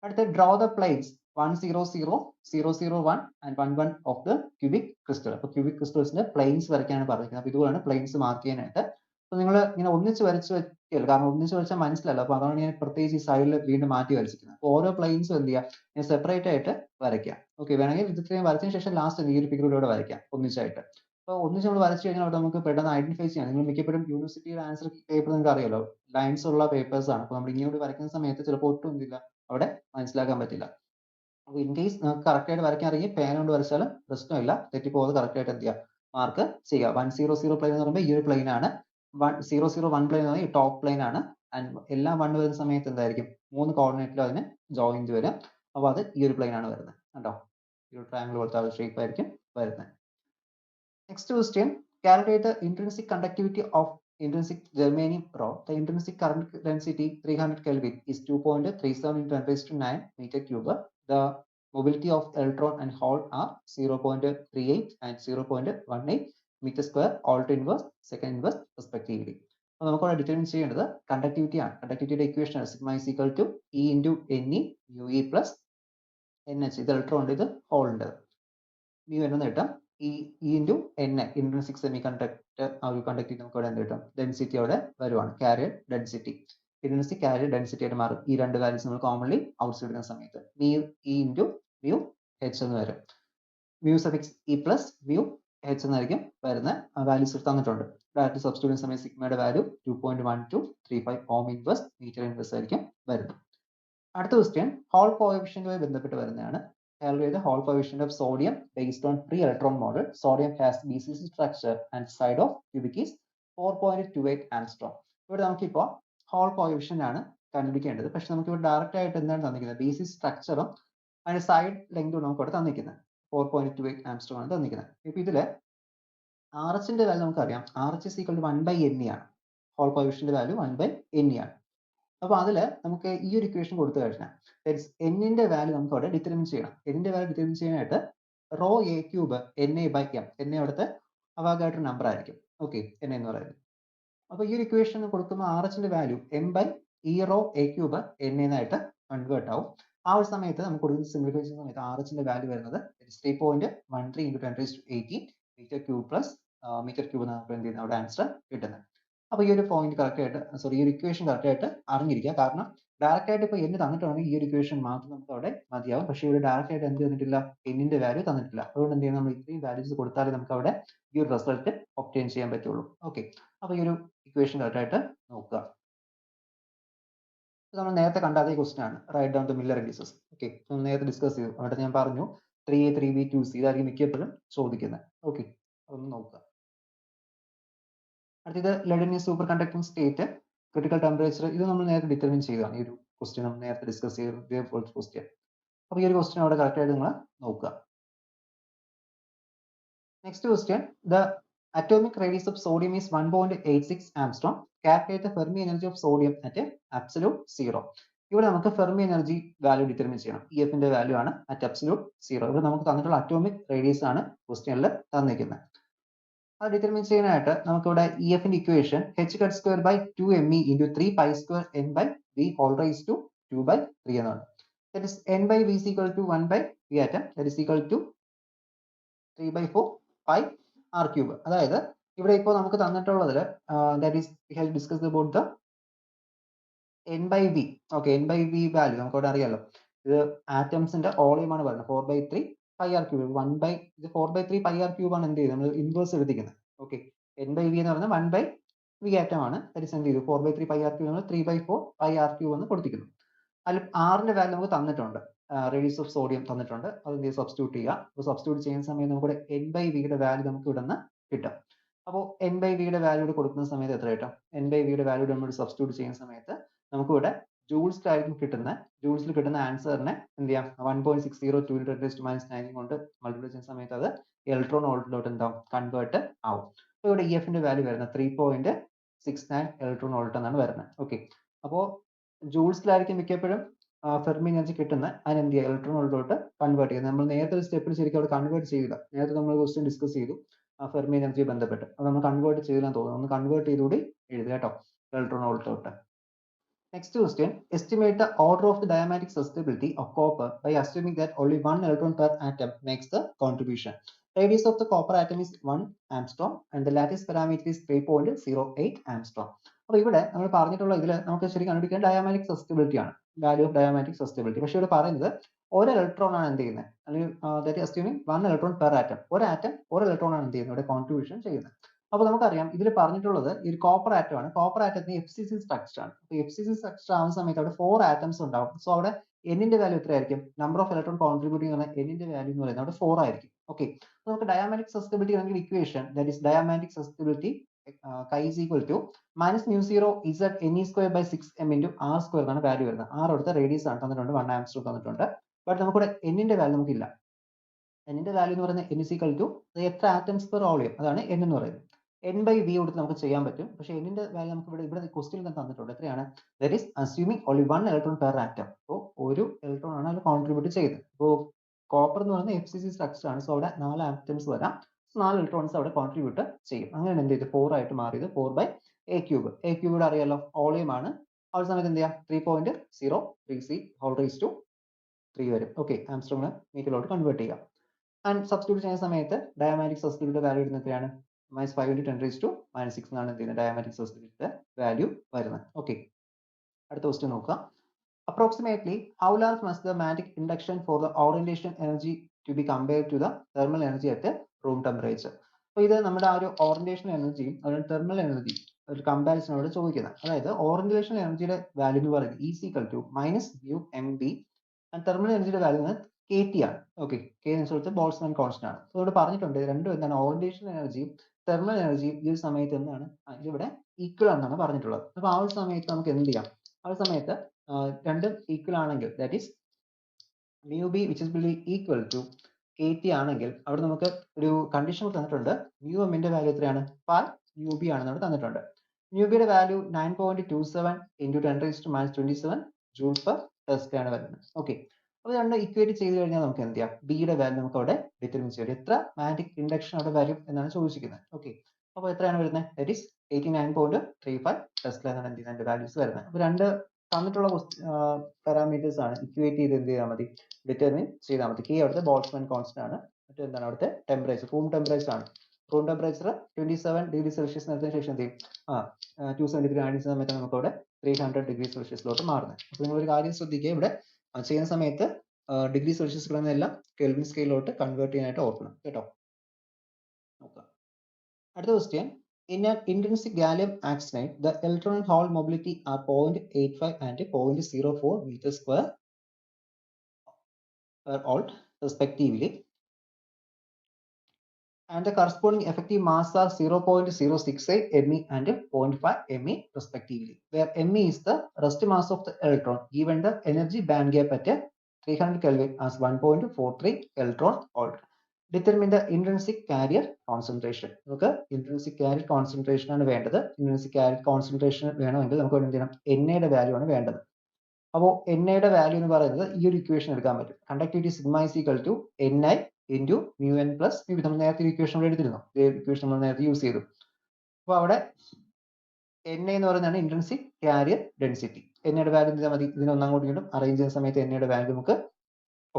അടുത്ത draw the planes 100,001 and 11 of the cubic crystal. അപ്പോൾ ക്യൂബിക് ക്രിസ്റ്റൽസിന്റെ പ്ലെയിൻസ് വരയ്ക്കാനാണ് പറഞ്ഞിരിക്കുന്നത്. അപ്പോൾ ഇതുപോലെയാണ് പ്ലെയിൻസ് മാർക്ക് ചെയ്യാനായിട്ട്. അപ്പോൾ നിങ്ങൾ ഇങ്ങനെ ഒന്നിച്ച് വരച്ച് വെക്കില്ല, കാരണം ഒന്നിച്ച് വരച്ചാൽ മനസ്സിലല്ല. അപ്പോൾ അതാണ് ഞാൻ പ്രത്യേകിച്ച് ഈ സൈഡിൽ വീണ്ടും മാറ്റി വരച്ചിരിക്കുന്നത്. അപ്പോൾ ഓരോ പ്ലെയിൻസും എന്ത് ചെയ്യുക? ഞാൻ സെപ്പറേറ്റ് ആയിട്ട് വരയ്ക്കാം. ഓക്കെ, വേണമെങ്കിൽ ഇത് ഇത്രയും വരച്ചതിന് ശേഷം ലാസ്റ്റ് ഈ ഒരു പിക്ചറിലൂടെ വരയ്ക്കാം ഒന്നിച്ചായിട്ട്. അപ്പോൾ ഒന്നിച്ച് നമ്മൾ വരച്ചു കഴിഞ്ഞാൽ അവിടെ നമുക്ക് പെട്ടെന്ന് ഐഡന്റിഫൈ ചെയ്യാം. നിങ്ങൾ മിക്കപ്പോഴും യൂണിവേഴ്സിറ്റിയുടെ ആൻസർ പേപ്പർ നിങ്ങൾക്ക് അറിയാലോ, ലൈൻസ് ഉള്ള പേപ്പേഴ്സ് ആണ്. അപ്പോൾ നമ്മൾ ഇങ്ങോട്ട് വരയ്ക്കുന്ന സമയത്ത് ചിലപ്പോൾ ഒട്ടും എന്തില്ല അവിടെ മനസ്സിലാക്കാൻ പറ്റില്ല. അപ്പോൾ ഇൻ കേസ് നിങ്ങൾക്ക് കറക്റ്റ് ആയിട്ട് വരയ്ക്കാൻ അറിയാം, പേന കൊണ്ട് വരച്ചാലും പ്രശ്നമില്ല, തെറ്റിപ്പോകാതെ കറക്റ്റ് ആയിട്ട് എന്ത് ചെയ്യുക? മാർക്ക് ചെയ്യുക. 100 പ്ലെയിൻ എന്ന് പറയുമ്പോൾ ഈ ഒരു പ്ലെയിൻ ആണ്. 101 പ്ലെയിൻ എന്ന് പറഞ്ഞാൽ ഈ ടോപ്പ് പ്ലെയിൻ ആണ്. ആൻഡ് എല്ലാം 1 വരുന്ന സമയത്ത് എന്തായിരിക്കും? 3 കോർഡിനേറ്റിലും അതിന് ജോയിന്റ് വരും. അപ്പോൾ അത് ഈ ഒരു പ്ലെയിൻ ആണ് വരുന്നത്. കണ്ടോ? ഈ ഒരു ട്രയാങ്കിൾ പോലത്തെ ആ ഒരു ഷേപ്പ് ആയിരിക്കും വരുന്നത്. Next question, calculate the intrinsic conductivity of intrinsic germanium rod. The intrinsic current density 300 Kelvin is 2.37 into 10⁻9 meter cube. The mobility of electron and hole are 0.38 and 0.18 meter square alt inverse second inverse respectively. അപ്പോൾ നമുക്ക് അവിടെ determine ചെയ്യേണ്ടത് conductivity ആണ്. കണ്ടക്ടിവിറ്റിയുടെ equation ആണ് sigma is equal to e into n e u e plus n h. ഇത് electron ഉണ്ട്, ഇത് ഹോൾ ഉണ്ട്. മ്യൂ എന്ന് കിട്ടാം e into n a intrinsic semiconductor ആ ഒരു കണ്ടക്ടിവിറ്റി നമുക്ക് അവിടെ എന്ത് കിട്ടും, ഡെൻസിറ്റി അവിടെ വരുവാണ്, carrier density. Intrinsic carrier density ആയിട്ട് മാറും ഈ രണ്ട് വാല്യൂസ് നമ്മൾ കോമൺലി ഔട്ട്സൈഡ് എടുക്കുന്ന സമയത്ത്. Mu e into mu h എന്ന് വരും. Mu suffix e plus mu h എന്നായിരിക്കും വരുന്ന വാല്യൂസ് തന്നിട്ടുണ്ട്. ഡയറക്റ്റ് സബ്സ്റ്റിറ്റ്യൂട്ട് ചെയ്യുന്ന സമയത്ത് സിഗ്മയുടെ value 2.1235 ohm inverse metre inverse ആയിരിക്കും വരുന്നത്. അടുത്ത ക്വസ്റ്റ്യൻ ഹോൾ കോഎഫിഷ്യന്റുമായി ബന്ധപ്പെട്ട് വരുന്നതാണ്. Calculate the Hall coefficient of sodium based on free electron model. Sodium has BCC structure and side of cubic is 4.28 angstrom. ഇവിടെ നമുക്കിപ്പോൾ ഹോൾ കോഎഫിഷ്യന്റ് ആണ് കണ്ടുപിടിക്കേണ്ടത്. പക്ഷെ നമുക്ക് ഇവിടെ ഡയറക്റ്റ് ആയിട്ട് എന്താണ് തന്നിരിക്കുന്നത്, BCC സ്ട്രക്ചറും അതിന്റെ സൈഡ് ലെങ്തും നമുക്ക് ഇവിടെ തന്നിരിക്കുന്നത് 4.28 ആംസ്ട്രോം ആണ് തന്നിരിക്കുന്നത്. ഇപ്പൊ ഇതില് RH വാല്യൂ നമുക്കറിയാം, RH is equal to 1/NE ആണ്. ഹോൾ കോഎഫിഷ്യന്റ് വാല്യൂ 1/NE ആണ്. അപ്പൊ അതില് നമുക്ക് ഈ ഒരു ഇക്വേഷൻ കൊടുത്തു കഴിഞ്ഞാൽ എന്നിന്റെ വാല്യൂ നമുക്ക് അവിടെ ഡിറ്റർമിൻ ചെയ്യണം. എന്നിന്റെ വാല്യൂ ഡിറ്റർമിൻ ചെയ്യാനായിട്ട് rho a cube NA/m, NA അവിടുത്തെ അവഗാഡ്രോ നമ്പർ ആയിരിക്കും. ഓക്കെ, NA എന്ന് പറയുന്നത്. അപ്പൊ ഈ ഒരു ഇക്വേഷൻ കൊടുക്കുമ്പോൾ RH value m/e rho a cube NA എന്നായിട്ട് കൺവേർട്ട് ആവും. ആ ഒരു സമയത്ത് നമുക്ക് കൊടുക്കുന്ന സിംപ്ലിഫൈ ചെയ്യുന്ന സമയത്ത് RH വാല്യൂ വരുന്നത് 3.13 × 10⁻18 metre cube plus metre cube നമുക്ക് എന്ത് ചെയ്യുന്നത് അവിടെ ആൻസർ കിട്ടുന്നത്. അപ്പൊ ഈ ഒരു പോയിന്റ് കറക്റ്റ് ആയിട്ട് ഈ ഒരു ഇക്വേഷൻ കറക്റ്റ് ആയിട്ട് അറിഞ്ഞിരിക്കുക. കാരണം ഡയറക്റ്റ് ആയിട്ട് ഇപ്പൊ n തന്നിട്ടുണ്ടെങ്കിൽ ഈ ഒരു ഇക്വേഷൻ മാത്രം നമുക്ക് അവിടെ മതിയാവും. പക്ഷേ ഇവിടെ ഡയറക്റ്റ് ആയിട്ട് എന്ത് തന്നിട്ടില്ല, എന്നിന്റെ വാല്യൂ തന്നിട്ടില്ല. അതുകൊണ്ട് എന്ത് ചെയ്യാം, നമ്മൾ ഇത്രയും വാല്യൂസ് കൊടുത്താലേ നമുക്ക് അവിടെ ഈ ഒരു റിസൾട്ട് ഒബ്റ്റെയിൻ ചെയ്യാൻ പറ്റുള്ളൂ. ഓക്കെ, അപ്പൊ ഈ ഒരു ഇക്വേഷൻ കറക്റ്റ് ആയിട്ട് നോക്കുക. നമ്മൾ നേരത്തെ കണ്ട അതേ ക്വസ്റ്റൻ ആണ്, write down the Miller indices. Okay, നമ്മൾ നേരത്തെ ഡിസ്കസ് ചെയ്തു. അവിടെ ഞാൻ പറഞ്ഞു 3A 3B 2C ഇതായിരിക്കും മിക്കപ്പോഴും ചോദിക്കുന്നത്. ഓക്കെ, അതൊന്ന് നോക്കുക. അടുത്തത് lead in superconducting state, critical temperature. ഇത് നമ്മൾ നേരത്തെ ഡിറ്റർമിൻ ചെയ്തതാണ്. ഈ ഒരു ക്വസ്റ്റ്യൻ നമ്മൾ നേരത്തെ ഡിസ്കസ് ചെയ്തു, ഇതേപോലത്തെ ക്വസ്റ്റ്യൻ. അപ്പൊ ഈ ഒരു ക്വസ്റ്റ്യൻ അവിടെ കറക്റ്റ് ആയിട്ട് നിങ്ങൾ നോക്കുക. Next question, the atomic radius of sodium is 1.86 angstrom. Calculate the Fermi energy of sodium at absolute zero. ഇവിടെ നമുക്ക് ഫെർമി എനർജി വാല്യൂ ഡിറ്റർമിൻ ചെയ്യണം. EF ന്റെ വാല്യൂ ആണ് അറ്റ് അബ്സല്യൂട്ട് സീറോ. ഇവിടെ നമുക്ക് തന്നിട്ടുള്ള അറ്റോമിക് റേഡിയസ് ആണ് ക്വസ്റ്റ്യനിൽ തന്നിരിക്കുന്നത്. അത് ഡിറ്റർമിൻ ചെയ്യാനായിട്ട് നമുക്കിവിടെ EF ന്റെ equation h²/2me into 3π²n/v whole raised to 2/3 എന്നാണ്. That is n/v is equal to 1/v atom, that is equal to 3/4 pi r³. അതായത് ഇവിടെ ഇപ്പോൾ നമുക്ക് തന്നിട്ടുള്ളതിൽ that is we have discussed about the n/v. Okay, n/v value നമുക്ക് ഇവിടെ അറിയാലോ. ഇത് ആറ്റംസിന്റെ volume ആണ് പറയുന്നത് 4/3 pi r³. ഇത് 4/3 pi r³ ആണ് എന്ത് ചെയ്ത് നമ്മൾ ഇൻവേഴ്സ് എടുത്തിരിക്കുന്നത്. ഓക്കെ, n/v എന്ന് പറയുന്നത് 1/v ആറ്റം ആണ്. that is എന്ത് ചെയ്തു 4/3 pi r³ നമ്മൾ 3/4 pi r³ എന്ന് കൊടുത്തിരിക്കുന്നു. അതിൽ ആറിന്റെ വാല്യൂ നമുക്ക് തന്നിട്ടുണ്ട്, റേഡിയസ് ഓഫ് സോഡിയം തന്നിട്ടുണ്ട്. അത് എന്ത് സബ്സ്റ്റിറ്റ്യൂട്ട് ചെയ്യുക. അപ്പോൾ സബ്സ്റ്റിറ്റ്യൂട്ട് ചെയ്യുന്ന സമയത്ത് നമുക്ക് n/v വാല്യൂ നമുക്ക് ഇവിടെ നിന്ന് കിട്ടും. അപ്പോൾ n/v വാല്യൂ കൊടുക്കുന്ന സമയത്ത് എത്ര കിട്ടും, n/v വാല്യൂ നമ്മൾ സബ്സ്റ്റിറ്റ്യൂട്ട് ചെയ്യുന്ന സമയത്ത് നമുക്ക് ഇവിടെ ജൂൾസിലായിരിക്കും കിട്ടുന്ന, ജൂൾസിൽ കിട്ടുന്ന ആൻസറിനെ എന്ത് ചെയ്യാം 1.602 × 10⁻⁹ കൊണ്ട് മൾട്ടിപ്ലൈ ചെയ്യുന്ന സമയത്ത് അത് ഇലക്ട്രോൺ വോൾട്ടിലോട്ട് എന്താവും കൺവേർട്ട് ആവും. അപ്പോൾ ഇവിടെ EF ന്റെ വാല്യൂ വരുന്നത് 3.69 ഇലക്ട്രോൺ വോൾട്ട് എന്നാണ് വരുന്നത്. ഓക്കെ, അപ്പോൾ ജൂൾസിലായിരിക്കും മിക്കപ്പോഴും ഫെർമി എനർജി കിട്ടുന്നത്. അതിന് എന്ത് ചെയ്യുക ഇലക്ട്രോൺ വോൾട്ടിലോട്ട് കൺവേർട്ട് ചെയ്യുന്നത്. നമ്മൾ നേരത്തെ ഒരു സ്റ്റെപ്പിൽ ശരിക്കും അവിടെ കൺവേർട്ട് ചെയ്തില്ല. നേരത്തെ നമ്മൾ ക്വസ്റ്റ്യൻ ഡിസ്കസ് ചെയ്തു ഫെർമി എനർജി ബന്ധപ്പെട്ട്. അത് നമ്മൾ കൺവേർട്ട് ചെയ്തില്ലെന്ന് തോന്നുന്നു. ഒന്ന് കൺവേർട്ട് ചെയ്തുകൂടി എഴുതുക കേട്ടോ, electron വോൾട്ടിലോട്ട്. Next question, estimate the order of the diametric susceptibility of copper by assuming that only 1 electron per atom makes the contribution. Radius of the copper atom is 1 angstrom and the lattice parameter is 3.08 angstrom. അപ്പോൾ ഇവിടെ നമ്മൾ പറഞ്ഞിട്ടുള്ള ഇതിൽ നമുക്ക് ശരിക്കും കണ്ടുപിടിക്കാൻ ഡയാമാറ്റിക് സസ്റ്റബിലിറ്റി ആണ്, value of ഡയാമാറ്റിക് സസ്റ്റബിലിറ്റി. പക്ഷേ ഇവിടെ പറയുന്നത് ഒരു ഇലക്ട്രോൺ ആണ് എന്ത് ചെയ്യുന്നത്, അല്ലെങ്കിൽ that assuming 1 electron per atom, ഒരു ആറ്റം ഒരു ഇലക്ട്രോൺ ആണ് എന്ത് ചെയ്യുന്നത് ഇവിടെ കോൺട്രിബ്യൂഷൻ ചെയ്യുന്നത്. അപ്പോൾ നമുക്കറിയാം ഇതിൽ പറഞ്ഞിട്ടുള്ളത് ഈ ഒരു കോപ്പർ ആറ്റം ആണ്. കോപ്പർ ആറ്റത്തിന് FCC സ്ട്രക്ചർ ആണ്. അപ്പോൾ FCC സ്ട്രക്ചർ ആവുന്ന സമയത്ത് അവിടെ 4 ആറ്റംസ് ഉണ്ടാവും. സോ അവിടെ എന്നിന്റെ വാല്യൂ എത്രയായിരിക്കും, നമ്പർ ഓഫ് ഇലക്ട്രോൺ കോൺട്രിബ്യൂട്ടിംഗ് എന്ന എന്നിന്റെ വാല്യൂ എന്ന് പറയുന്നത് അവിടെ 4 ആയിരിക്കും. ഓക്കെ, നമുക്ക് ഡയാമാറ്റിക് സസ്റ്റബിലിറ്റി ആണെങ്കിൽ equation that is diamagnetic susceptibility chi is equal to -μ0 z ne²/6m into r² എന്നാണ് വാല്യൂ വരുന്നത്. r അടുത്ത റേഡിയസ് ആണ് തന്നിട്ടുണ്ട്, 1 ആംസ്റ്റർ തന്നിട്ടുണ്ട്. ബട്ട് നമുക്കിവിടെ എന്നിന്റെ വാല്യൂ നമുക്കില്ല. എന്നിന്റെ വാല്യൂ എന്ന് പറയുന്നത് n is equal to എത്ര ആറ്റംസ് പെർ വോളിയം, അതാണ് n എന്ന് പറയുന്നത്. n/v കൊടുത്ത് നമുക്ക് ചെയ്യാൻ പറ്റും. പക്ഷേ എന്നിന്റെ വാല്യൂ നമുക്ക് ഇവിടെ ക്വസ്റ്റ്യൻ തന്നിട്ടുണ്ട് എത്രയാണ്, that is assuming only 1 electron per atom. അപ്പോൾ ഒരു ഇലക്ട്രോൺ ആണ് അതിൽ കോൺട്രിബ്യൂട്ട് ചെയ്തത്. അപ്പോൾ കോപ്പർ എന്ന് പറയുന്നത് FCC സ്ട്രക്ചർ ആണ്. സോ അവിടെ 4 ആറ്റംസ് വരാം. 4 ഇലക്ട്രോൺസ് അവിടെ കോൺട്രിബ്യൂട്ട് ചെയ്യും. അങ്ങനെ എന്ത് ചെയ്തു 4 ആയിട്ട് മാറിയത് 4/A³. A³ അറിയാലോ വോളിയം ആണ്. ആ ഒരു സമയത്ത് എന്ത് ചെയ്യാം 3.033C ഹോൾ റേസ് ടു 3 വരും. ഓക്കെ, ആംസ്ട്രോങ്ങിനെ മീറ്ററിലോട്ട് കൺവേർട്ട് ചെയ്യാം. ആൻഡ് സബ്സ്റ്റിറ്റ്യൂട്ട് ചെയ്യുന്ന സമയത്ത് ഡയമാറ്റിക് സബ്സ്റ്റിറ്റ്യൂട്ട് വാല്യൂ ഇടുന്നത് എത്രയാണ്? -5 × 10⁻⁻6 എന്നാണ് എന്ത് ചെയ്യുന്നത് ഡയമാറ്റിക് സബ്സ്റ്റിറ്റ്യൂട്ട് വാല്യൂ വരുന്നത്. ഓക്കെ, അടുത്ത ക്വസ്റ്റ്യൻ നോക്കുക. Approximately how large must the magnetic induction for the orientation energy to be compared to the thermal energy at room temperature? അപ്പോൾ ഇത് നമ്മുടെ ആ ഒരു ഓറിയന്റേഷൻ എനർജിയും അതുപോലെ തെർമൽ എനർജി ഒരു കമ്പാരിസണോട് ചോദിക്കുന്നത്. അതായത് ഓറിയന്റേഷൻ എനർജിയുടെ വാല്യൂ എന്ന് പറയുന്നത് E=μmB ആൻഡ് തെർമൽ എനർജിയുടെ വാല്യൂ KT ആണ്. ഓക്കെ, K എന്ന് വെച്ചാൽ ബോൾട്ട്സ്മാൻ കോൺസ്റ്റന്റ് ആണ്. ഇവിടെ പറഞ്ഞിട്ടുണ്ട് രണ്ടും എന്താണ് ഓറിയന്റേഷൻ എനർജിയും തെർമൽ എനർജിയും ഈ ഒരു സമയത്ത് എന്താണ് ഇതിവിടെ ഈക്വൽ ആണെന്നാണ് പറഞ്ഞിട്ടുള്ളത്. അപ്പോൾ ആ ഒരു സമയത്ത് നമുക്ക് എന്ത് ചെയ്യാം? ആ ഒരു സമയത്ത് രണ്ടും ഈക്വൽ ആണെങ്കിൽ that is μB which is equal to KT ആണെങ്കിൽ അവിടെ നമുക്ക് ഒരു കണ്ടീഷൻ തന്നിട്ടുണ്ട്. μm ന്റെ വാല്യൂ എത്രയാണ്? 5μB ആണെന്ന് അവിടെ തന്നിട്ടുണ്ട്. μB യുടെ വാല്യൂ 9.27 × 10⁻27 J/Tesla ആണ് വരുന്നത്. ഓക്കെ, അപ്പോൾ രണ്ട് ഇക്വേറ്റ് ചെയ്ത് കഴിഞ്ഞാൽ നമുക്ക് എന്ത് ചെയ്യാം? B യുടെ വാല്യൂ നമുക്ക് അവിടെ ഡിറ്റർമിൻ ചെയ്യാം. എത്ര മാഗ്നറ്റിക് ഇൻഡക്ഷൻ അവിടെ വരും എന്നാണ് ചോദിച്ചിരിക്കുന്നത്. ഓക്കെ, അപ്പോൾ എത്രയാണ് വരുന്നത്? ദാറ്റ് ഈസ് 89.35 ടെസ്ല എന്നാണ് എന്ത് ചെയ്യുന്നത് വാല്യൂസ് വരുന്നത്. അപ്പോൾ രണ്ട് തന്നിട്ടുള്ള പാരാമീറ്റേഴ്സ് ആണ് ഇക്വേറ്റ് ചെയ്ത് എന്ത് ചെയ്താൽ മതി ഡിറ്റർമിൻ ചെയ്താൽ മതി. K അവിടുത്തെ ബോൾട്ട്സ്മാൻ കോൺസ്റ്റന്റ് ആണ്. മറ്റേ എന്താണ് അവിടുത്തെ ടെമ്പറേച്ചർ റൂം ടെമ്പറേച്ചർ ആണ്. റൂം ടെമ്പറേച്ചർ 27°C നിർത്തിയ ശേഷം എന്ത് ചെയ്യും? 273 ആഡ് ചെയ്യുന്ന സമയത്ത് നമുക്ക് അവിടെ 300°C മാറുന്നത്. അപ്പോൾ നിങ്ങൾ ഒരു കാര്യം ശ്രദ്ധിക്കുക, ഇവിടെ ചെയ്യുന്ന സമയത്ത് ഡിഗ്രി സെൽഷ്യസ് എല്ലാം കെൽവിൻ സ്കെയിലോട്ട് കൺവേർട്ട് ചെയ്യാനായിട്ട് ഓർക്കണം കേട്ടോ. നോക്കാം അടുത്ത question. In an intrinsic gallium arsenide, the electron and hole mobility are 0.85 and 0.04 meters per volt respectively, and the corresponding effective mass are 0.068 Me and 0.5 Me respectively, where Me is the rest mass of the electron given the energy band gap at 300 Kelvin as 1.43 electron volt. Determine the intrinsic carrier concentration. നമുക്ക് intrinsic carrier concentration ആണ് വേണ്ടത്. intrinsic carrier concentration വേണമെങ്കിൽ നമുക്ക് എന്ത് ചെയ്യണം? Na യുടെ value ആണ് വേണ്ടത്. അപ്പോൾ Na യുടെ വാല്യൂ എന്ന് പറയുന്നത് ഈ ഒരു ഇക്വേഷൻ എടുക്കാൻ പറ്റും. Conductivity sigma is equal to Ni into μn plus μb. നമ്മൾ നേരത്തെ ഇക്വേഷൻ ഇവിടെ എടുത്തിരുന്നു. ഈ ഇക്വേഷൻ നമ്മൾ നേരത്തെ യൂസ് ചെയ്തു. അപ്പോൾ അവിടെ Na എന്ന് പറയുന്നതാണ് intrinsic carrier density. Na യുടെ വാല്യൂ എന്ത് ചെയ്താൽ മതി? ഇതിനെ ഒന്നങ്ങോട്ടും ഇങ്ങോട്ടും അറേഞ്ച് ചെയ്യുന്ന സമയത്ത് Na യുടെ വാല്യൂ നമുക്ക്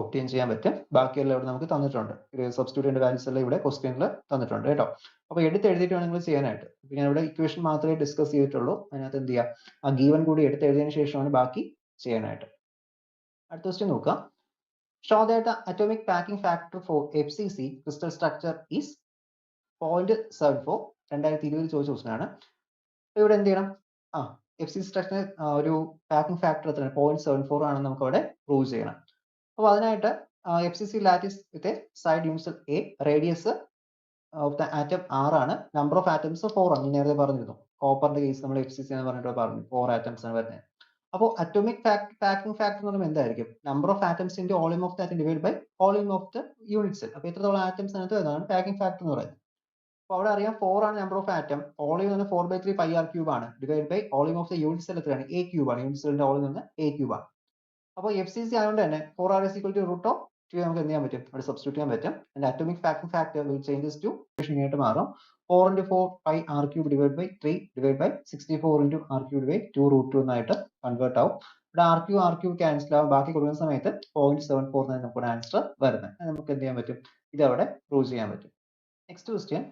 ഒപ്റ്റെയിൻ ചെയ്യാൻ പറ്റും. ബാക്കിയെല്ലാം ഇവിടെ നമുക്ക് തന്നിട്ടുണ്ട്. സബ്സ്റ്റിറ്റ്യൂട്ടിന്റെ വാല്യൂസ് എല്ലാം ഇവിടെ ക്വസ്റ്റ്യനിൽ തന്നിട്ടുണ്ട് കേട്ടോ. അപ്പോൾ എടുത്ത് എഴുതിയിട്ട് വേണം നിങ്ങൾ ചെയ്യാനായിട്ട്. ഞാൻ ഇവിടെ ഇക്വേഷൻ മാത്രമേ ഡിസ്കസ് ചെയ്തിട്ടുള്ളൂ. അതിനകത്ത് എന്ത് ചെയ്യുക? ആ ഗീവൻ കൂടി എടുത്ത് എഴുതിയതിനു ശേഷമാണ് ബാക്കി ചെയ്യാനായിട്ട്. അടുത്ത ക്വസ്റ്റ്യൻ നോക്കാം. Show that the atomic packing factor for FCC crystal structure is 0.74. 2020 ചോദിച്ച ക്വസ്റ്റ്യൻ ആണ്. ഇവിടെ എന്ത് ചെയ്യണം? FCC സ്ട്രക്ചർ ഒരു പാക്കിംഗ് ഫാക്ടർ എത്രയാണ്? 0.74 ആണെന്ന് നമുക്ക് അവിടെ പ്രൂവ് ചെയ്യണം. അപ്പോൾ അതിനായിട്ട് FCC lattice with a side universal A, radius of the atom R ആണ്, number of atoms 4 ആണ്. നേരത്തെ പറഞ്ഞിരുന്നു കോപ്പറിന്റെ കേസ് നമ്മൾ FCC എന്ന് പറഞ്ഞിട്ട് പറഞ്ഞു 4 atoms ആണ് വരുന്നത്. അപ്പോൾ അറ്റോമിക് പാക്കിംഗ് ഫാക്ടർ എന്ന് പറയുമ്പോൾ എന്തായിരിക്കും? Number of atoms into volume of the atom divide by volume of the unit cell. അപ്പോൾ എത്രത്തോളം ആറ്റംസ് അതിനകത്ത് വരുന്നതാണ് പാക്കിംഗ് ഫാക്ടർ എന്ന് പറയുന്നത്. അപ്പോൾ അവിടെ അറിയാം 4 ആണ് നമ്പർ ഓഫ് ആറ്റം, വോളിയം എന്ന് 4/3 πr³ ആണ്, divide by volume of the unit cell എത്രയാണ്? A³ ആണ്. യൂണിറ്റ് സെല്ലിന്റെ വോളിയം എന്ന് A³ ആണ്. അപ്പോൾ FCC ആയതുകൊണ്ട് തന്നെ 4R is equal to √2 നമുക്ക് എന്ത് ചെയ്യാൻ പറ്റും? അവിടെ സബ്സ്റ്റിറ്റ്യൂട്ട് ചെയ്യാൻ പറ്റും. And atomic packing factor will changes to ഇങ്ങോട്ട് മാറും. 4 × 4 πr³ divide by 3 divide by 64 × r³ by 2√2 എന്നായിട്ട് കൺവേർട്ട് ആവും. ഇവിടെ r³ ക്യാൻസൽ ആവും. ബാക്കി കൊടുക്കുന്ന സമയത്ത് 0.74 എന്നാണ് നമുക്ക് ആൻസർ വരുന്നത്. നമുക്ക് എന്ത് ചെയ്യാൻ പറ്റും? ഇത് അവിടെ പ്രൂവ് ചെയ്യാൻ പറ്റും. Next question.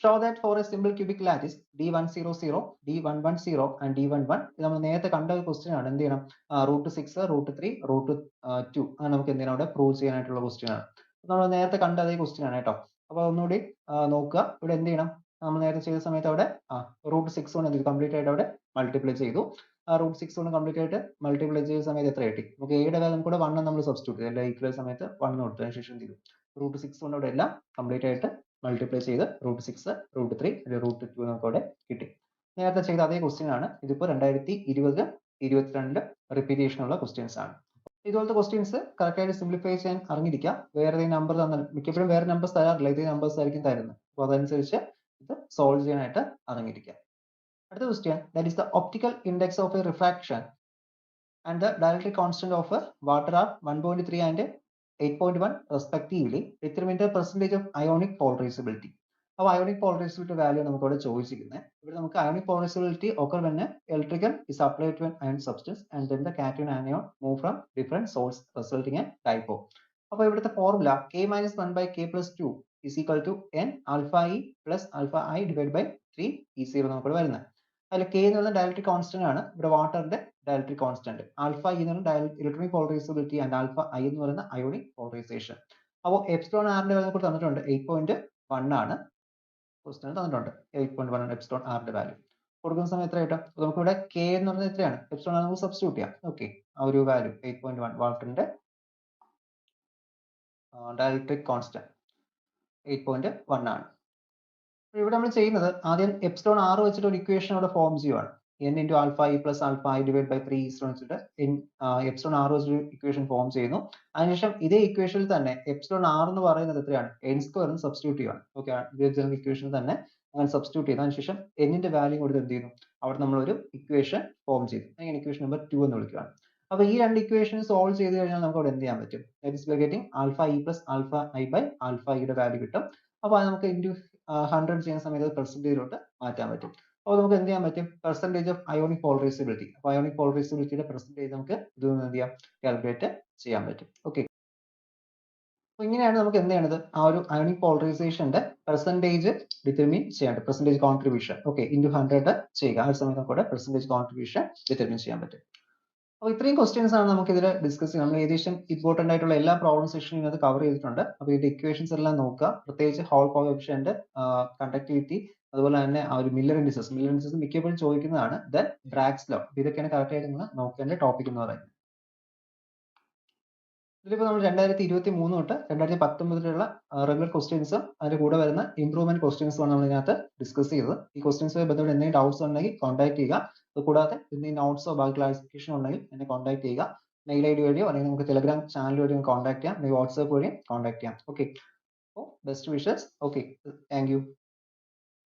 Show that for a simple cubic lattice D100, D110 and D11, ഇത് നമ്മൾ നേരത്തെ കണ്ട ഒരു ക്വസ്റ്റ്യൻ ആണ്. എന്ത് ചെയ്യണം? √6, √3, √2 ആണ് നമുക്ക് എന്തിനാ അവിടെ പ്രൂവ് ചെയ്യാനായിട്ടുള്ള ക്വസ്റ്റ്യൻ ആണ്. നമ്മൾ നേരത്തെ കണ്ട അതേ ക്വസ്റ്റ്യൻ ആണ് കേട്ടോ. അപ്പോൾ ഒന്നുകൂടി നോക്കുക. ഇവിടെ എന്ത് ചെയ്യണം? നമ്മൾ നേരത്തെ ചെയ്ത സമയത്ത് അവിടെ √6 കൊണ്ട് എന്ത് കംപ്ലീറ്റ് ആയിട്ട് അവിടെ മൾട്ടിപ്ലൈ ചെയ്തു. √6 കൊണ്ട് കംപ്ലീറ്റ് ആയിട്ട് മൾട്ടിപ്ലൈ ചെയ്ത സമയത്ത് എത്ര കിട്ടി? നമുക്ക് എയുടെ വാല്യൂ കൂടെ 1 നമ്മൾ സബ്സ്റ്റിറ്റ്യൂട്ട് ചെയ്തു. എല്ലാം ഈക്വൽ സമയത്ത് 1 കൊടുത്തതിന് ശേഷം എന്ത് ചെയ്തു? √6 കൊണ്ട് അവിടെ എല്ലാം കംപ്ലീറ്റ് ആയിട്ട് മൾട്ടിപ്ലൈ ചെയ്ത് √6, √3, √2 നമുക്ക് അവിടെ കിട്ടി. നേരത്തെ ചെയ്ത അതേ ക്വസ്റ്റ്യൻ ആണ്. ഇതിപ്പോൾ 2020, 2022 റിപ്പീറ്റേഷൻ ഉള്ള ക്വസ്റ്റ്യൻസ് ആണ്. ഇതുപോലത്തെ ക്വസ്റ്റ്യൻസ് കറക്റ്റ് ആയിട്ട് സിംപ്ലിഫൈ ചെയ്യാൻ അറിഞ്ഞിരിക്കുക. വേറെ നമ്പർ തന്നാൽ മിക്കപ്പോഴും വേറെ നമ്പേഴ്സ് തരാറില്ല, ഇതേ നമ്പേഴ്സ് ആയിരിക്കും തരുന്നത്. അപ്പോൾ അതനുസരിച്ച് ഇത് സോൾവ് ചെയ്യാനായിട്ട് അറിഞ്ഞിരിക്കുക. അടുത്ത question. That is the optical index of A refraction and the dielectric constant of water are 1.3 and 8.1 respectively determine the percentage of ionic polarizability. അപ്പോൾ ionic polarizability value നമുക്ക് ഇവിടെ ചോദിച്ചിരിക്കുന്നത്. ഇവിടെ നമുക്ക് ionic polarizability occur when electrical is applied to an ion substance and then the cation anion move from different source resulting in dipole. അപ്പോൾ ഇവിടുത്തെ formula k minus 1 by k plus 2 is equal to n alpha e plus alpha i divided by 3 E0 നമുക്ക് വരുന്നത്. അതിൽ k എന്ന് പറയുന്നത് dielectric constant ആണ്. ഇവിടെ വാട്ടറിന്റെ dielectric constant. Alpha E എന്ന് പറയുന്നത് electronic polarisability and alpha I എന്ന് പറയുന്ന അയോണിക് പോളറൈസേഷൻ. അപ്പോൾ എപ്സിലോൺ ആറിന്റെ വാല്യൂ നമുക്ക് തന്നിട്ടുണ്ട് 8.1 ആണ്. ക്വസ്റ്റ്യൻ തന്നിട്ടുണ്ട് 8.1 ആണ് എപ്സിലോൺ ആറിന്റെ വാല്യൂ. കൊടുക്കുന്ന സമയം എത്ര കിട്ടും? നമുക്ക് ഇവിടെ k എന്ന് പറയുന്നത് എത്രയാണ്? എപ്സിലോൺ ആർ നമുക്ക് സബ്സ്റ്റിറ്റ്യൂട്ട് ചെയ്യാം. ഓക്കെ, ആ ഒരു വാല്യൂ 8.1 വാട്ടറിന്റെ ഡയലക്ട്രിക് കോൺസ്റ്റന്റ് 8.1 ആണ്. ഇവിടെ നമ്മൾ ചെയ്യുന്നത് ആദ്യം എപ്സിലോൺ ആർ വെച്ചിട്ട് ഒരു ഇക്വേഷൻ അവിടെ ഫോം ചെയ്യുവാണ്. n into alpha e plus alpha i divided by 3 ഈസ്റ്റോൺ വെച്ചിട്ട് എപ്സിലോൺ ആർ വെച്ചിട്ട് ഇക്വേഷൻ ഫോം ചെയ്യുന്നു. അതിനുശേഷം ഇതേ ഇക്വേഷനിൽ തന്നെ എപ്സിലോൺ ആർ എന്ന് പറയുന്നത് എത്രയാണ്? n സ്ക്വയർ എന്ന് സബ്സ്റ്റിറ്റ്യൂട്ട് ചെയ്യുകയാണ്. ഓക്കെ, ഇതേ ഇക്വേഷൻ തന്നെ അങ്ങനെ സബ്സ്റ്റിറ്റ്യൂട്ട് ചെയ്തതിനു ശേഷം എന്നിന്റെ വാല്യൂ കൊടുത്ത് എന്ത് ചെയ്യുന്നു? അവിടെ നമ്മൾ ഒരു ഇക്വേഷൻ ഫോം ചെയ്തു. അങ്ങനെ ഇക്വേഷൻ നമ്പർ 2 എന്ന് വിളിക്കുകയാണ്. അപ്പൊ ഈ രണ്ട് ഇക്വേഷൻ സോൾവ് ചെയ്ത് കഴിഞ്ഞാൽ നമുക്ക് അവിടെ എന്ത് ചെയ്യാൻ പറ്റും? That is getting alpha e plus alpha i by alpha ഇയുടെ വാല്യൂ കിട്ടും. അപ്പൊ അത് നമുക്ക് ഇൻറ്റു 100 ചെയ്യുന്ന സമയത്ത് പെർസെന്റേജിലോട്ട് മാറ്റാൻ പറ്റും. അപ്പോൾ നമുക്ക് എന്ത് ചെയ്യാൻ പറ്റും? Percentage of ionic polarisability. അപ്പോൾ അയോണിക് പോളറൈസബിലിറ്റിയുടെ പെർസെന്റേജ് നമുക്ക് ഇത് എന്ത് ചെയ്യാം? കാൽക്കുലേറ്റ് ചെയ്യാൻ പറ്റും. ഓക്കെ, അപ്പോൾ ഇങ്ങനെയാണ് നമുക്ക് എന്ത് ചെയ്യേണ്ടത്? ആ ഒരു അയോണിക് പോളറൈസേഷന്റെ പെർസെന്റേജ് ഡിറ്റർമിൻ ചെയ്യേണ്ടത്. പെർസെന്റേജ് കോൺട്രിബ്യൂഷൻ ഓക്കെ ഇൻറ്റു 100 ചെയ്യുക. ആ ഒരു സമയത്ത് നമുക്ക് പെർസെന്റേജ് കോൺട്രിബ്യൂഷൻ ഡിറ്റർമിൻ ചെയ്യാൻ പറ്റും. അപ്പോൾ ഇത്രയും ക്വസ്റ്റ്യൻസ് ആണ് നമുക്ക് ഇതിൽ ഡിസ്കസ് ചെയ്യാം. നമ്മൾ ഏകദേശം ഇമ്പോർട്ടന്റ് ആയിട്ടുള്ള എല്ലാ പ്രോബ്ലം സെക്ഷനും ഇതിനകത്ത് കവർ ചെയ്തിട്ടുണ്ട്. അപ്പോൾ ഇതിന്റെ ഇക്വേഷൻസ് എല്ലാം നോക്കുക. പ്രത്യേകിച്ച് ഹോൾ കോഎഫിഷ്യന്റ്, കണ്ടക്ടിവിറ്റി, അതുപോലെ തന്നെ ആ ഒരു മില്ലർ ഇൻഡിസസ് മിക്കപ്പോഴും ചോദിക്കുന്നതാണ്. ദെൻ ബ്രാഗ്സ് ലോ, ഇതൊക്കെയാണ് കറക്റ്റ് ആയിട്ട് നിങ്ങൾ നോക്കേണ്ട ടോപ്പിക് എന്ന് പറയുന്നത്. ഇതിലിപ്പോൾ നമ്മൾ 2023 തൊട്ട് 2019 റെഗുലർ ക്വസ്റ്റ്യൻസും അതിന്റെ കൂടെ വരുന്ന ഇംപ്രൂവ്മെന്റ് ക്വസ്റ്റ്യൻസും ആണ് നമ്മൾ ഇതിനകത്ത് ഡിസ്കസ് ചെയ്തത്. ഈ ക്വസ്റ്റ്യൻസുമായി ബന്ധപ്പെട്ട് എന്തെങ്കിലും ഡൗട്ട്സ് ഉണ്ടെങ്കിൽ കോൺടാക്ട് ചെയ്യുക. അതുകൂടാതെ എന്തെങ്കിലും നോട്ട്സോ ബാക്കി ക്ലാരിഫിക്കേഷൻ ഉണ്ടെങ്കിൽ എന്നെ കോൺടാക്ട് ചെയ്യുക. മെയിൽ ഐ ഡി വഴിയോ അല്ലെങ്കിൽ നമുക്ക് ടെലഗ്രാം ചാനൽ വഴിയോ കോൺടാക്ട് ചെയ്യാം, അല്ലെങ്കിൽ വാട്സ്ആപ്പ് വഴിയും കോൺടാക്ട് ചെയ്യാം. ഓക്കെ, അപ്പോൾ best wishes. Okay, thank you.